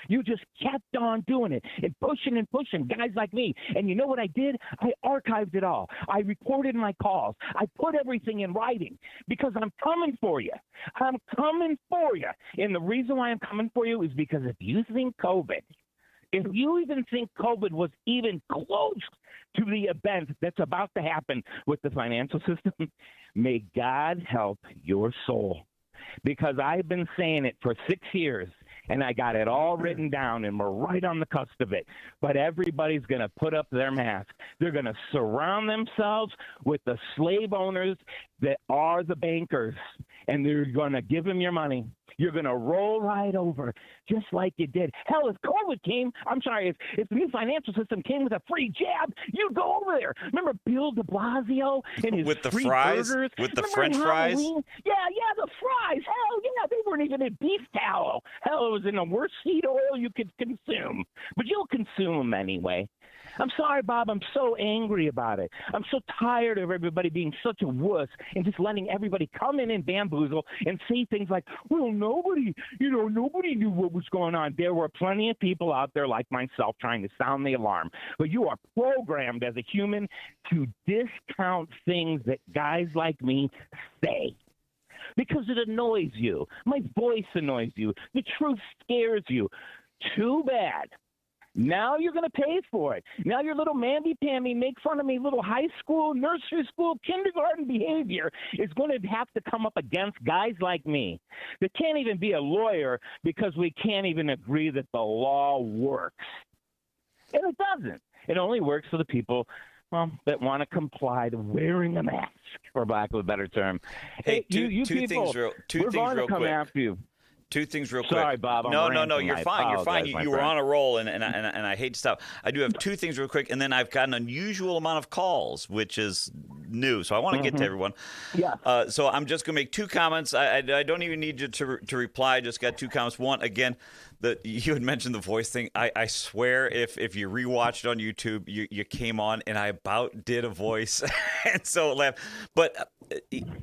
You just kept on doing it and pushing, guys like me. And you know what I did? I archived it all. I recorded my calls. I put everything in writing because I'm coming for you. I'm coming for you. And the reason why I'm coming for you is because if you think COVID, if you even think COVID was even close to the event that's about to happen with the financial system, may God help your soul. Because I've been saying it for 6 years. And I got it all written down, and we're right on the cusp of it. But everybody's going to put up their mask. They're going to surround themselves with the slave owners that are the bankers, and they're going to give them your money. You're going to roll right over, just like you did. Hell, if COVID came, if the new financial system came with a free jab, you'd go over there. Remember Bill de Blasio and his with the free fries? burgers? With the Remember French fries? Yeah, the fries. Hell, yeah, they weren't even in beef tallow. Hell, it was in the worst seed oil you could consume. But you'll consume them anyway. I'm sorry, Bob. I'm so angry about it. I'm so tired of everybody being such a wuss and just letting everybody come in and bamboozle and say things like, well, nobody knew what was going on. There were plenty of people out there like myself trying to sound the alarm. But you are programmed as a human to discount things that guys like me say. because it annoys you. My voice annoys you. The truth scares you. Too bad. Now you're going to pay for it. Now your little mamby-pamby, make fun of me, little high school, nursery school, kindergarten behavior is going to have to come up against guys like me that can't even be a lawyer because we can't even agree that the law works. And it doesn't. It only works for the people, well, that want to comply to wearing a mask, for lack of a better term. Hey, you two people, things real we're going to come quick. after you. Two things real quick. Sorry, Bob. No, ranting. you're fine. You're fine. You were friend. on a roll, and I hate to stop. I do have two things real quick, and then I've got an unusual amount of calls, which is new. So I want to get to everyone. Yeah. So I'm just going to make two comments. I don't even need you to reply. I just got two comments. One, again, you had mentioned the voice thing. I swear, if you rewatched on YouTube, you came on, and I about did a voice, and so laugh. But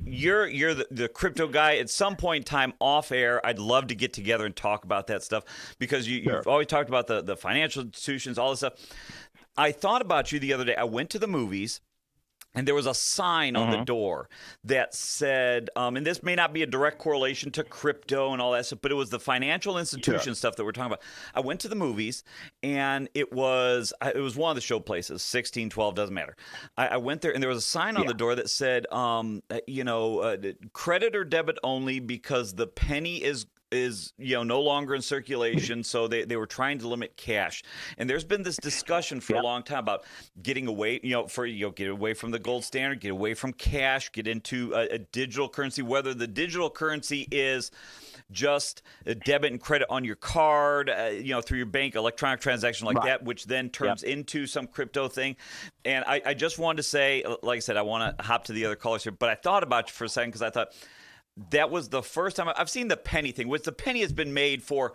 you're the crypto guy. At some point in time, off air, I'd love to get together and talk about that stuff because you've always talked about the financial institutions, all this stuff. I thought about you the other day. I went to the movies, and there was a sign on the door that said, and this may not be a direct correlation to crypto and all that stuff, but it was the financial institution stuff that we're talking about. I went to the movies, and it was one of the show places, 16, 12, doesn't matter. I went there, and there was a sign on the door that said, credit or debit only because the penny is no longer in circulation, so they were trying to limit cash. And there's been this discussion for a long time about getting away, get away from the gold standard, get away from cash, get into a digital currency, whether the digital currency is just a debit and credit on your card, through your bank, electronic transaction like that, which then turns into some crypto thing. And I just wanted to say, like I said, I want to hop to the other callers here, but I thought about you for a second because I thought, that was the first time I've seen the penny thing, which the penny has been made for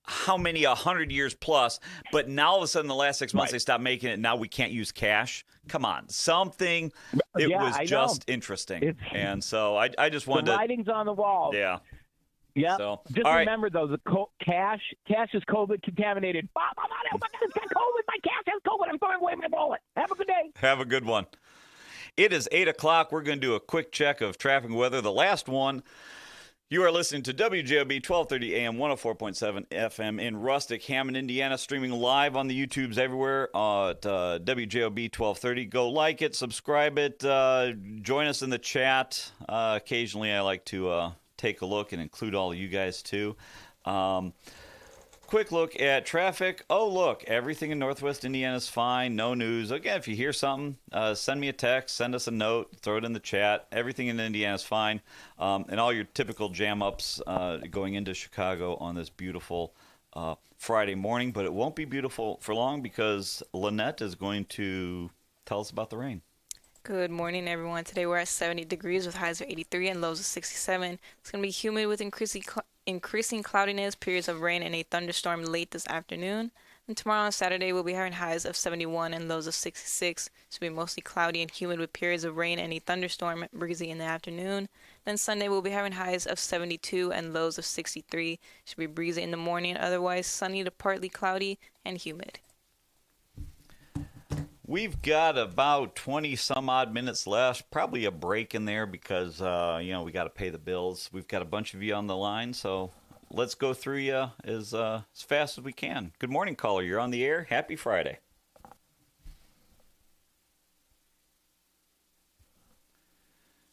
how many, 100 years plus, but now all of a sudden, the last 6 months, they stopped making it. Now we can't use cash. Come on, something. It was just interesting. And so I just wanted the writing's on the wall. Yeah. Yeah. So, just remember, though, the cash is COVID contaminated. Bob, I'm on it. It's got COVID. My cash has COVID. I'm throwing away my wallet. Have a good day. Have a good one. It is 8 o'clock. We're going to do a quick check of traffic and weather. The last one. You are listening to WJOB 1230 AM 104.7 FM in Rustic, Hammond, Indiana, streaming live on the YouTubes everywhere at WJOB 1230. Go like it, subscribe it, join us in the chat. Occasionally I like to take a look and include all of you guys too. Quick look at traffic. Oh, look, everything in Northwest Indiana is fine. No news. Again, if you hear something, send me a text, send us a note, throw it in the chat. Everything in Indiana is fine. And all your typical jam-ups going into Chicago on this beautiful Friday morning. But it won't be beautiful for long because Lynette is going to tell us about the rain. Good morning, everyone. Today we're at 70 degrees with highs of 83 and lows of 67. It's going to be humid with increasing cloudiness, periods of rain, and a thunderstorm late this afternoon. And tomorrow on Saturday, we'll be having highs of 71 and lows of 66. It's going to be mostly cloudy and humid with periods of rain and a thunderstorm, breezy in the afternoon. Then Sunday, we'll be having highs of 72 and lows of 63. Should be breezy in the morning, otherwise sunny to partly cloudy and humid. We've got about 20 some odd minutes left, probably a break in there because, we got to pay the bills. We've got a bunch of you on the line, so let's go through you as fast as we can. Good morning, caller. You're on the air. Happy Friday.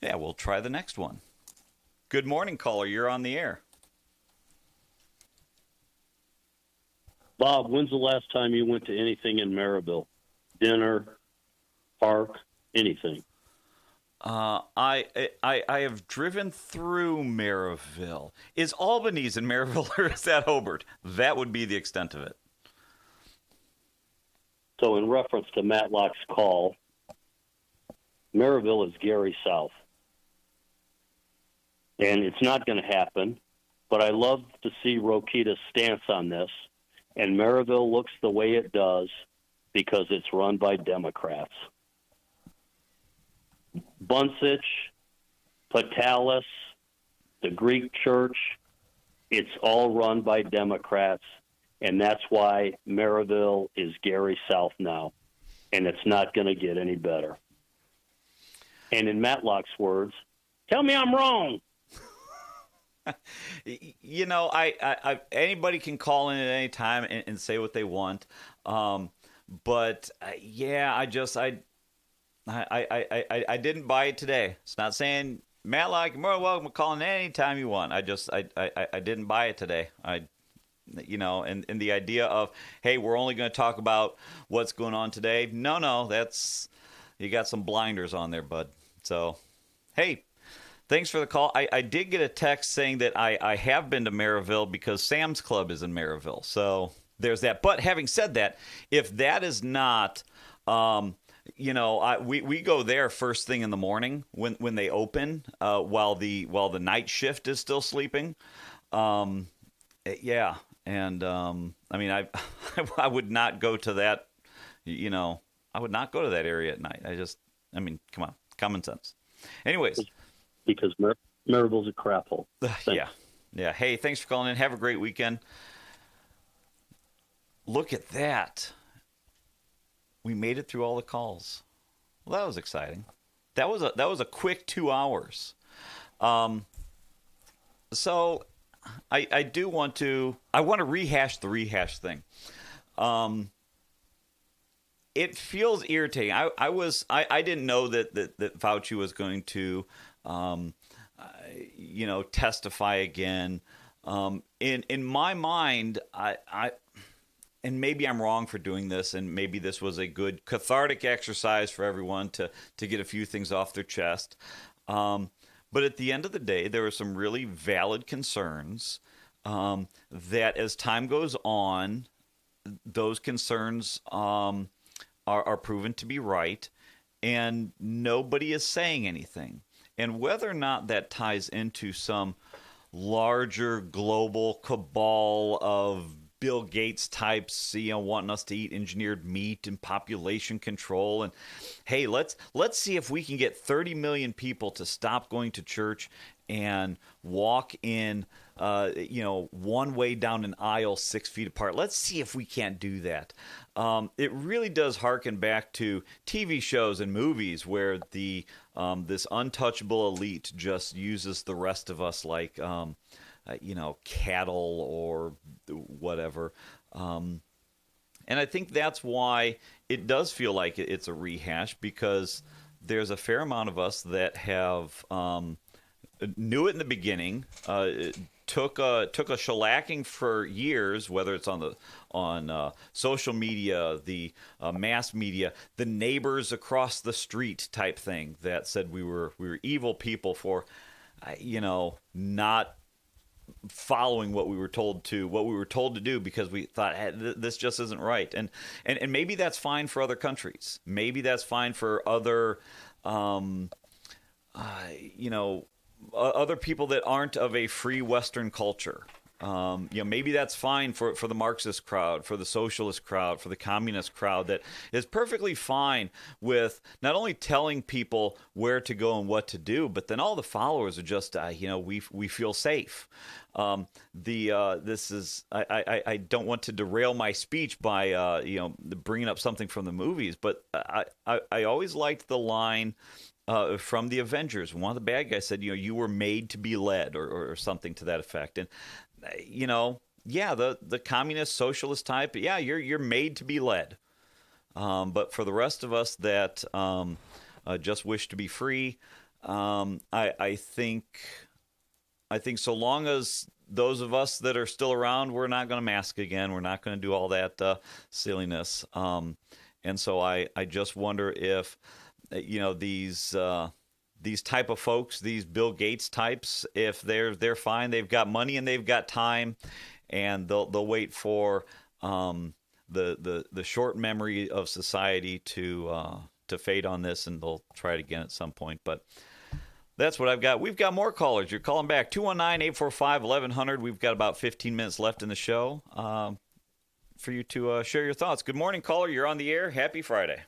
Yeah, we'll try the next one. Good morning, caller. You're on the air. Bob, when's the last time you went to anything in Maryville? Dinner, park, anything? I have driven through Maryville. Is Albany's in Maryville or is that Hobart? That would be the extent of it. So in reference to Matlock's call, Maryville is Gary South. And it's not going to happen, but I love to see Rokita's stance on this. And Maryville looks the way it does because it's run by Democrats. Bunsich, Patalis, the Greek Church, it's all run by Democrats, and that's why Maryville is Gary South now, and it's not going to get any better. And in Matlock's words, tell me I'm wrong. You know, anybody can call in at any time and say what they want. But yeah, I didn't buy it today. It's not saying, Matlock, you're more welcome to call in any time you want. I didn't buy it today. You know, and the idea of, hey, we're only going to talk about what's going on today. No, that's, you got some blinders on there, bud. So, hey, thanks for the call. I did get a text saying that I have been to Maryville because Sam's Club is in Maryville. So there's that. But having said that, if that is not, you know, we go there first thing in the morning when they open, while the night shift is still sleeping. Yeah. And, I mean, I would not go to that, you know, I would not go to that area at night. I mean, come on, common sense. Anyways. Because Maryville's a crap hole. Yeah. Hey, thanks for calling in. Have a great weekend. Look at that. We made it through all the calls. Well, that was exciting. That was a quick 2 hours. So I do want to rehash the rehash thing. It feels irritating. I didn't know that Fauci was going to you know, testify again. In my mind, and maybe I'm wrong for doing this, and maybe this was a good cathartic exercise for everyone to get a few things off their chest. But at the end of the day, there were some really valid concerns that as time goes on, those concerns are proven to be right, and nobody is saying anything. And whether or not that ties into some larger global cabal of Bill Gates types, you know, wanting us to eat engineered meat and population control, and hey, let's see if we can get 30 million people to stop going to church and walk in, you know, one way down an aisle 6 feet apart. Let's see if we can't do that. It really does harken back to TV shows and movies where this untouchable elite just uses the rest of us like, you know, cattle or whatever. And I think that's why it does feel like it's a rehash, because there's a fair amount of us that have knew it in the beginning, took a shellacking for years, whether it's on social media, the mass media, the neighbors across the street type thing that said we were evil people for, you know, not following what we were told to do because we thought, hey, this just isn't right. And maybe that's fine for other countries. Maybe that's fine for other, you know, other people that aren't of a free Western culture. You know, maybe that's fine for the Marxist crowd, for the socialist crowd, for the communist crowd that is perfectly fine with not only telling people where to go and what to do, but then all the followers are just, you know, we feel safe. This is, I don't want to derail my speech by, you know, bringing up something from the movies, but I always liked the line from the Avengers. One of the bad guys said, you know, you were made to be led, or something to that effect. And, you know, yeah, the communist socialist type, yeah, you're made to be led. But for the rest of us that just wish to be free, I think so long as those of us that are still around, we're not going to mask again. We're not going to do all that silliness. And so I just wonder if, you know, these type of folks, these Bill Gates types, if they're fine, they've got money and they've got time, and they'll wait for the short memory of society to fade on this, and they'll try it again at some point. But that's what I've got. We've got more callers. You're calling back 219-845-1100. We've got about 15 minutes left in the show for you to share your thoughts. Good morning, caller. You're on the air. Happy Friday.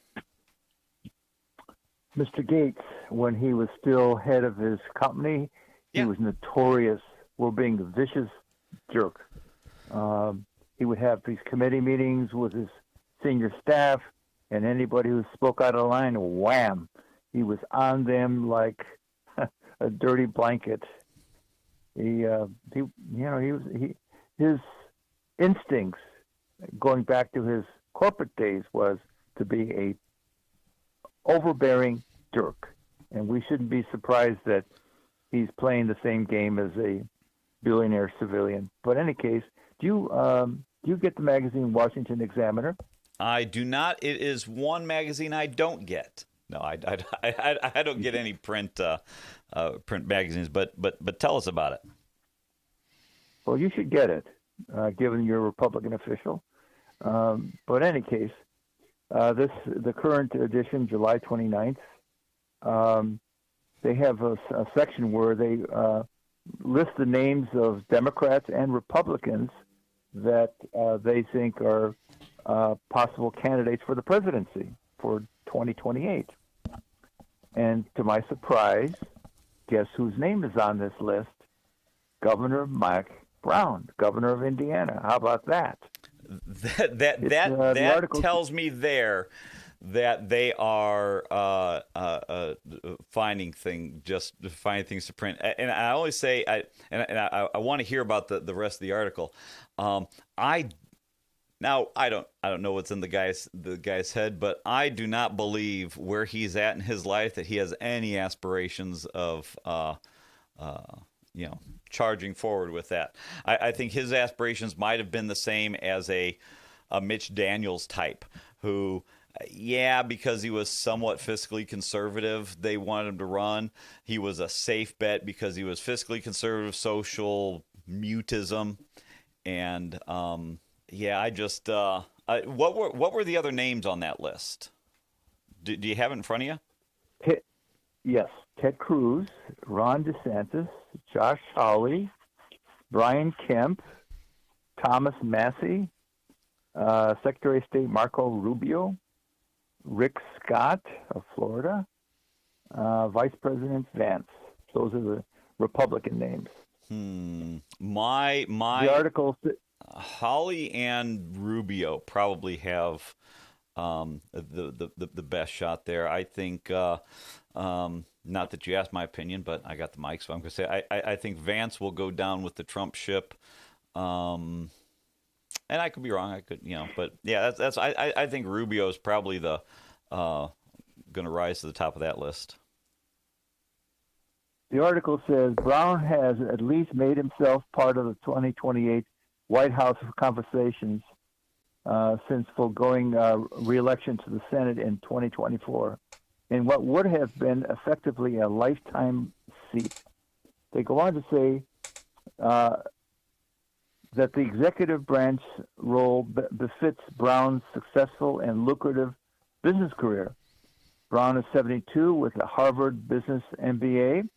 Mr. Gates, when he was still head of his company, he was notorious for being a vicious jerk. He would have these committee meetings with his senior staff, and anybody who spoke out of line, wham, he was on them like a dirty blanket. His instincts, going back to his corporate days, was to be a overbearing jerk, and we shouldn't be surprised that he's playing the same game as a billionaire civilian. But in any case, do you get the magazine Washington Examiner? I do not. It is one magazine I don't get. No, I don't get any print magazines. But tell us about it. Well, you should get it, given you're a Republican official. But in any case, the current edition, July 29th, they have a section where they list the names of Democrats and Republicans that they think are possible candidates for the presidency for 2028. And to my surprise, guess whose name is on this list? Governor Mike Brown, governor of Indiana. How about that? That tells me there that they are finding things to print. And I always say, I want to hear about the rest of the article. I don't know what's in the guy's head, but I do not believe where he's at in his life that he has any aspirations of charging forward with that. I think his aspirations might have been the same as a Mitch Daniels type who, because he was somewhat fiscally conservative, they wanted him to run. He was a safe bet because he was fiscally conservative, social mutism, and what were the other names on that list? Do you have it in front of you? Yes, Ted Cruz, Ron DeSantis, Josh Hawley, Brian Kemp, Thomas Massey, Secretary of State Marco Rubio, Rick Scott of Florida, Vice President Vance. Those are the Republican names. The article. Hawley and Rubio probably have the best shot there. I think. Not that you asked my opinion, but I got the mic, so I'm going to say I think Vance will go down with the Trump ship. And I could be wrong. I could, but yeah, that's. I think Rubio is probably the going to rise to the top of that list. The article says Brown has at least made himself part of the 2028 White House conversations since foregoing re-election to the Senate in 2024, in what would have been effectively a lifetime seat. They go on to say that the executive branch role befits Brown's successful and lucrative business career. Brown is 72 with a Harvard Business MBA,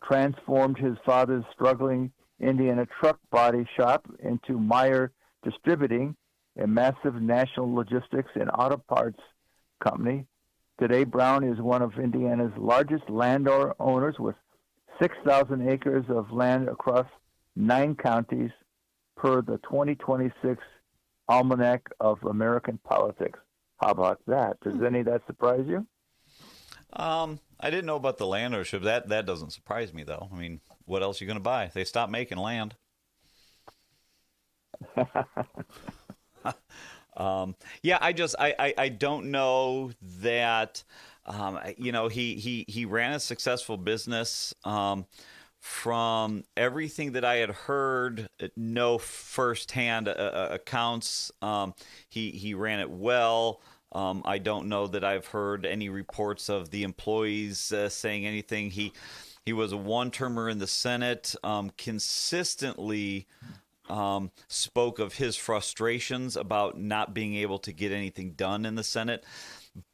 transformed his father's struggling Indiana truck body shop into Meyer Distributing, a massive national logistics and auto parts company. Today, Brown is one of Indiana's largest landowners with 6,000 acres of land across 9 counties per the 2026 Almanac of American Politics. How about that? Does any of that surprise you? I didn't know about the land ownership. That doesn't surprise me, though. I mean, what else are you going to buy? They stopped making land. I don't know that. He ran a successful business. From everything that I had heard, no firsthand accounts. He ran it well. I don't know that I've heard any reports of the employees saying anything. He was a one-termer in the Senate, consistently spoke of his frustrations about not being able to get anything done in the Senate.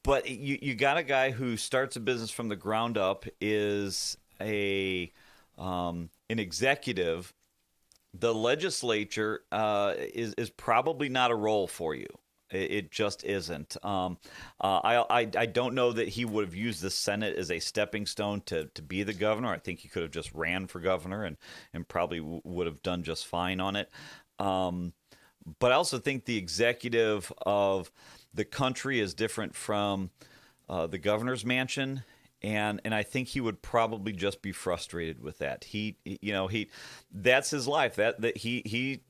But you got a guy who starts a business from the ground up, is an executive. The legislature is probably not a role for you. It just isn't. I don't know that he would have used the Senate as a stepping stone to be the governor. I think he could have just ran for governor and probably would have done just fine on it. But I also think the executive of the country is different from the governor's mansion and I think he would probably just be frustrated with that. That's his life. That he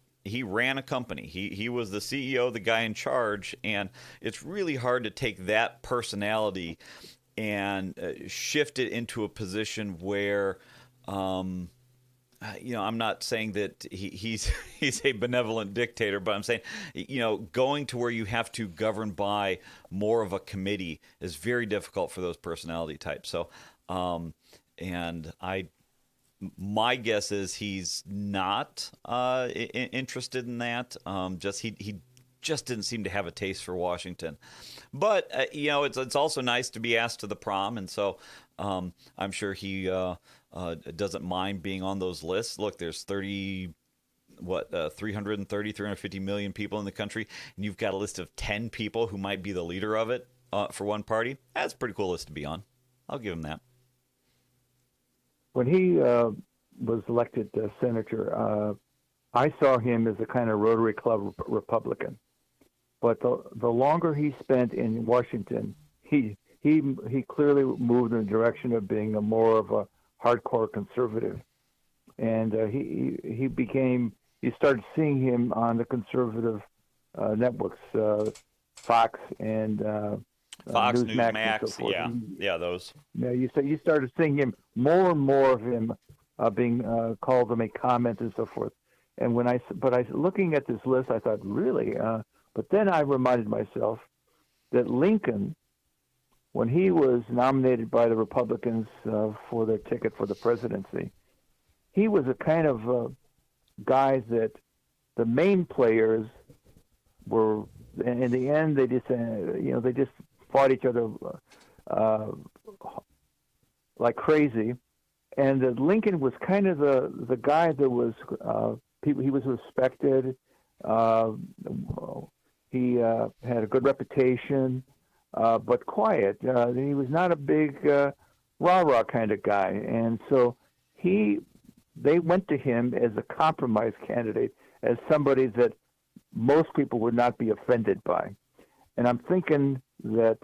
ran a company. He was the CEO, the guy in charge, and it's really hard to take that personality and shift it into a position where, I'm not saying that he's a benevolent dictator, but I'm saying, going to where you have to govern by more of a committee is very difficult for those personality types. So, my guess is he's not interested in that. He just didn't seem to have a taste for Washington. But it's also nice to be asked to the prom, and so I'm sure he doesn't mind being on those lists. Look, there's 350 million people in the country, and you've got a list of 10 people who might be the leader of it for one party. That's a pretty cool list to be on. I'll give him that. When he was elected senator, I saw him as a kind of Rotary Club Republican. But the longer he spent in Washington, he clearly moved in the direction of being more of a hardcore conservative, and you started seeing him on the conservative networks, Fox and Fox, Newsmax, Newsmax, and so forth. yeah, those. Yeah, you started seeing him more and more of him being called to make comments and so forth. And looking at this list, I thought, really? But then I reminded myself that Lincoln, when he was nominated by the Republicans for their ticket for the presidency, he was a kind of guy that the main players were, in the end, they just fought each other like crazy. And Lincoln was kind of the guy that was he was respected. He had a good reputation, but quiet. He was not a big rah-rah kind of guy, and so they went to him as a compromise candidate, as somebody that most people would not be offended by. And I'm thinking that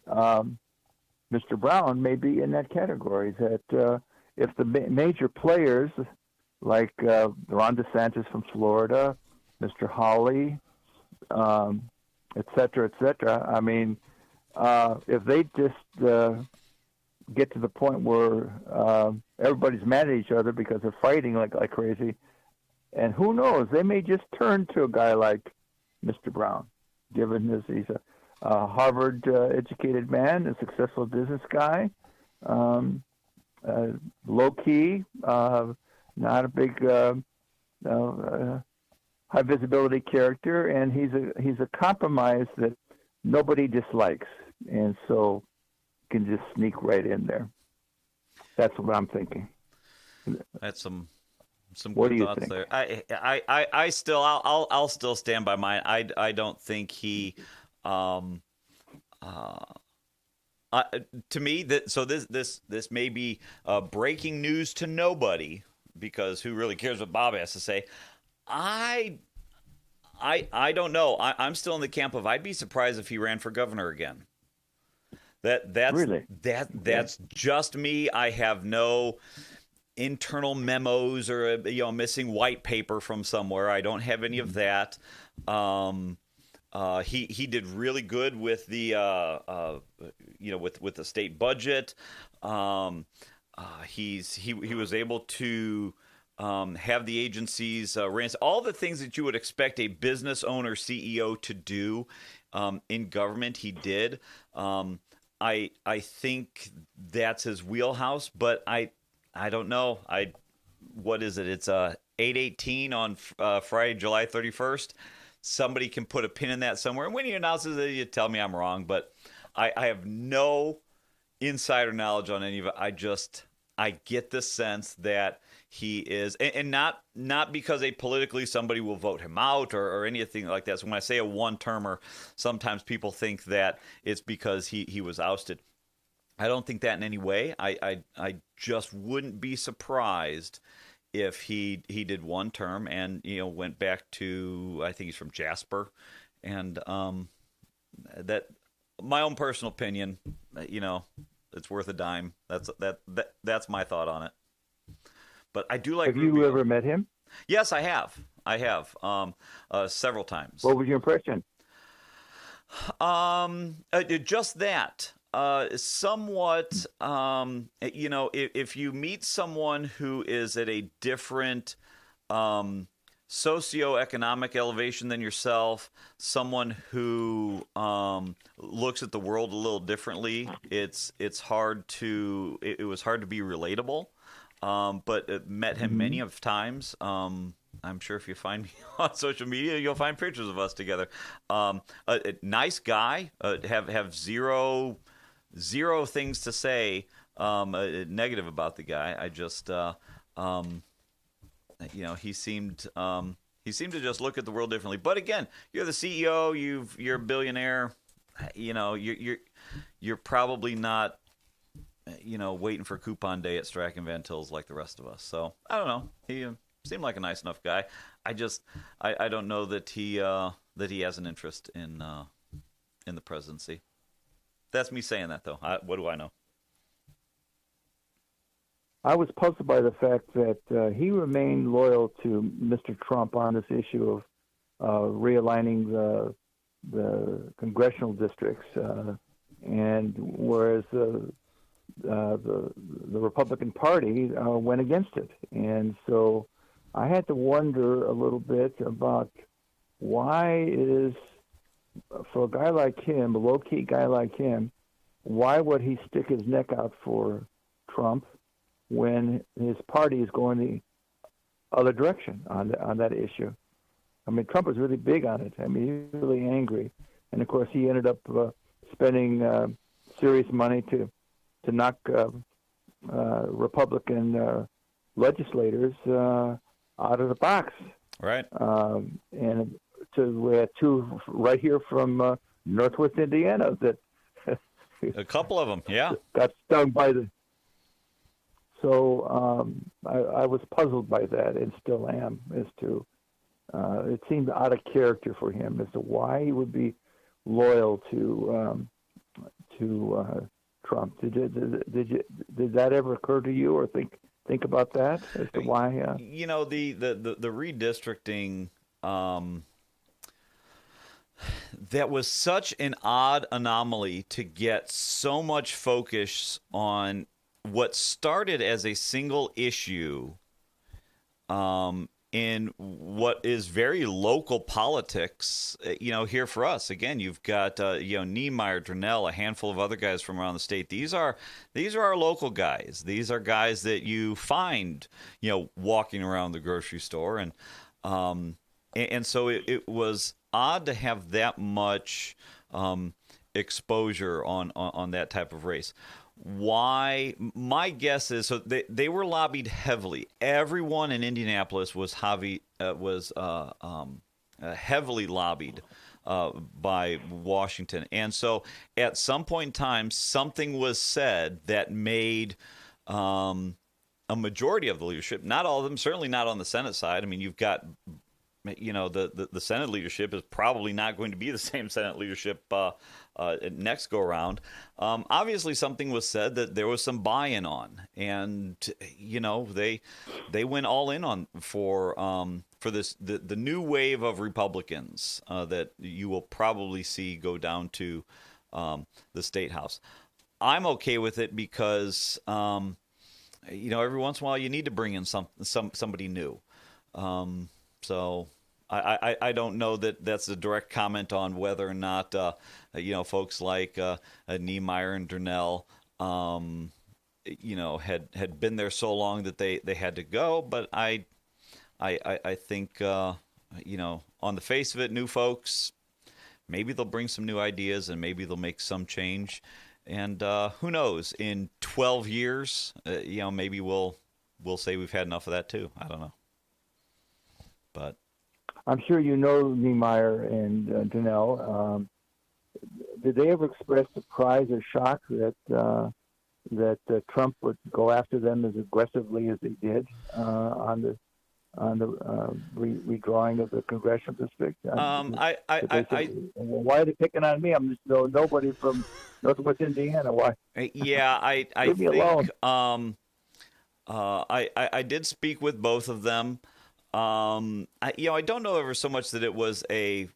Mr. Brown may be in that category, that if the major players like Ron DeSantis from Florida, Mr. Hawley, et cetera, I mean, if they just get to the point where everybody's mad at each other because they're fighting like crazy, and who knows, they may just turn to a guy like Mr. Brown, given he's a Harvard-educated man, a successful business guy, low-key, not a big high-visibility character, and he's a compromise that nobody dislikes, and so can just sneak right in there. That's what I'm thinking. That's some what good do you thoughts think? there. I'll still stand by mine. I don't think he. To me, this may be breaking news to nobody, because who really cares what Bob has to say? I don't know. I'm still in the camp of I'd be surprised if he ran for governor again. That's just me. I have no internal memos or missing white paper from somewhere. I don't have any of that. He did really good with the with the state budget. He was able to have the agencies ransom, all the things that you would expect a business owner CEO to do in government. He did. I think that's his wheelhouse, but I don't know. What is it? It's 8/18 on Friday, July 31st. Somebody can put a pin in that somewhere, and when he announces it, you tell me I'm wrong. But I have no insider knowledge on any of it. I get the sense that he is, and not because politically somebody will vote him out or anything like that. So when I say a one-termer, sometimes people think that it's because he was ousted. I don't think that in any way. I just wouldn't be surprised if he did one term and went back to, I think he's from Jasper, and that, my own personal opinion, it's worth a dime. That's my thought on it. But I do like. Have Rubio. you ever met him? Yes, I have. Several times. What was your impression? Just that. Somewhat, if you meet someone who is at a different socioeconomic elevation than yourself, someone who looks at the world a little differently, it was hard to be relatable. But met him many of times. I'm sure if you find me on social media, you'll find pictures of us together. A nice guy. Have zero things to say negative about the guy. I just, he seemed to just look at the world differently. But again, you're the CEO. You're a billionaire. You're probably not, waiting for coupon day at Strachan Van Til's like the rest of us. So I don't know. He seemed like a nice enough guy. I don't know that he has an interest in the presidency. That's me saying that, though. What do I know? I was puzzled by the fact that he remained loyal to Mr. Trump on this issue of realigning the congressional districts, and whereas the Republican Party went against it. And so I had to wonder a little bit about why is, for a guy like him, a low-key guy like him, why would he stick his neck out for Trump when his party is going the other direction on that issue? I mean, Trump was really big on it. I mean, he was really angry. And, of course, he ended up spending serious money to knock Republican legislators out of the box. Right. And we had two right here from Northwest Indiana that a couple of them, yeah, got stung by the. So I was puzzled by that, and still am, as to it seemed out of character for him as to why he would be loyal to Trump. Did that ever occur to you, or think about that as to why? The redistricting. That was such an odd anomaly to get so much focus on what started as a single issue in what is very local politics, here for us. Again, you've got, Niemeyer, Durnell, a handful of other guys from around the state. These are our local guys. These are guys that you find, walking around the grocery store. And so it was odd to have that much exposure on that type of race. Why? My guess is, so they were lobbied heavily. Everyone in Indianapolis was heavily lobbied by Washington. And so at some point in time, something was said that made a majority of the leadership, not all of them, certainly not on the Senate side. I mean, you've got, the Senate leadership is probably not going to be the same Senate leadership next go around. Obviously, something was said that there was some buy-in on, and they went all in on for this the new wave of Republicans that you will probably see go down to the State House. I'm okay with it because every once in a while you need to bring in somebody new. So I don't know that that's a direct comment on whether or not folks like Niemeyer and Durnell had been there so long that they had to go. But I think on the face of it, new folks, maybe they'll bring some new ideas and maybe they'll make some change. And who knows? In 12 years, maybe we'll say we've had enough of that too. I don't know. But I'm sure Niemeyer and Durnell. Did they ever express surprise or shock that Trump would go after them as aggressively as they did on on the redrawing of the congressional district? Why are they picking on me? I'm just nobody from Northwest Indiana. Why? Yeah, I Leave me think alone. I did speak with both of them. I don't know ever so much that it was a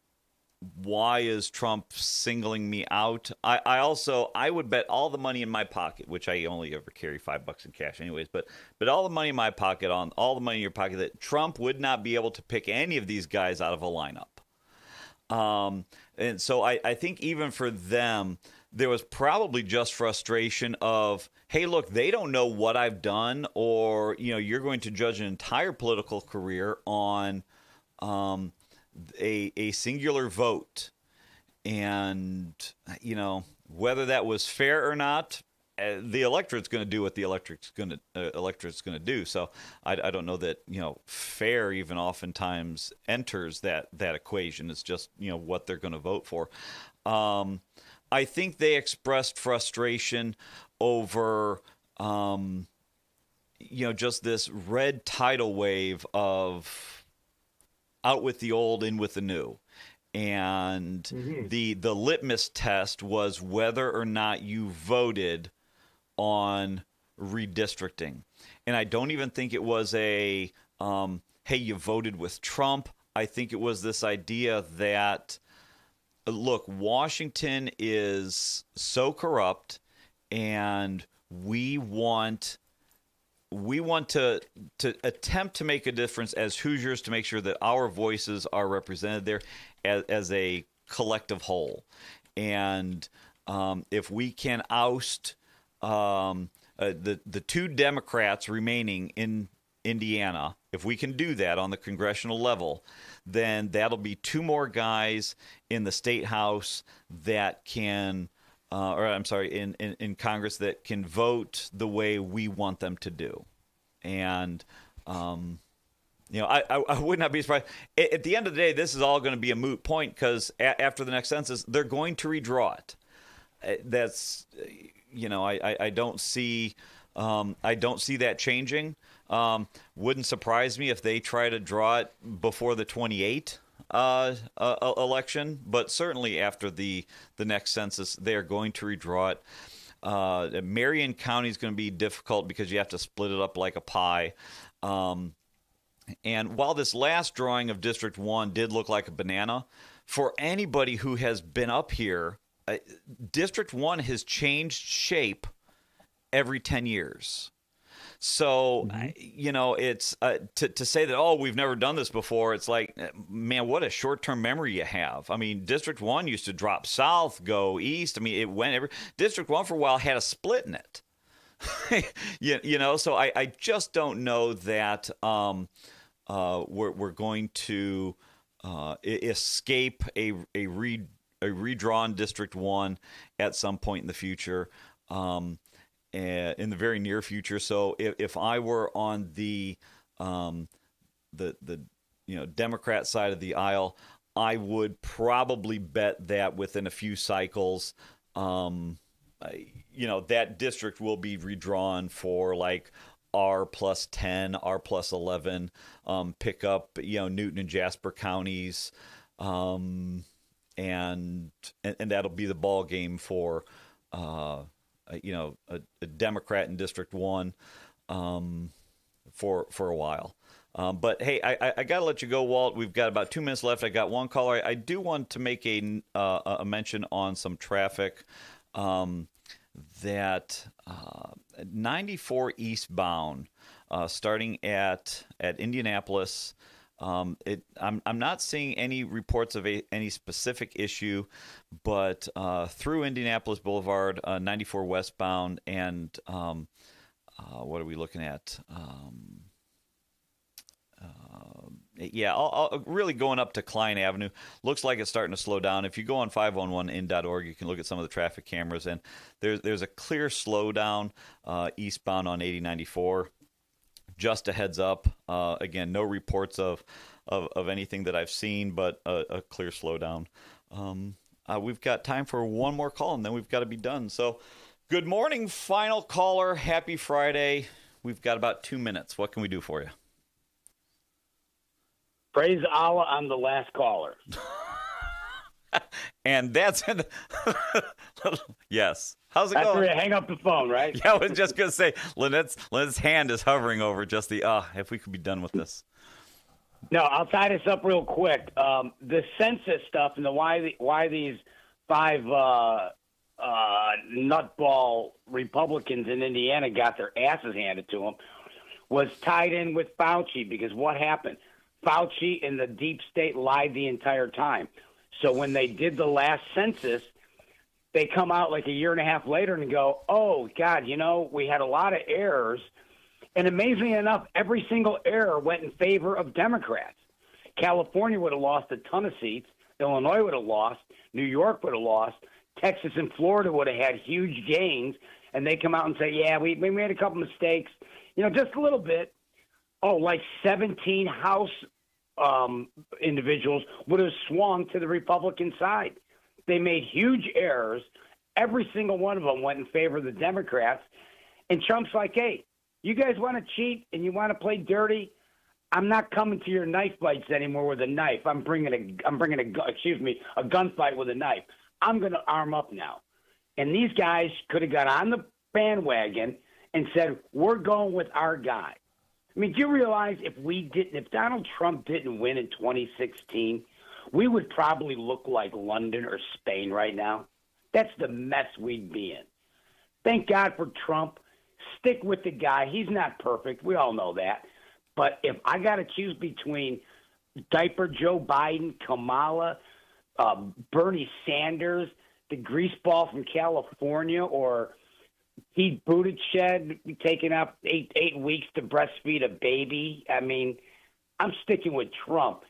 why is Trump singling me out. I would bet all the money in my pocket, which I only ever carry $5 in cash anyways, but all the money in my pocket, on all the money in your pocket, that Trump would not be able to pick any of these guys out of a lineup. And so I think even for them, there was probably just frustration of, hey, look, they don't know what I've done, or, you're going to judge an entire political career on a singular vote. And, whether that was fair or not, the electorate's going to do what the electorate's going to do. So I don't know that, fair even oftentimes enters that equation. It's just, what they're going to vote for. I think they expressed frustration over, just this red tidal wave of out with the old, in with the new. And the litmus test was whether or not you voted on redistricting. And I don't even think it was a, hey, you voted with Trump. I think it was this idea that, look, Washington is so corrupt, and we want to attempt to make a difference as Hoosiers to make sure that our voices are represented there as a collective whole. And if we can oust the two Democrats remaining in Indiana, if we can do that on the congressional level, then that'll be two more guys in the state house that can, in Congress that can vote the way we want them to do. And, I would not be surprised. At the end of the day, this is all going to be a moot point, because after the next census, they're going to redraw it. That's, I don't see that changing. Wouldn't surprise me if they try to draw it before the 28 election, but certainly after the next census, they are going to redraw it. Marion County is going to be difficult because you have to split it up like a pie. And while this last drawing of District 1 did look like a banana, for anybody who has been up here, District 1 has changed shape every 10 years. So, it's to say that, oh, we've never done this before. It's like, man, what a short-term memory you have. I mean, District 1 used to drop south, go east. I mean, it went District 1 for a while had a split in it. So I just don't know that we're going to escape a redrawn District 1 at some point in the future. In the very near future. So if I were on the Democrat side of the aisle, I would probably bet that within a few cycles, that district will be redrawn for like R+10, R+11, pick up Newton and Jasper counties, and that'll be the ball game for a Democrat in District 1 for a while. But hey, I got to let you go, Walt. We've got about 2 minutes left. I got one caller. I do want to make a mention on some traffic that 94 eastbound, starting at Indianapolis. I'm not seeing any reports of any specific issue, but through Indianapolis Boulevard, 94 westbound, and what are we looking at? I'll really going up to Klein Avenue. Looks like it's starting to slow down. If you go on 511in.org, you can look at some of the traffic cameras, and there's a clear slowdown eastbound on 8094. Just a heads up. Again, no reports of anything that I've seen, but a clear slowdown. We've got time for one more call, and then we've got to be done. So, good morning, final caller. Happy Friday. We've got about 2 minutes. What can we do for you? Praise Allah, I'm the last caller. And that's yes. How's it After going? you hang up the phone, right? Yeah, I was just gonna say Lynette's hand is hovering over just the if we could be done with this. No, I'll tie this up real quick. The census stuff and why these 5 nutball Republicans in Indiana got their asses handed to them was tied in with Fauci, because what happened? Fauci and the deep state lied the entire time. So when they did the last census, they come out like a year and a half later and go, oh, God, we had a lot of errors. And amazingly enough, every single error went in favor of Democrats. California would have lost a ton of seats. Illinois would have lost. New York would have lost. Texas and Florida would have had huge gains. And they come out and say, yeah, we made a couple mistakes, just a little bit. Oh, like 17 House individuals would have swung to the Republican side. They made huge errors. Every single one of them went in favor of the Democrats. And Trump's like, hey, you guys want to cheat and you want to play dirty? I'm not coming to your knife fights anymore with a knife. I'm bringing a gunfight with a knife. I'm going to arm up now. And these guys could have got on the bandwagon and said, we're going with our guy. I mean, do you realize if Donald Trump didn't win in 2016, we would probably look like London or Spain right now? That's the mess we'd be in. Thank God for Trump. Stick with the guy. He's not perfect. We all know that. But if I got to choose between diaper Joe Biden, Kamala, Bernie Sanders, the greaseball from California, or Pete Buttigieg taking up eight weeks to breastfeed a baby, I mean, I'm sticking with Trump.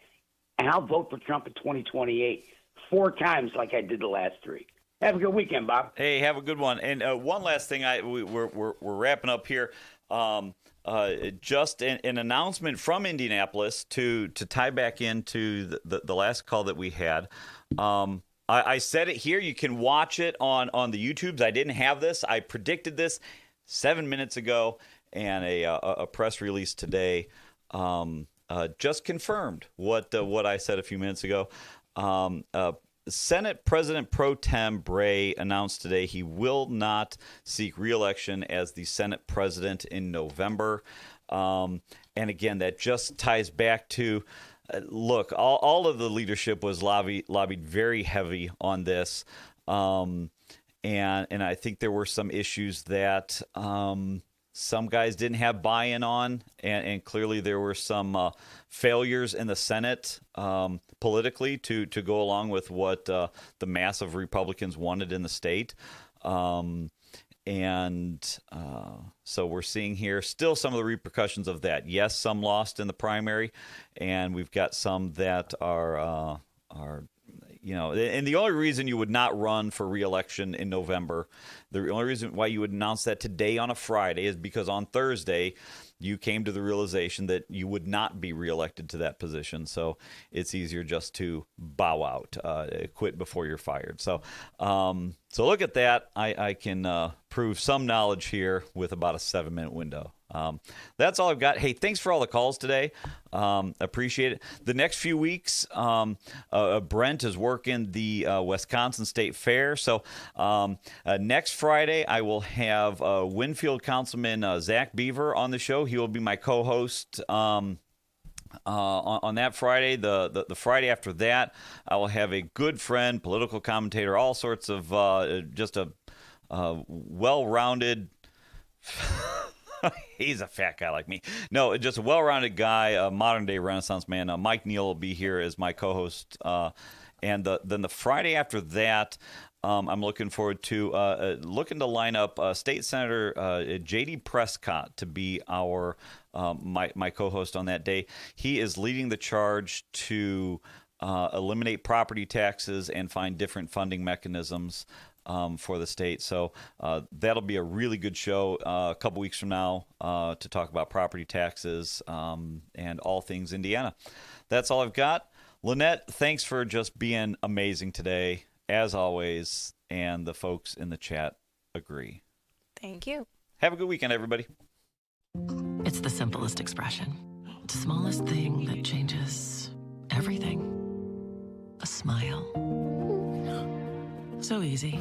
And I'll vote for Trump in 2028 4 times like I did the last 3. Have a good weekend, Bob. Hey, have a good one. And one last thing, we're wrapping up here. Just an announcement from Indianapolis to tie back into the last call that we had. I said it here. You can watch it on the YouTubes. I didn't have this. I predicted this 7 minutes ago, and a press release today just confirmed what I said a few minutes ago. Senate President Pro Tem Bray announced today he will not seek re-election as the Senate President in November. And again, that just ties back to, look, all of the leadership was lobbied very heavy on this. And I think there were some issues that some guys didn't have buy-in on, and clearly there were some failures in the Senate politically to go along with what the mass of Republicans wanted in the state. So we're seeing here still some of the repercussions of that. Yes, some lost in the primary, and we've got some that are and the only reason you would not run for re-election in November, the only reason why you would announce that today on a Friday is because on Thursday you came to the realization that you would not be reelected to that position. So it's easier just to bow out, quit before you're fired. So look at that. I can prove some knowledge here with about a 7-minute window. That's all I've got. Hey, thanks for all the calls today. Appreciate it. The next few weeks, Brent is working the Wisconsin State Fair. So next Friday, I will have Winfield Councilman Zach Beaver on the show. He will be my co-host on that Friday. The Friday after that, I will have a good friend, political commentator, all sorts of just a well-rounded... He's a fat guy like me. No, just a well-rounded guy, a modern-day Renaissance man. Mike Neal will be here as my co-host. And then the Friday after that, I'm looking forward to looking to line up State Senator J.D. Prescott to be our my co-host on that day. He is leading the charge to eliminate property taxes and find different funding mechanisms for the state. So that'll be a really good show a couple weeks from now to talk about property taxes and all things Indiana. That's all I've got. Lynette, thanks for just being amazing today, as always, and the folks in the chat agree. Thank you. Have a good weekend, everybody. It's the simplest expression. The smallest thing that changes everything. A smile. So easy.